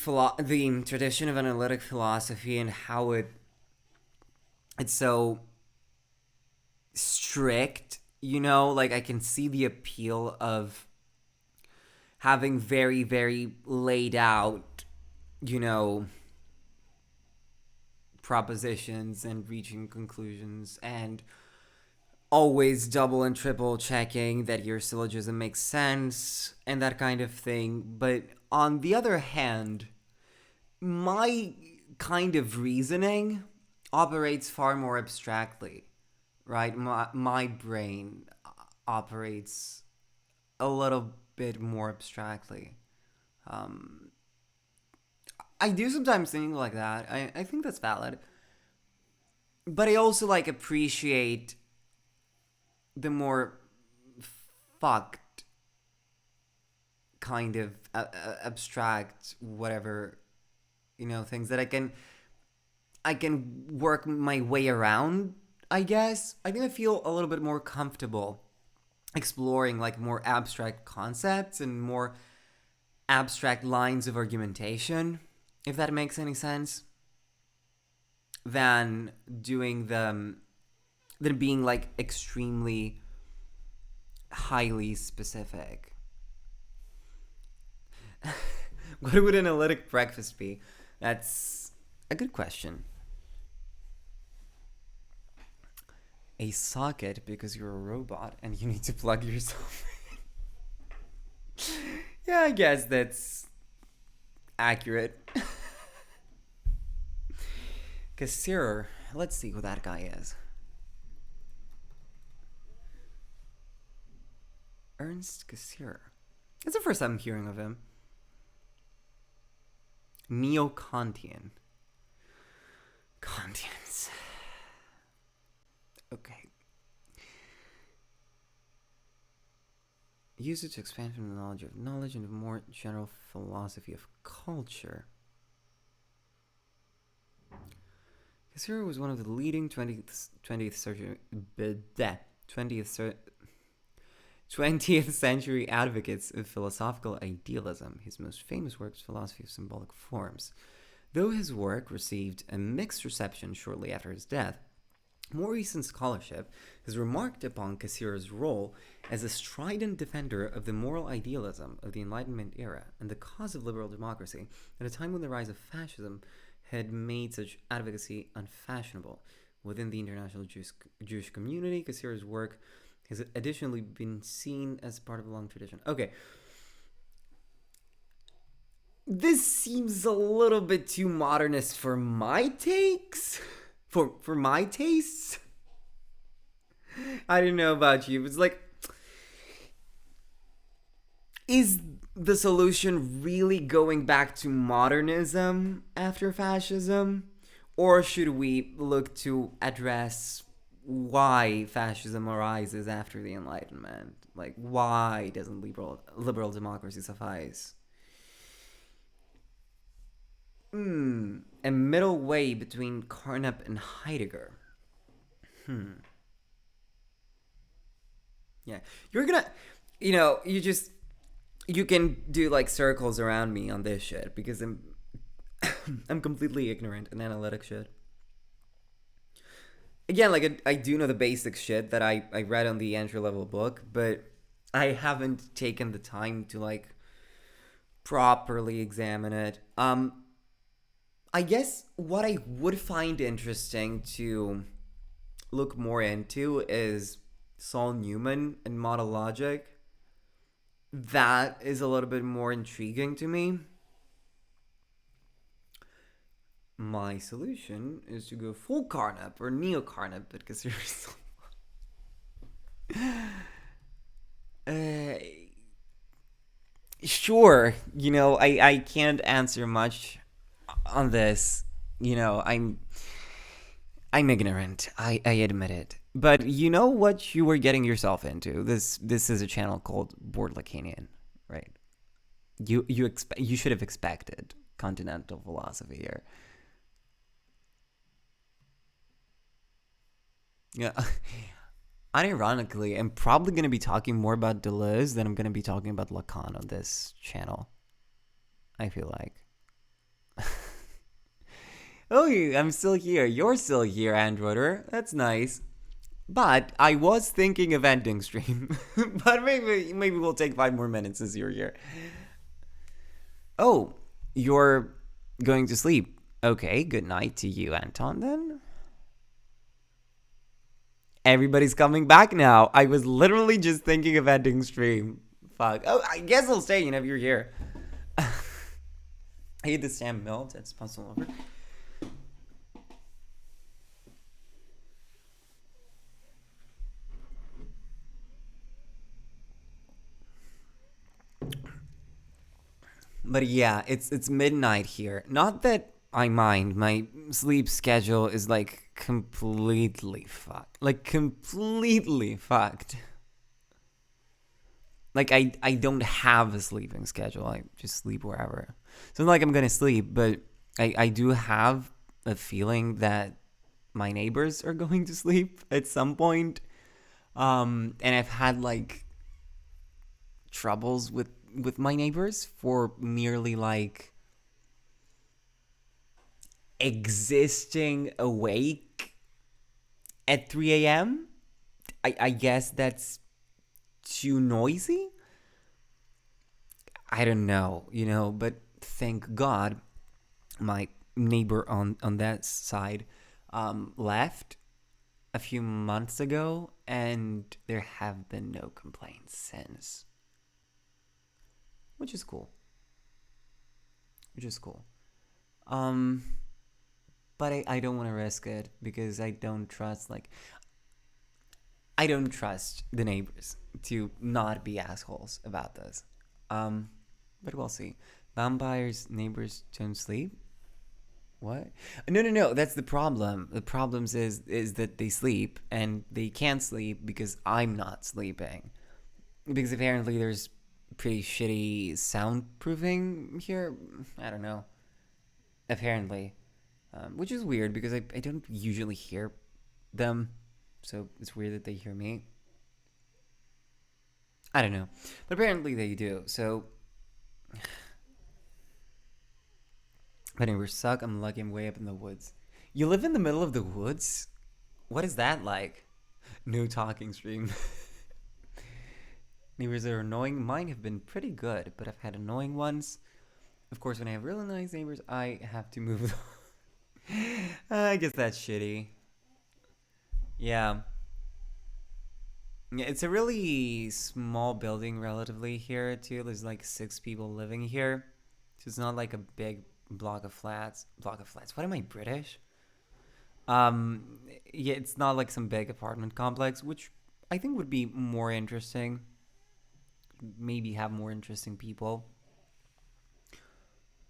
tradition of analytic philosophy and how it's so strict, like I can see the appeal of having very, very laid out, propositions and reaching conclusions and always double and triple checking that your syllogism makes sense and that kind of thing. But on the other hand, my kind of reasoning operates far more abstractly, right? My brain operates a little bit more abstractly. I do sometimes think like that. I think that's valid. But I also appreciate the more fucked kind of abstract whatever things that I can work my way around, I guess. I think I feel a little bit more comfortable exploring more abstract concepts and more abstract lines of argumentation, if that makes any sense, than being extremely highly specific. What would an analytic breakfast be? That's a good question. A socket because you're a robot and you need to plug yourself in. Yeah, I guess that's accurate. Cassirer. Let's see who that guy is. Ernst Cassirer. It's the first time I'm hearing of him. Neo-Kantian. Kantians. Okay. Use it to expand from the knowledge of knowledge into a more general philosophy of culture. Cassirer was one of the leading 20th century advocates of philosophical idealism. His most famous work is Philosophy of Symbolic Forms. Though his work received a mixed reception shortly after his death, more recent scholarship has remarked upon Cassirer's role as a strident defender of the moral idealism of the Enlightenment era and the cause of liberal democracy at a time when the rise of fascism had made such advocacy unfashionable. Within the international Jewish community, Cassirer's work has additionally been seen as part of a long tradition. Okay. This seems a little bit too modernist for my takes. For my tastes. I don't know about you. It's is the solution really going back to modernism after fascism? Or should we look to address why fascism arises after the Enlightenment? Why doesn't liberal democracy suffice? A middle way between Carnap and Heidegger. Yeah. You're gonna, you can do circles around me on this shit because I'm completely ignorant in analytic shit. Again, I do know the basic shit that I read on the entry-level book, but I haven't taken the time to, properly examine it. I guess what I would find interesting to look more into is Saul Newman and model logic. That is a little bit more intriguing to me. My solution is to go full Carnap or neo-Carnap because you're so... Sure, I can't answer much on this. I'm ignorant. I admit it. But you know what you were getting yourself into. This is a channel called Bored Lacanian, right? You should have expected continental philosophy here. Yeah. unironically, I'm probably going to be talking more about Deleuze than I'm going to be talking about Lacan on this channel. I feel like. Oh, I'm still here. You're still here, Androider. That's nice. But I was thinking of ending stream. But maybe we'll take 5 more minutes since you're here. Oh, you're going to sleep. Okay, good night to you, Anton, then. Everybody's coming back now. I was literally just thinking of ending stream. Fuck. Oh, I guess I'll stay, if you're here. I hate the Sam Mills. That's possible over. But yeah, it's midnight here. Not that I mind. My sleep schedule is like completely fucked. Like completely fucked. Like I don't have a sleeping schedule. I just sleep wherever. It's not like I'm gonna sleep, but I do have a feeling that my neighbors are going to sleep at some point. And I've had like troubles with my neighbors for merely like existing awake at 3 a.m. I guess that's too noisy. I don't know, but thank God my neighbor on that side left a few months ago, and there have been no complaints since. Which is cool. But I don't want to risk it because I don't trust the neighbors to not be assholes about this. But we'll see. Vampires' neighbors don't sleep? What? No. That's the problem. The problem is that they sleep and they can't sleep because I'm not sleeping. Because apparently there's pretty shitty soundproofing here. I don't know. Apparently. Which is weird because I don't usually hear them. So it's weird that they hear me. I don't know. But apparently they do. So. But neighbors suck. I'm lucky I'm way up in the woods. You live in the middle of the woods? What is that like? No talking stream. Neighbors that are annoying. Mine have been pretty good, but I've had annoying ones. Of course, when I have really nice neighbors, I have to move them. I guess that's shitty. Yeah. Yeah, it's a really small building relatively here, too. There's like 6 people living here. So it's not like a big block of flats. What am I, British? Yeah, it's not like some big apartment complex, which I think would be more interesting. Maybe have more interesting people.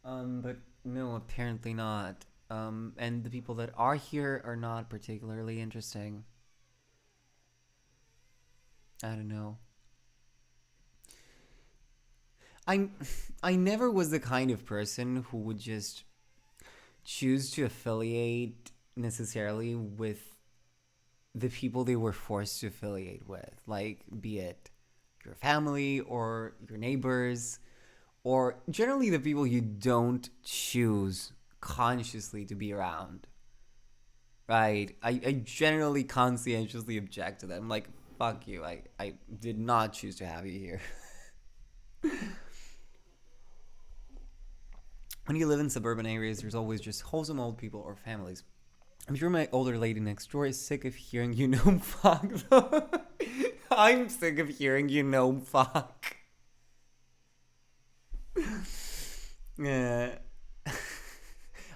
But no, apparently not. And the people that are here are not particularly interesting. I don't know. I never was the kind of person who would just choose to affiliate necessarily with the people they were forced to affiliate with. Like, be it your family or your neighbors, or generally the people you don't choose consciously to be around. Right? I generally conscientiously object to them. I'm like, fuck you. I did not choose to have you here. When you live in suburban areas, there's always just wholesome old people or families. I'm sure my older lady next door is sick of hearing you gnome fuck. I'm sick of hearing you gnome fuck. Yeah.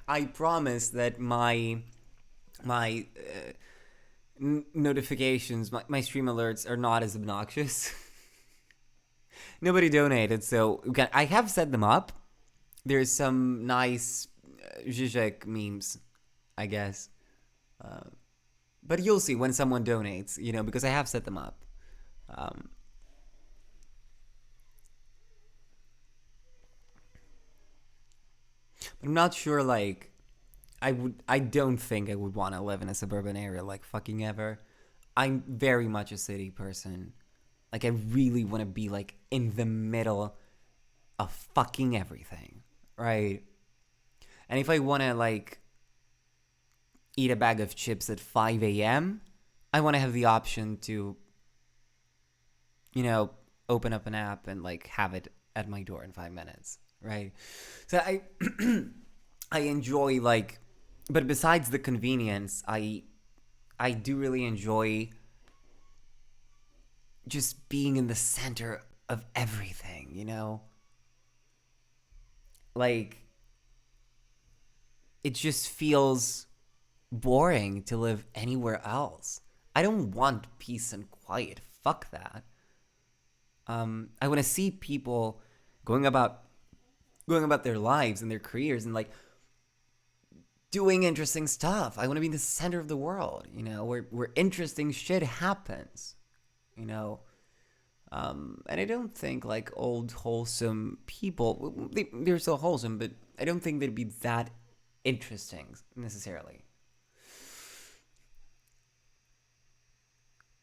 I promise that my notifications, my stream alerts are not as obnoxious. Nobody donated, so I have set them up. There's some nice Zizek memes, I guess. But you'll see when someone donates, because I have set them up. I'm not sure, I don't think I would want to live in a suburban area, fucking ever. I'm very much a city person. Like, I really want to be, like, in the middle of fucking everything, right? And if I want to, like, eat a bag of chips at 5 a.m., I want to have the option to, you know, open up an app and, like, have it at my door in 5 minutes, right? So I enjoy, like, but besides the convenience, I do really enjoy just being in the center of everything, you know? Like, it just feels boring to live anywhere else. I don't want peace and quiet. Fuck that. I want to see people going about their lives and their careers and, like, doing interesting stuff. I want to be in the center of the world, you know, where interesting shit happens, you know. And I don't think, like, old wholesome people, they're so wholesome, but I don't think they'd be that interesting necessarily.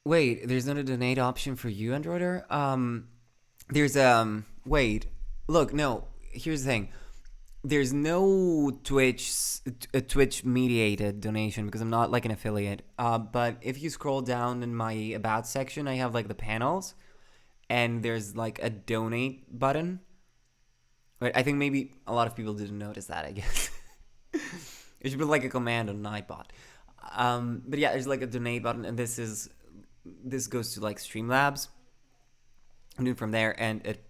Wait, there's not a donate option for you, Androider? There's wait, look, no. Here's the thing. There's no Twitch mediated donation because I'm not, like, an affiliate. But if you scroll down in my about section, I have, like, the panels, and there's, like, a donate button. Right? I think maybe a lot of people didn't notice that. I guess it should be like a command on Nightbot. But yeah, there's, like, a donate button, and this goes to, like, Streamlabs, and then from there, and it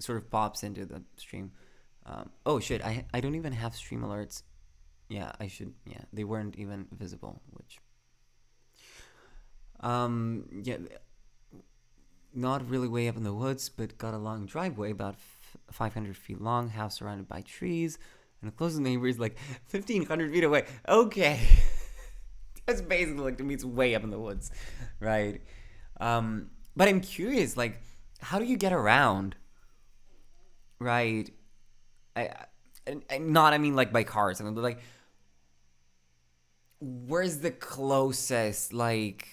sort of pops into the stream. Oh shit, I don't even have stream alerts. Yeah, I should. Yeah, they weren't even visible, which yeah, not really way up in the woods, but got a long driveway about 500 feet long, house surrounded by trees, and the closest neighbor is, like, 1,500 feet away. Okay. That's basically, like, to me, it's way up in the woods, right? But I'm curious, like, how do you get around, right? I mean, like, by car or something, but, like, where's the closest, like,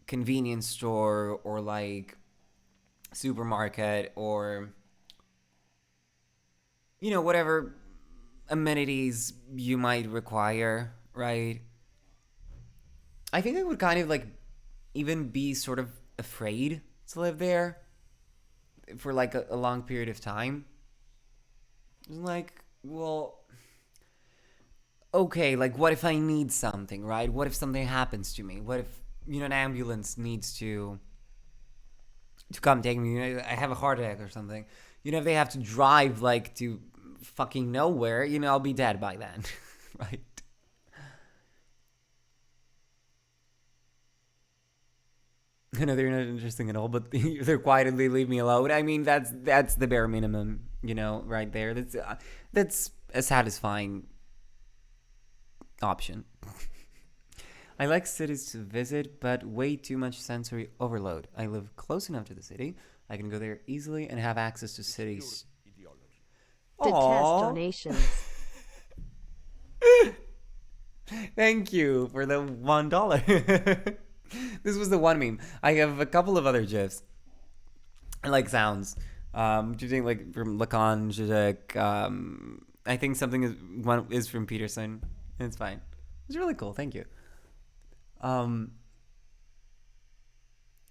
convenience store or, like, supermarket or, you know, whatever amenities you might require, right? I think I would kind of, like, even be sort of afraid to live there for, like, a long period of time. Like, well, okay, like, what if I need something, right? What if something happens to me? What if, you know, an ambulance needs to come take me? You know, I have a heart attack or something. You know, if they have to drive, like, to fucking nowhere, you know, I'll be dead by then, right? I know they're not interesting at all, but they're quietly leave me alone. I mean, that's the bare minimum, you know, right there. That's a satisfying option. I like cities to visit, but way too much sensory overload. I live close enough to the city. I can go there easily and have access to cities. Detest donations. Thank you for the $1. This was the one meme. I have a couple of other GIFs. I like sounds. Do you think, like, from Lacanian? I think one is from Peterson. It's fine. It's really cool. Thank you. What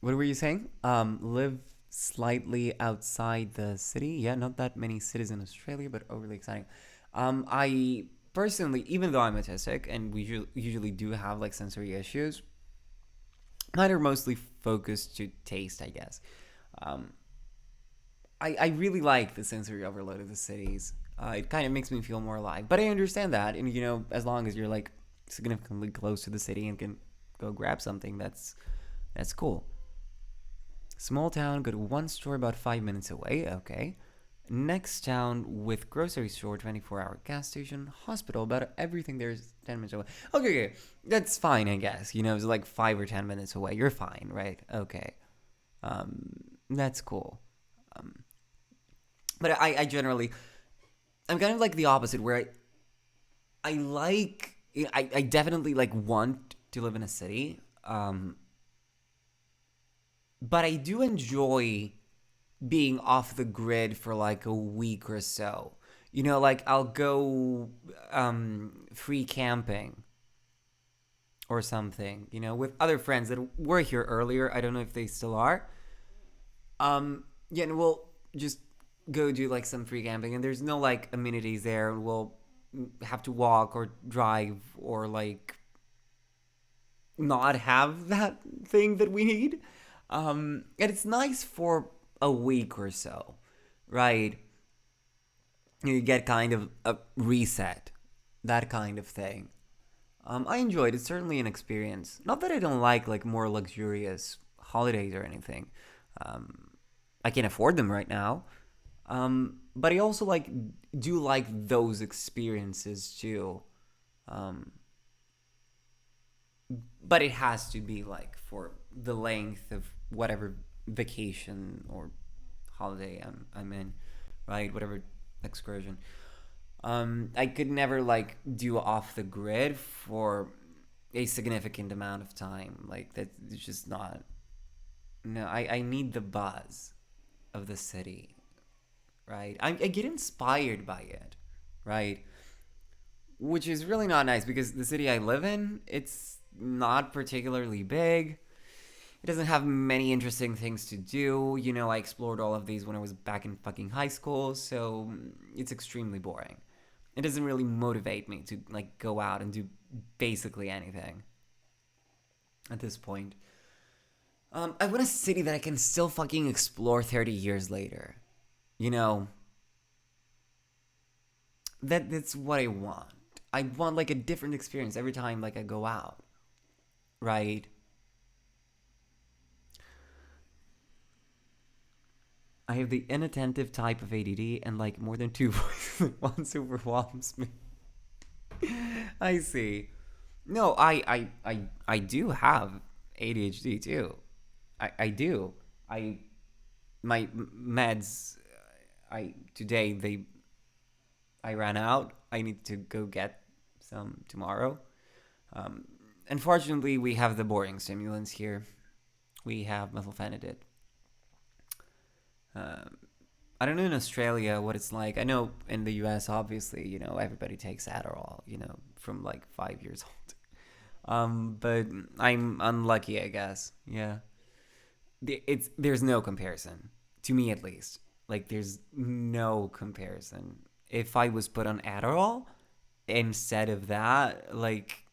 were you saying? Live slightly outside the city. Yeah, not that many cities in Australia, but overly exciting. I personally, even though I'm autistic and we usually do have, like, sensory issues, mine are mostly focused to taste, I guess. I really like the sensory overload of the cities. It kind of makes me feel more alive. But I understand that, and, you know, as long as you're, like, significantly close to the city and can go grab something, that's cool. Small town, go to one store about 5 minutes away. Okay. Next town with grocery store, 24-hour gas station, hospital, about everything there's 10 minutes away. Okay, that's fine, I guess. You know, it's like 5 or 10 minutes away. You're fine, right? Okay. That's cool. But I generally, I'm kind of like the opposite, where I definitely, like, want to live in a city. But I do enjoy being off the grid for like a week or so. You know, like I'll go free camping or something, you know, with other friends that were here earlier. I don't know if they still are. Yeah, and we'll just go do like some free camping, and there's no like amenities there, and we'll have to walk or drive or like not have that thing that we need. And it's nice for a week or so, right? You get kind of a reset, that kind of thing. I enjoyed it. It's certainly an experience. Not that I don't like more luxurious holidays or anything. I can't afford them right now. But I also do like those experiences too. But it has to be like for the length of whatever vacation or holiday I'm in, right? Whatever excursion. I could never like do off the grid for a significant amount of time. Like that's just not. No, I need the buzz of the city, right? I get inspired by it, right? Which is really not nice because the city I live in, it's not particularly big. It doesn't have many interesting things to do. You know, I explored all of these when I was back in fucking high school, so it's extremely boring. It doesn't really motivate me to like go out and do basically anything at this point. I want a city that I can still fucking explore 30 years later. You know? That's what I want. I want like a different experience every time like I go out. Right? I have the inattentive type of ADD and like more than 2 voices at once overwhelms me. I see. No, I do have ADHD too. I do. My meds today I ran out. I need to go get some tomorrow. Unfortunately, we have the boring stimulants here. We have methylphenidate. I don't know in Australia what it's like. I know in the US, obviously, you know, everybody takes Adderall, you know, from like 5 years old. But I'm unlucky, I guess. Yeah. There's no comparison, to me at least. Like, there's no comparison. If I was put on Adderall instead of that, like,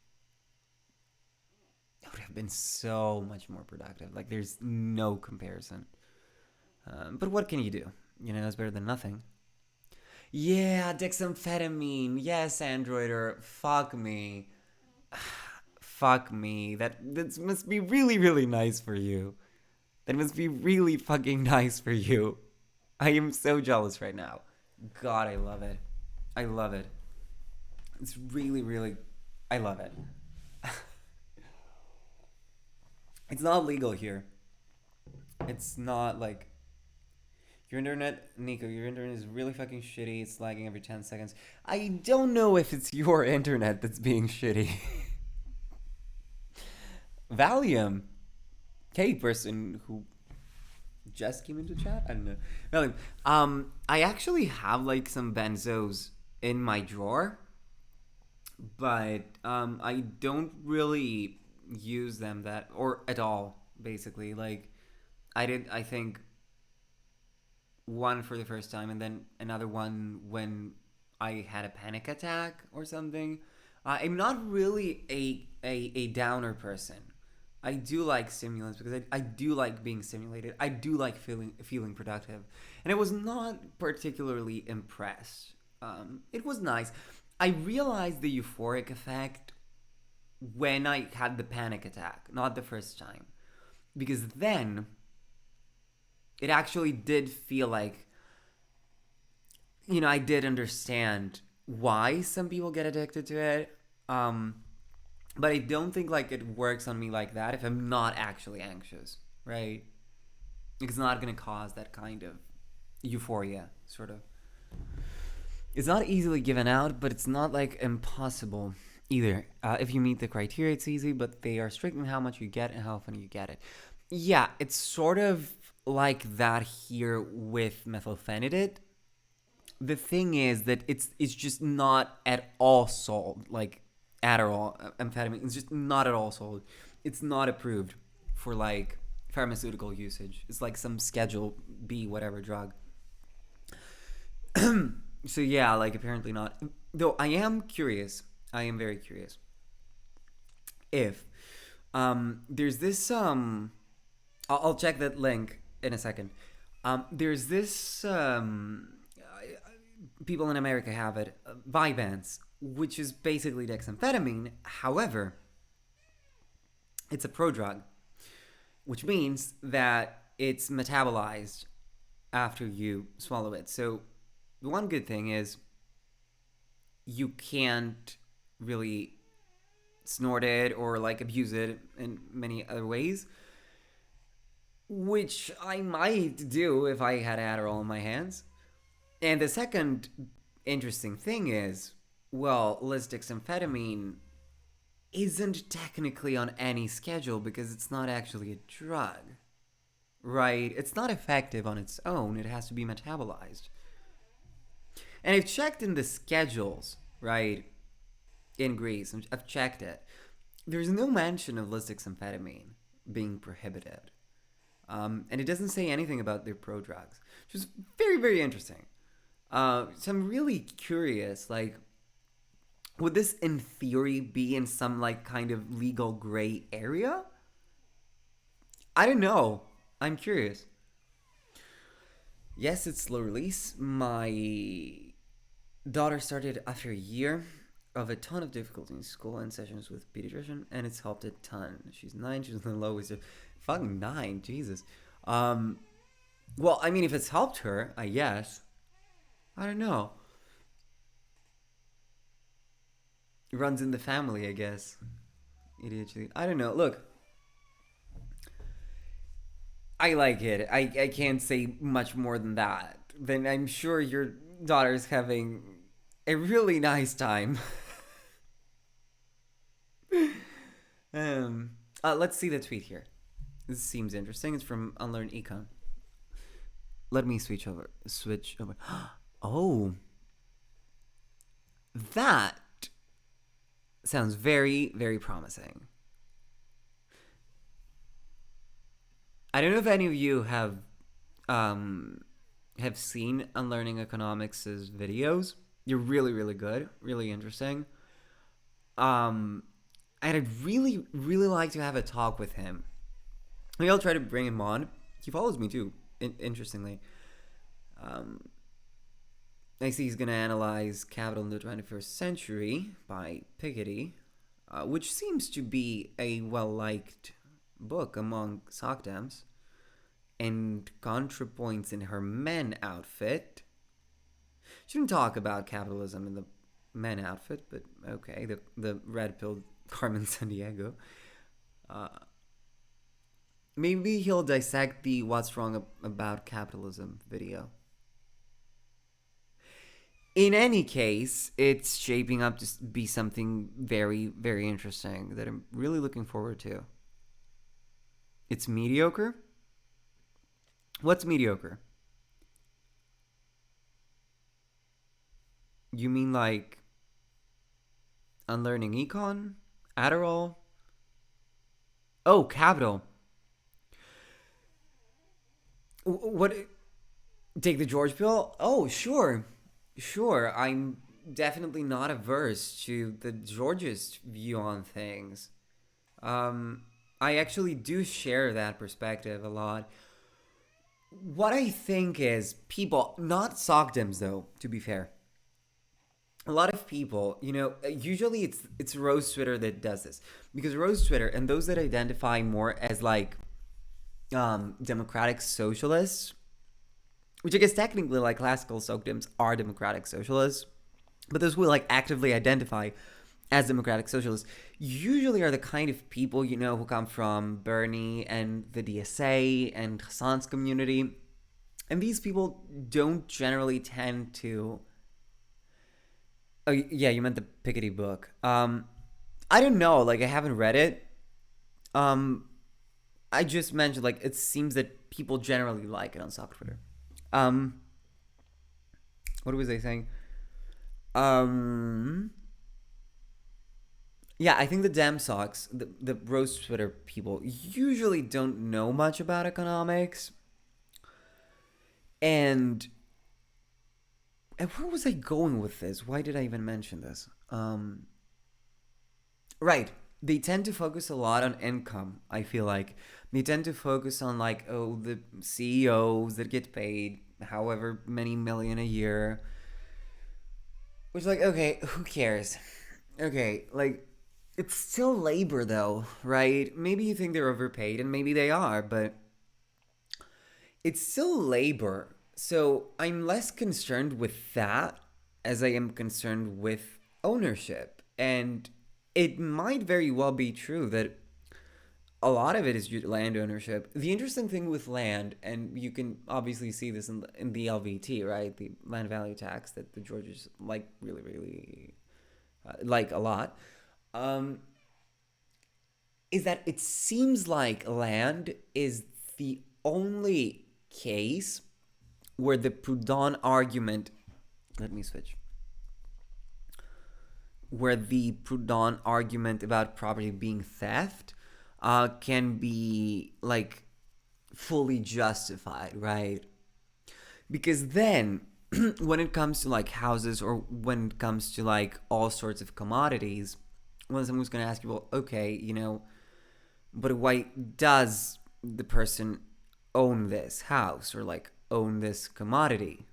I would have been so much more productive. Like, there's no comparison. But what can you do? You know, it's better than nothing. Yeah, dexamphetamine. Yes, Androider. Fuck me. Fuck me. That must be really, really nice for you. That must be really fucking nice for you. I am so jealous right now. God, I love it. I love it. It's really, really... I love it. It's not legal here. It's not like... Your internet, Nico, your internet is really fucking shitty. It's lagging every 10 seconds. I don't know if it's your internet that's being shitty. Valium. Hey, person who just came into chat? I don't know. Valium. I actually have like some benzos in my drawer, but I don't really use them or at all, basically. Like, I think one for the first time and then another one when I had a panic attack or something. I'm not really a downer person. I do like stimulants because I do like being stimulated. I do like feeling productive. And I was not particularly impressed. It was nice. I realized the euphoric effect when I had the panic attack, not the first time. Because then it actually did feel like, you know, I did understand why some people get addicted to it. But I don't think like it works on me like that if I'm not actually anxious, right? It's not going to cause that kind of euphoria, sort of. It's not easily given out, but it's not like impossible. either. If you meet the criteria, it's easy, but they are strict on how much you get and how often you get it. Yeah, it's sort of like that here with methylphenidate. The thing is that it's just not at all sold, like Adderall, amphetamine. It's just not at all sold. It's not approved for like pharmaceutical usage. It's like some Schedule B whatever drug. So yeah, like apparently not. Though I am curious. I am very curious. If there's this I'll check that link in a second. There's this people in America have it, Vyvanse, which is basically dexamphetamine. However, it's a prodrug, which means that it's metabolized after you swallow it. So the one good thing is you can't really snort it or like abuse it in many other ways, which I might do if I had Adderall in my hands. And the second interesting thing is, well, lisdexamphetamine isn't technically on any schedule because it's not actually a drug, right? It's not effective on its own. It has to be metabolized. And I've checked in the schedules, right, in Greece. I've checked it. There's no mention of lisdexamphetamine being prohibited. And it doesn't say anything about their prodrugs, which is very, very interesting. So I'm really curious, like, would this in theory be in some like kind of legal gray area? I don't know. I'm curious. Yes, it's slow release. My daughter started after a year of a ton of difficulty in school and sessions with pediatrician, and it's helped a ton. She's 9. She's the lowest. Fucking 9, Jesus. Well, I mean, if it's helped her, I guess. I don't know. It runs in the family, I guess. ADHD. I don't know. Look, I like it. I can't say much more than that. Then I'm sure your daughter's having a really nice time. Let's see the tweet here. This seems interesting. It's from Unlearn Econ. Let me switch over. Oh, that sounds very, very promising. I don't know if any of you have seen Unlearning Economics' videos. You're really, really good, really interesting. And I'd really, really like to have a talk with him. Maybe I'll try to bring him on. He follows me too, interestingly. I see he's going to analyze Capital in the 21st Century by Piketty, which seems to be a well-liked book among SOCDEMs, and ContraPoints in her men outfit. Shouldn't talk about capitalism in the men outfit, but okay, the red-pilled Carmen Sandiego. Maybe he'll dissect the What's Wrong About Capitalism video. In any case, it's shaping up to be something very, very interesting that I'm really looking forward to. It's mediocre? What's mediocre? You mean like Unlearning Econ? Adderall? Oh, Capital. What? Take the George pill? Oh, sure. Sure, I'm definitely not averse to the Georgist view on things. I actually do share that perspective a lot. What I think is people, not SOCDEMs though, to be fair. A lot of people, usually it's Rose Twitter that does this. Because Rose Twitter and those that identify more as like democratic socialists, which I guess technically, like, classical SOCDEMs are democratic socialists, but those who like actively identify as democratic socialists usually are the kind of people, who come from Bernie and the DSA and Hassan's community. And these people don't generally tend to... Oh, yeah, you meant the Piketty book. I don't know. Like, I haven't read it. I just mentioned, like, it seems that people generally like it on sock Twitter. What was I saying? Yeah, I think the damn socks, the roast Twitter people usually don't know much about economics. And where was I going with this? Why did I even mention this? Right. They tend to focus a lot on income, I feel like. They tend to focus on, like, oh, the CEOs that get paid however many million a year. Which, like, okay, who cares? Okay, like, it's still labor, though, right? Maybe you think they're overpaid, and maybe they are, but it's still labor. So I'm less concerned with that as I am concerned with ownership. And it might very well be true that a lot of it is land ownership. The interesting thing with land, and you can obviously see this in the LVT, right? The land value tax that the Georgians like really like a lot, is that it seems like land is the only case where the Proudhon argument, let me switch, where the Proudhon argument about property being theft can be, like, fully justified, right? Because then when it comes to, like, houses, or when it comes to, like, all sorts of commodities, when someone's going to ask you, well, okay, but why does the person own this house, or, like, own this commodity?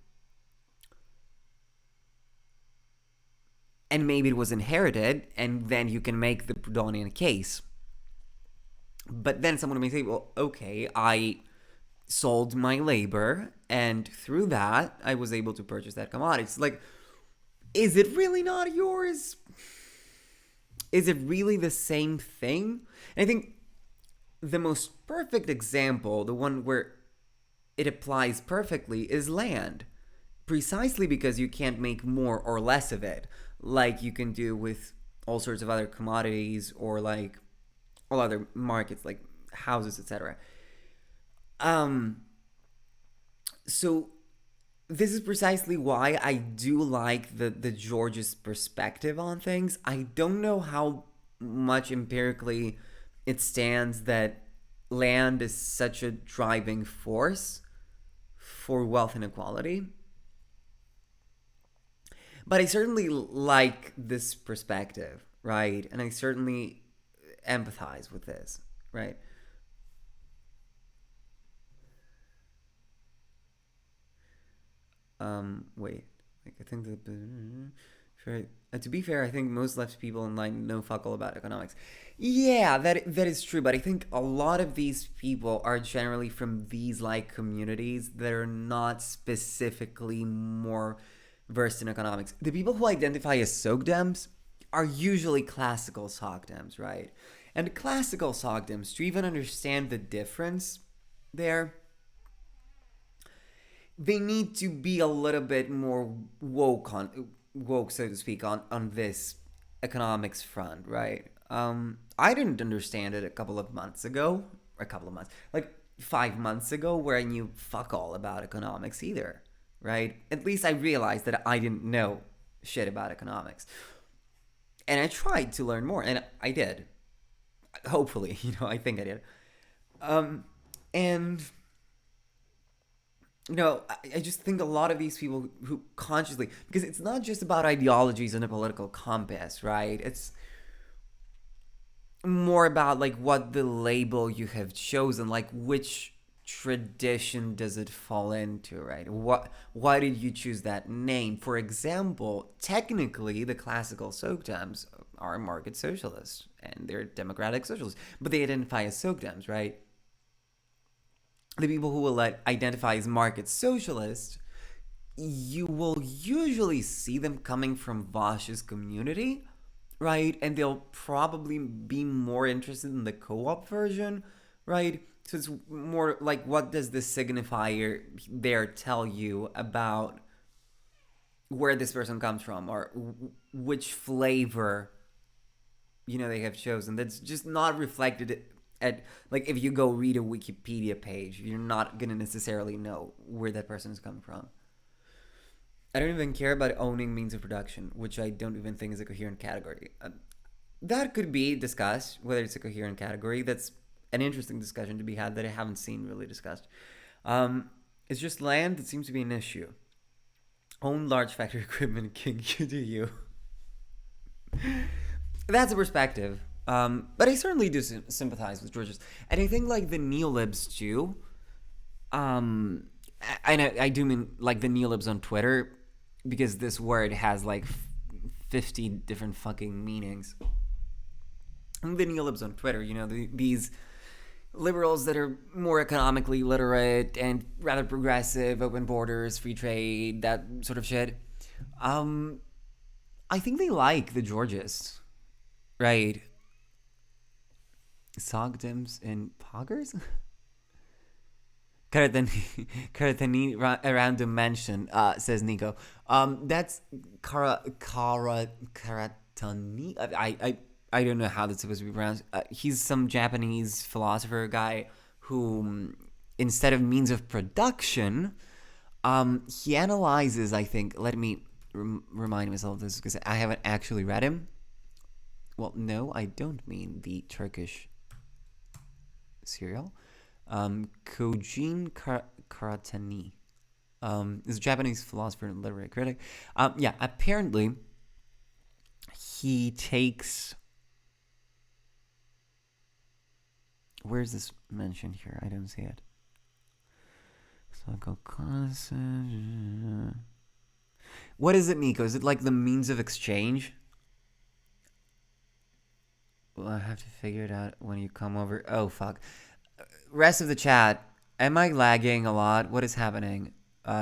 And maybe it was inherited, and then you can make the Proudhonian case. But then someone may say, well, okay, I sold my labor, and through that, I was able to purchase that commodity. It's like, is it really not yours? Is it really the same thing? And I think the most perfect example, the one where it applies perfectly, is land. Precisely because you can't make more or less of it, like you can do with all sorts of other commodities, or, like, all other markets, like houses, etc. So this is precisely why I do like the George's perspective on things. I don't know how much empirically it stands that land is such a driving force for wealth inequality. But I certainly like this perspective, right? And I certainly empathize with this, right? Wait, like, I think that, to be fair, I think most left people online know fuck all about economics. Yeah, that is true, but I think a lot of these people are generally from these, like, communities that are not specifically more versed in economics. The people who identify as SOCDEMs are usually classical SOCDEMs, right? And classical SOCDEMs, to even understand the difference there, they need to be a little bit more woke, so to speak, on this economics front, right? I didn't understand it a couple of months, like 5 months ago, where I knew fuck all about economics either, right? At least I realized that I didn't know shit about economics. And I tried to learn more, and I did. Hopefully, I think I did. And I just think a lot of these people who consciously, because it's not just about ideologies and a political compass, right? It's more about, like, what the label you have chosen, like, which tradition does it fall into, right? Why did you choose that name? For example, technically, the classical SOCDEMs are market socialists, and they're democratic socialists, but they identify as SOCDEMs, right? The people who will identify as market socialist, you will usually see them coming from Vosh's community, right? And they'll probably be more interested in the co-op version, right? So it's more like, what does the signifier there tell you about where this person comes from, or which flavor they have chosen. That's just not reflected at, like, if you go read a Wikipedia page, you're not going to necessarily know where that person is coming from. I don't even care about owning means of production, which I don't even think is a coherent category. That could be discussed, whether it's a coherent category. That's an interesting discussion to be had that I haven't seen really discussed. It's just land that seems to be an issue. Own large factory equipment, king, you do you. That's a perspective. But I certainly do sympathize with George's. And I think, like, the neolibs, too. And I do mean, like, the neolibs on Twitter, because this word has, like, 50 different fucking meanings. And the neolibs on Twitter, these liberals that are more economically literate and rather progressive, open borders, free trade, that sort of shit. I think they like the Georgists, right? Sogdims and poggers? Karatani random mention, says Nico. That's Karatani. I don't know how that's supposed to be pronounced. He's some Japanese philosopher guy who, instead of means of production, he analyzes, I think, let me remind myself of this because I haven't actually read him. Well, no, I don't mean the Turkish serial. Kojin Karatani is a Japanese philosopher and literary critic. Apparently he takes... Where's this mentioned here? I don't see it. What is it, Nico? Is it like the means of exchange? Well, I have to figure it out when you come over. Oh, fuck. Rest of the chat. Am I lagging a lot? What is happening?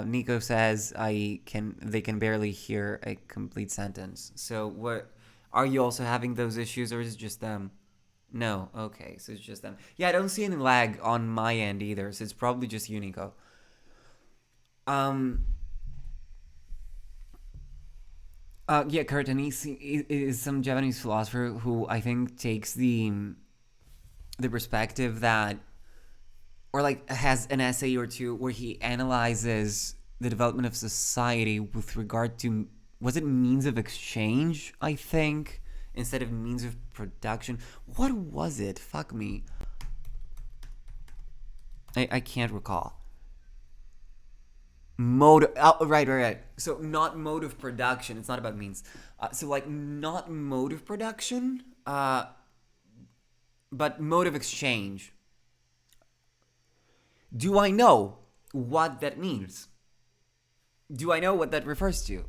Nico says they can barely hear a complete sentence. So what... Are you also having those issues, or is it just them? No. Okay, so it's just them. Yeah, I don't see any lag on my end either, so it's probably just you, Nico. Karatani is some Japanese philosopher who I think takes the perspective that, or like has an essay or two where he analyzes the development of society with regard to, was it means of exchange, I think, instead of means of production? What was it? Fuck me. I can't recall. Right. So not mode of production. It's not about means. So like not mode of production, but mode of exchange. Do I know what that means? Do I know what that refers to?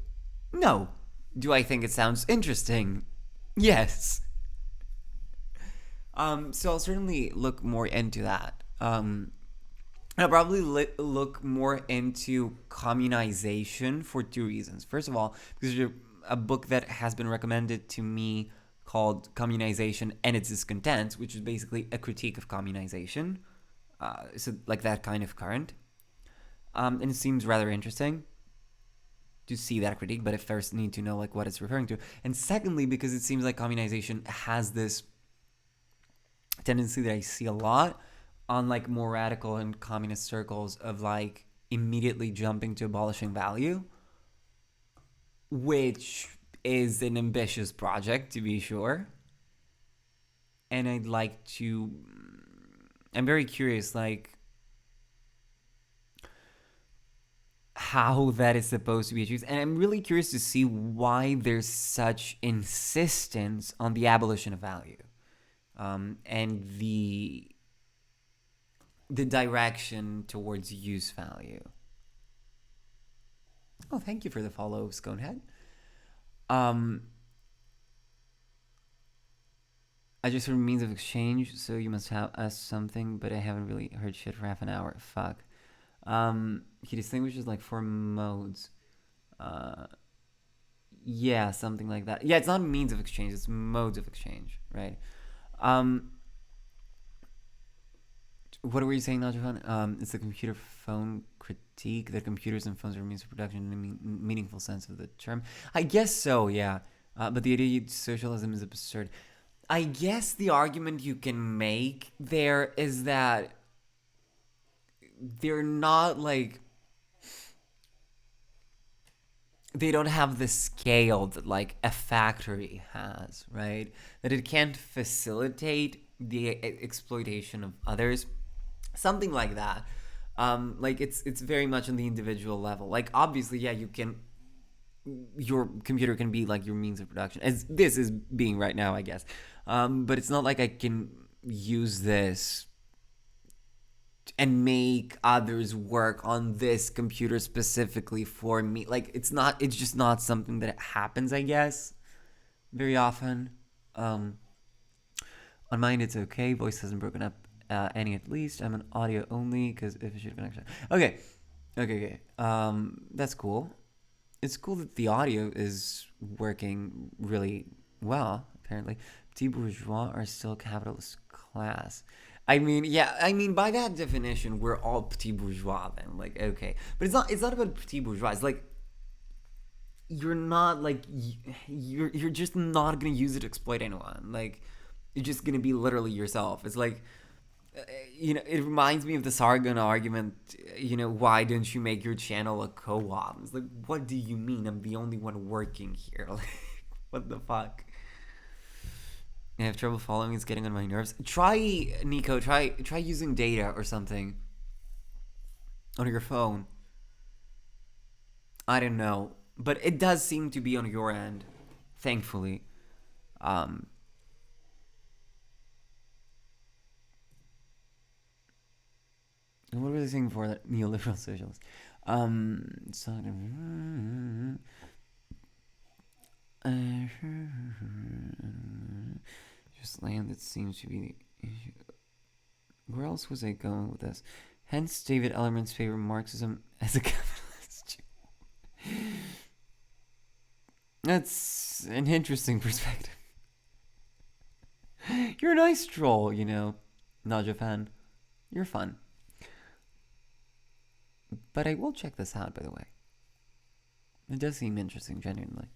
No. Do I think it sounds interesting? Yes. So I'll certainly look more into that. I'll probably look more into communization for two reasons. First of all, because there's a book that has been recommended to me called Communization and Its Discontents, which is basically a critique of communization. So like that kind of current. And it seems rather interesting to see that critique, but I first need to know like what it's referring to. And secondly, because it seems like communization has this tendency that I see a lot on like more radical and communist circles of like immediately jumping to abolishing value, which is an ambitious project to be sure. And I'm very curious like how that is supposed to be achieved. And I'm really curious to see why there's such insistence on the abolition of value. And the direction towards use value. Oh, thank you for the follow, Sconehead. I just heard means of exchange, so you must have asked something, but I haven't really heard shit for half an hour. Fuck. He distinguishes like 4 modes. Yeah, something like that. Yeah, it's not means of exchange, it's modes of exchange, right? What were you saying, Najafan? It's the computer phone critique that computers and phones are means of production in a meaningful sense of the term. I guess so, yeah. But the idea of socialism is absurd. I guess the argument you can make there is that they're not like, they don't have the scale that like a factory has, right? That it can't facilitate the exploitation of others, something like that. Like it's very much on the individual level. Like obviously, yeah, you can, your computer can be like your means of production, as this is being right now, I guess. But it's not like I can use this and make others work on this computer specifically for me. Like it's just not something that happens, I guess, very often. On mine it's okay, voice hasn't broken up any, at least. I'm an audio only because if it should connection. Okay. That's cool. It's cool that the audio is working really well, apparently. Petit bourgeois are still capitalist class. I mean, yeah, by that definition, we're all petit bourgeois then. Like, okay. But it's not about petit bourgeois. It's like, you're not, like, you're just not going to use it to exploit anyone. Like, you're just going to be literally yourself. It's like, it reminds me of the Sargon argument, why don't you make your channel a co-op? It's like, what do you mean? I'm the only one working here. Like, what the fuck? I have trouble following. It's getting on my nerves. Try, Nico, try using data or something on your phone. I don't know. But it does seem to be on your end, thankfully. What were they saying before that? Neoliberal socialist. Just land that seems to be the issue. Where else was I going with this? Hence, David Ellerman's favor Marxism as a capitalist. That's an interesting perspective. You're a nice troll, Naja fan. You're fun. But I will check this out, by the way. It does seem interesting, genuinely.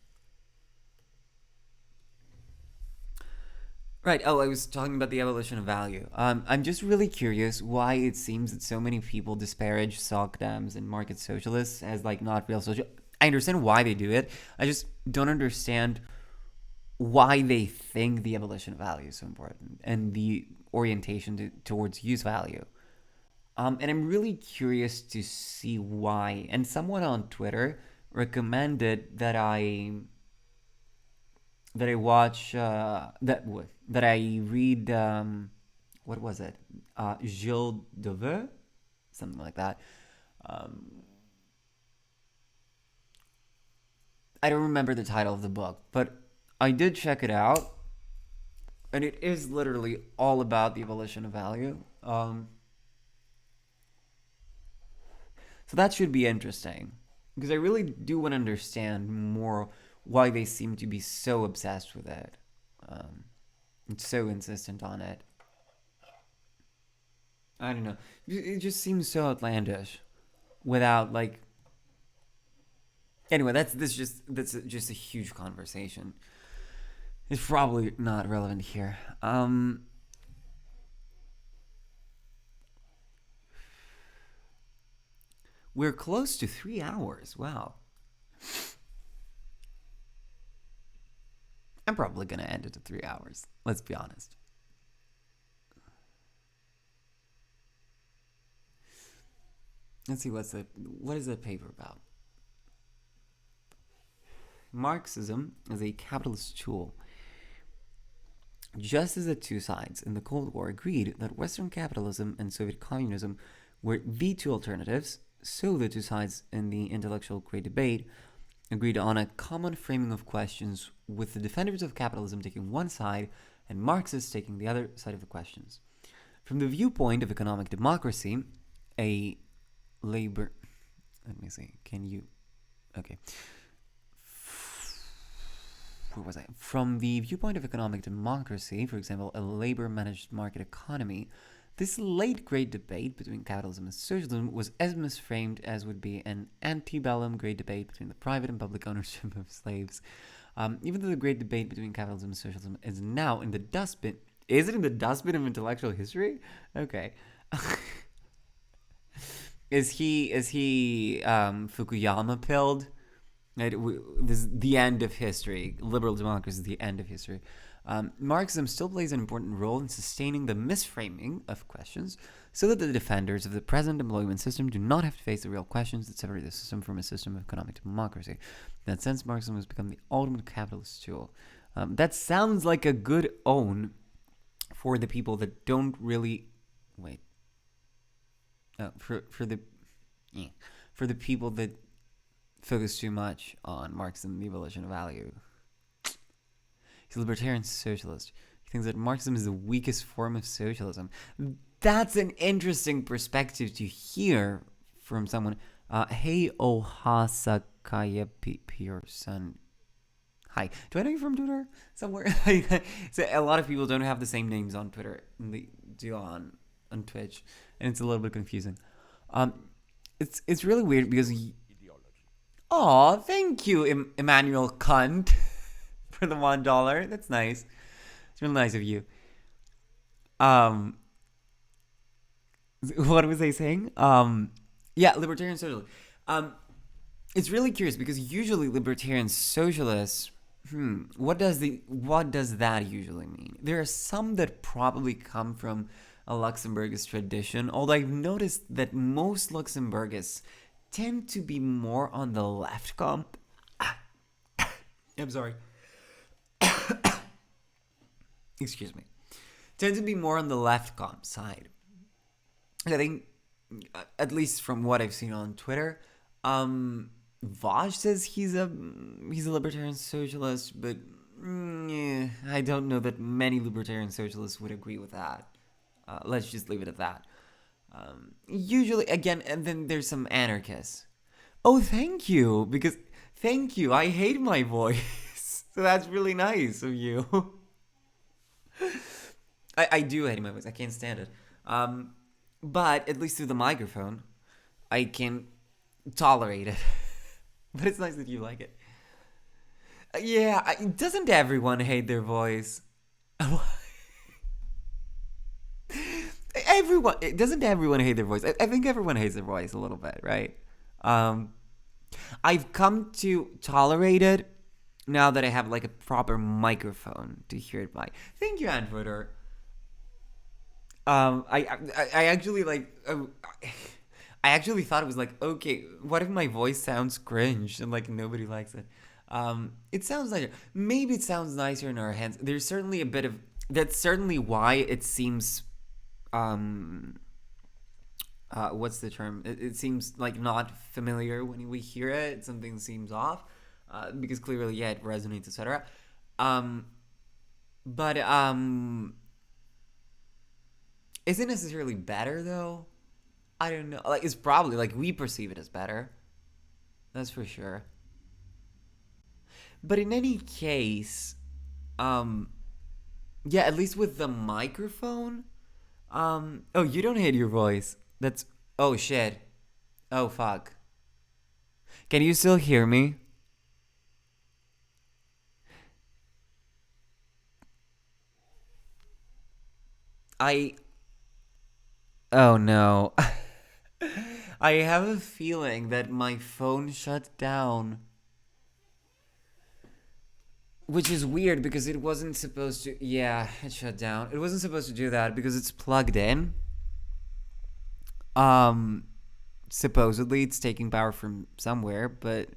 Right. Oh, I was talking about the abolition of value. I'm just really curious why it seems that so many people disparage SOCDEMs and market socialists as like not real social. I understand why they do it. I just don't understand why they think the abolition of value is so important and the orientation towards use value. And I'm really curious to see why. And someone on Twitter recommended that I watch that I read what was it? Gilles Deveux? Something like that. I don't remember the title of the book, but I did check it out. And it is literally all about the abolition of value. So that should be interesting. Because I really do want to understand more why they seem to be so obsessed with it. And so insistent on it. I don't know. It just seems so outlandish. Without, like... Anyway, that's just a huge conversation. It's probably not relevant here. We're close to 3 hours. Wow. I'm probably going to end it at 3 hours. Let's be honest. Let's see, what is that paper about? Marxism is a capitalist tool. Just as the two sides in the Cold War agreed that Western capitalism and Soviet communism were the two alternatives, so the two sides in the intellectual great debate agreed on a common framing of questions, with the defenders of capitalism taking one side and Marxists taking the other side of the questions. From the viewpoint of economic democracy, a labor... Let me see. Okay. Where was I? From the viewpoint of economic democracy, for example, a labor-managed market economy, this late great debate between capitalism and socialism was as misframed as would be an antebellum great debate between the private and public ownership of slaves. Even though the great debate between capitalism and socialism is now in the dustbin. Is it in the dustbin of intellectual history? Okay. Is he Fukuyama pilled? Right? This is the end of history. Liberal democracy is the end of history. Marxism still plays an important role in sustaining the misframing of questions so that the defenders of the present employment system do not have to face the real questions that separate the system from a system of economic democracy. In that sense, Marxism has become the ultimate capitalist tool. That sounds like a good own for the people that don't really... Wait. For the people that focus too much on Marxism and the abolition of value. He's a libertarian socialist. He thinks that Marxism is the weakest form of socialism. That's an interesting perspective to hear from someone. Hey, Ohasakaya Pearson. Hi. Do I know you from Twitter somewhere? So a lot of people don't have the same names on Twitter and they do on Twitch, and it's a little bit confusing. It's really weird because... Oh, thank you, Emmanuel Cunt, for the $1. That's nice. It's really nice of you. What was I saying? Yeah, libertarian socialist. It's really curious because usually libertarian socialists, what does that usually mean? There are some that probably come from a Luxembourgist tradition, although I've noticed that most Luxembourgists tend to be more on the left comp. I'm sorry. Excuse me. Tend to be more on the left comp side. I think, at least from what I've seen on Twitter, Vaj says he's a libertarian socialist, but I don't know that many libertarian socialists would agree with that. Let's just leave it at that. Usually, again, and then there's some anarchists. Oh, thank you, thank you. I hate my voice, so that's really nice of you. I do hate my voice. I can't stand it. But at least through the microphone, I can tolerate it. But it's nice that you like it. Yeah, doesn't everyone hate their voice? Doesn't everyone hate their voice? I think everyone hates their voice a little bit, right? I've come to tolerate it now that I have like a proper microphone to hear it by. Thank you, Anfooter. I actually I actually thought it was like, okay, what if my voice sounds cringe and like nobody likes it? It sounds nicer. Maybe it sounds nicer in our hands. There's certainly a bit of... That's certainly why it seems... what's the term? It seems like not familiar when we hear it. Something seems off. Because clearly, yeah, it resonates, etc. But is it necessarily better though? I don't know. Like, it's probably like we perceive it as better. That's for sure. But in any case, yeah, at least with the microphone. Oh, you don't hate your voice. That's... Oh, shit. Oh, fuck. Can you still hear me? Oh, no. I have a feeling that my phone shut down. Which is weird because it wasn't supposed to... Yeah, it shut down. It wasn't supposed to do that because it's plugged in. Supposedly it's taking power from somewhere, but...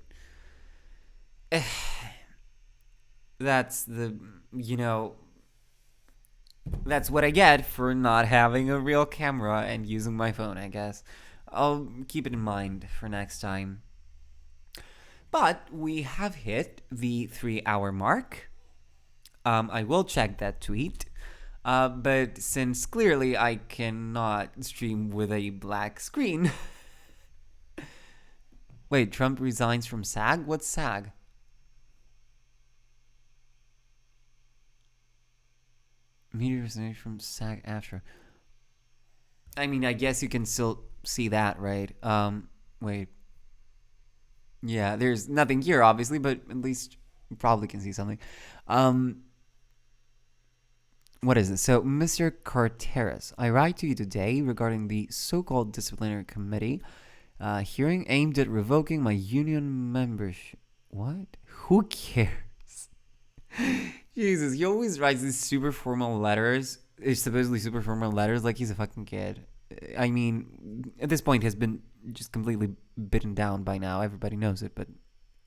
that's the... That's what I get for not having a real camera and using my phone, I guess. I'll keep it in mind for next time. But we have hit the 3-hour mark. I will check that tweet. But since clearly I cannot stream with a black screen... Wait, Trump resigns from SAG? What's SAG? Media resignation from SAG-AFTRA. I mean, I guess you can still see that, right? Wait. Yeah, there's nothing here, obviously, but at least probably can see something. What is this? So, Mr. Carteris, I write to you today regarding the so-called disciplinary committee hearing aimed at revoking my union membership. What? Who cares? Jesus, he always writes these super formal letters. It's supposedly super formal letters like he's a fucking kid. I mean, at this point, has been just completely bitten down by now. Everybody knows it, but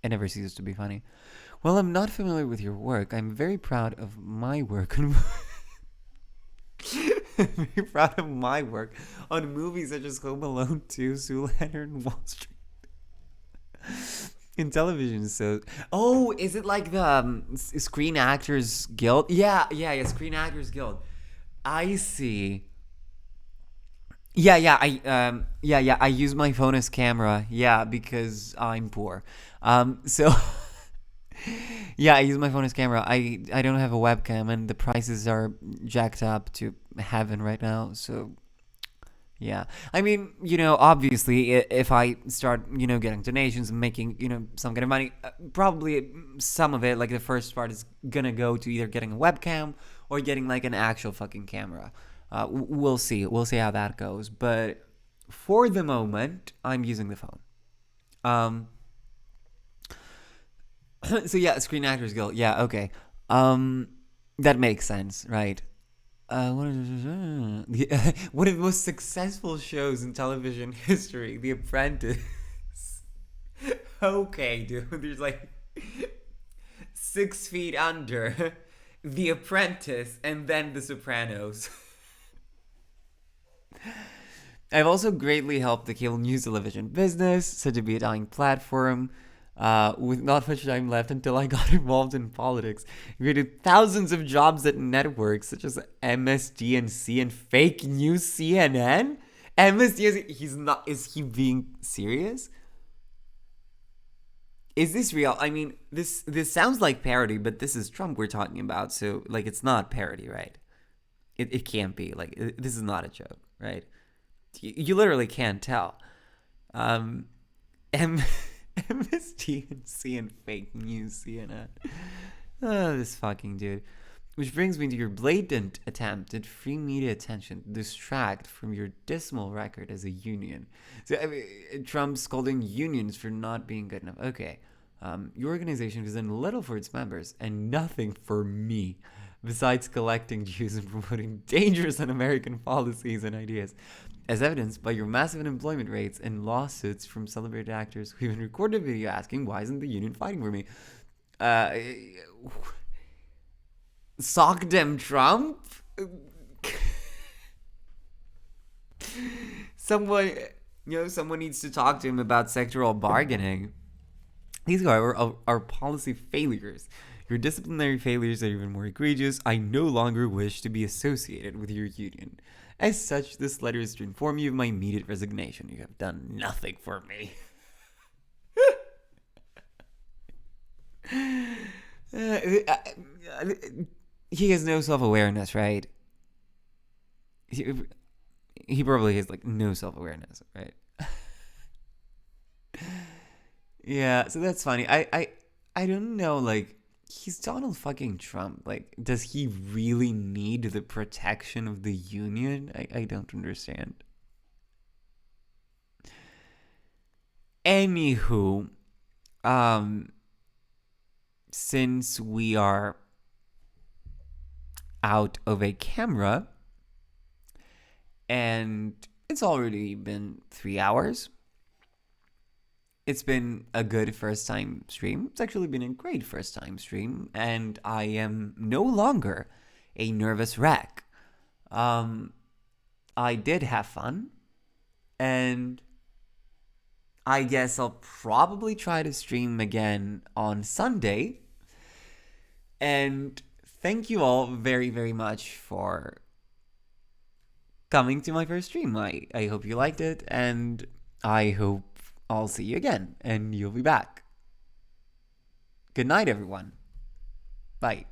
it never ceases to be funny. Well, I'm not familiar with your work. I'm very proud of my work. I'm very proud of my work on movies such as Home Alone 2, Zoolander, and Wall Street. In television, so... Oh, is it like the Screen Actors Guild? Yeah, Screen Actors Guild. I see. I use my phone as camera. Yeah, because I'm poor. So... Yeah, I use my phone as camera. I don't have a webcam, and the prices are jacked up to heaven right now, so... Yeah. I mean, obviously, if I start, getting donations and making, some kind of money, probably some of it, like the first part, is gonna go to either getting a webcam or getting, like, an actual fucking camera. We'll see. We'll see how that goes. But for the moment, I'm using the phone. So, yeah, Screen Actors Guild. Yeah, okay. That makes sense, right? One of the most successful shows in television history, The Apprentice. Okay, dude. There's like 6 Feet Under, The Apprentice, and then The Sopranos. I've also greatly helped the cable news television business, said to be a dying platform. With not much time left until I got involved in politics, created thousands of jobs at networks such as MSDNC and fake news CNN. MSDNC, he's not. Is he being serious? Is this real? I mean, this sounds like parody, but this is Trump we're talking about, so like it's not parody, right? It can't be. Like this is not a joke, right? You literally can't tell. MSDNC and fake news CNN. Oh, this fucking dude. Which brings me to your blatant attempt at free media attention to distract from your dismal record as a union. So, I mean, Trump's scolding unions for not being good enough. Okay. Your organization has done little for its members and nothing for me, besides collecting Jews and promoting dangerous un-American policies and ideas, as evidenced by your massive unemployment rates and lawsuits from celebrated actors who even recorded a video asking, why isn't the union fighting for me? Sock them Trump? Someone needs to talk to him about sectoral bargaining. These, however, are policy failures. Your disciplinary failures are even more egregious. I no longer wish to be associated with your union. As such, this letter is to inform you of my immediate resignation. You have done nothing for me. He has no self-awareness, right? He probably has, like, no self-awareness, right? Yeah, so that's funny. I don't know, like, he's Donald fucking Trump. Like, does he really need the protection of the union? I don't understand. Anywho, since we are out of a camera, and it's already been 3 hours, it's been a good first time stream. It's actually been a great first time stream, and I am no longer a nervous wreck. I did have fun, and I guess I'll probably try to stream again on Sunday. And thank you all very, very much for coming to my first stream. I hope you liked it, and I hope I'll see you again, and you'll be back. Good night, everyone. Bye.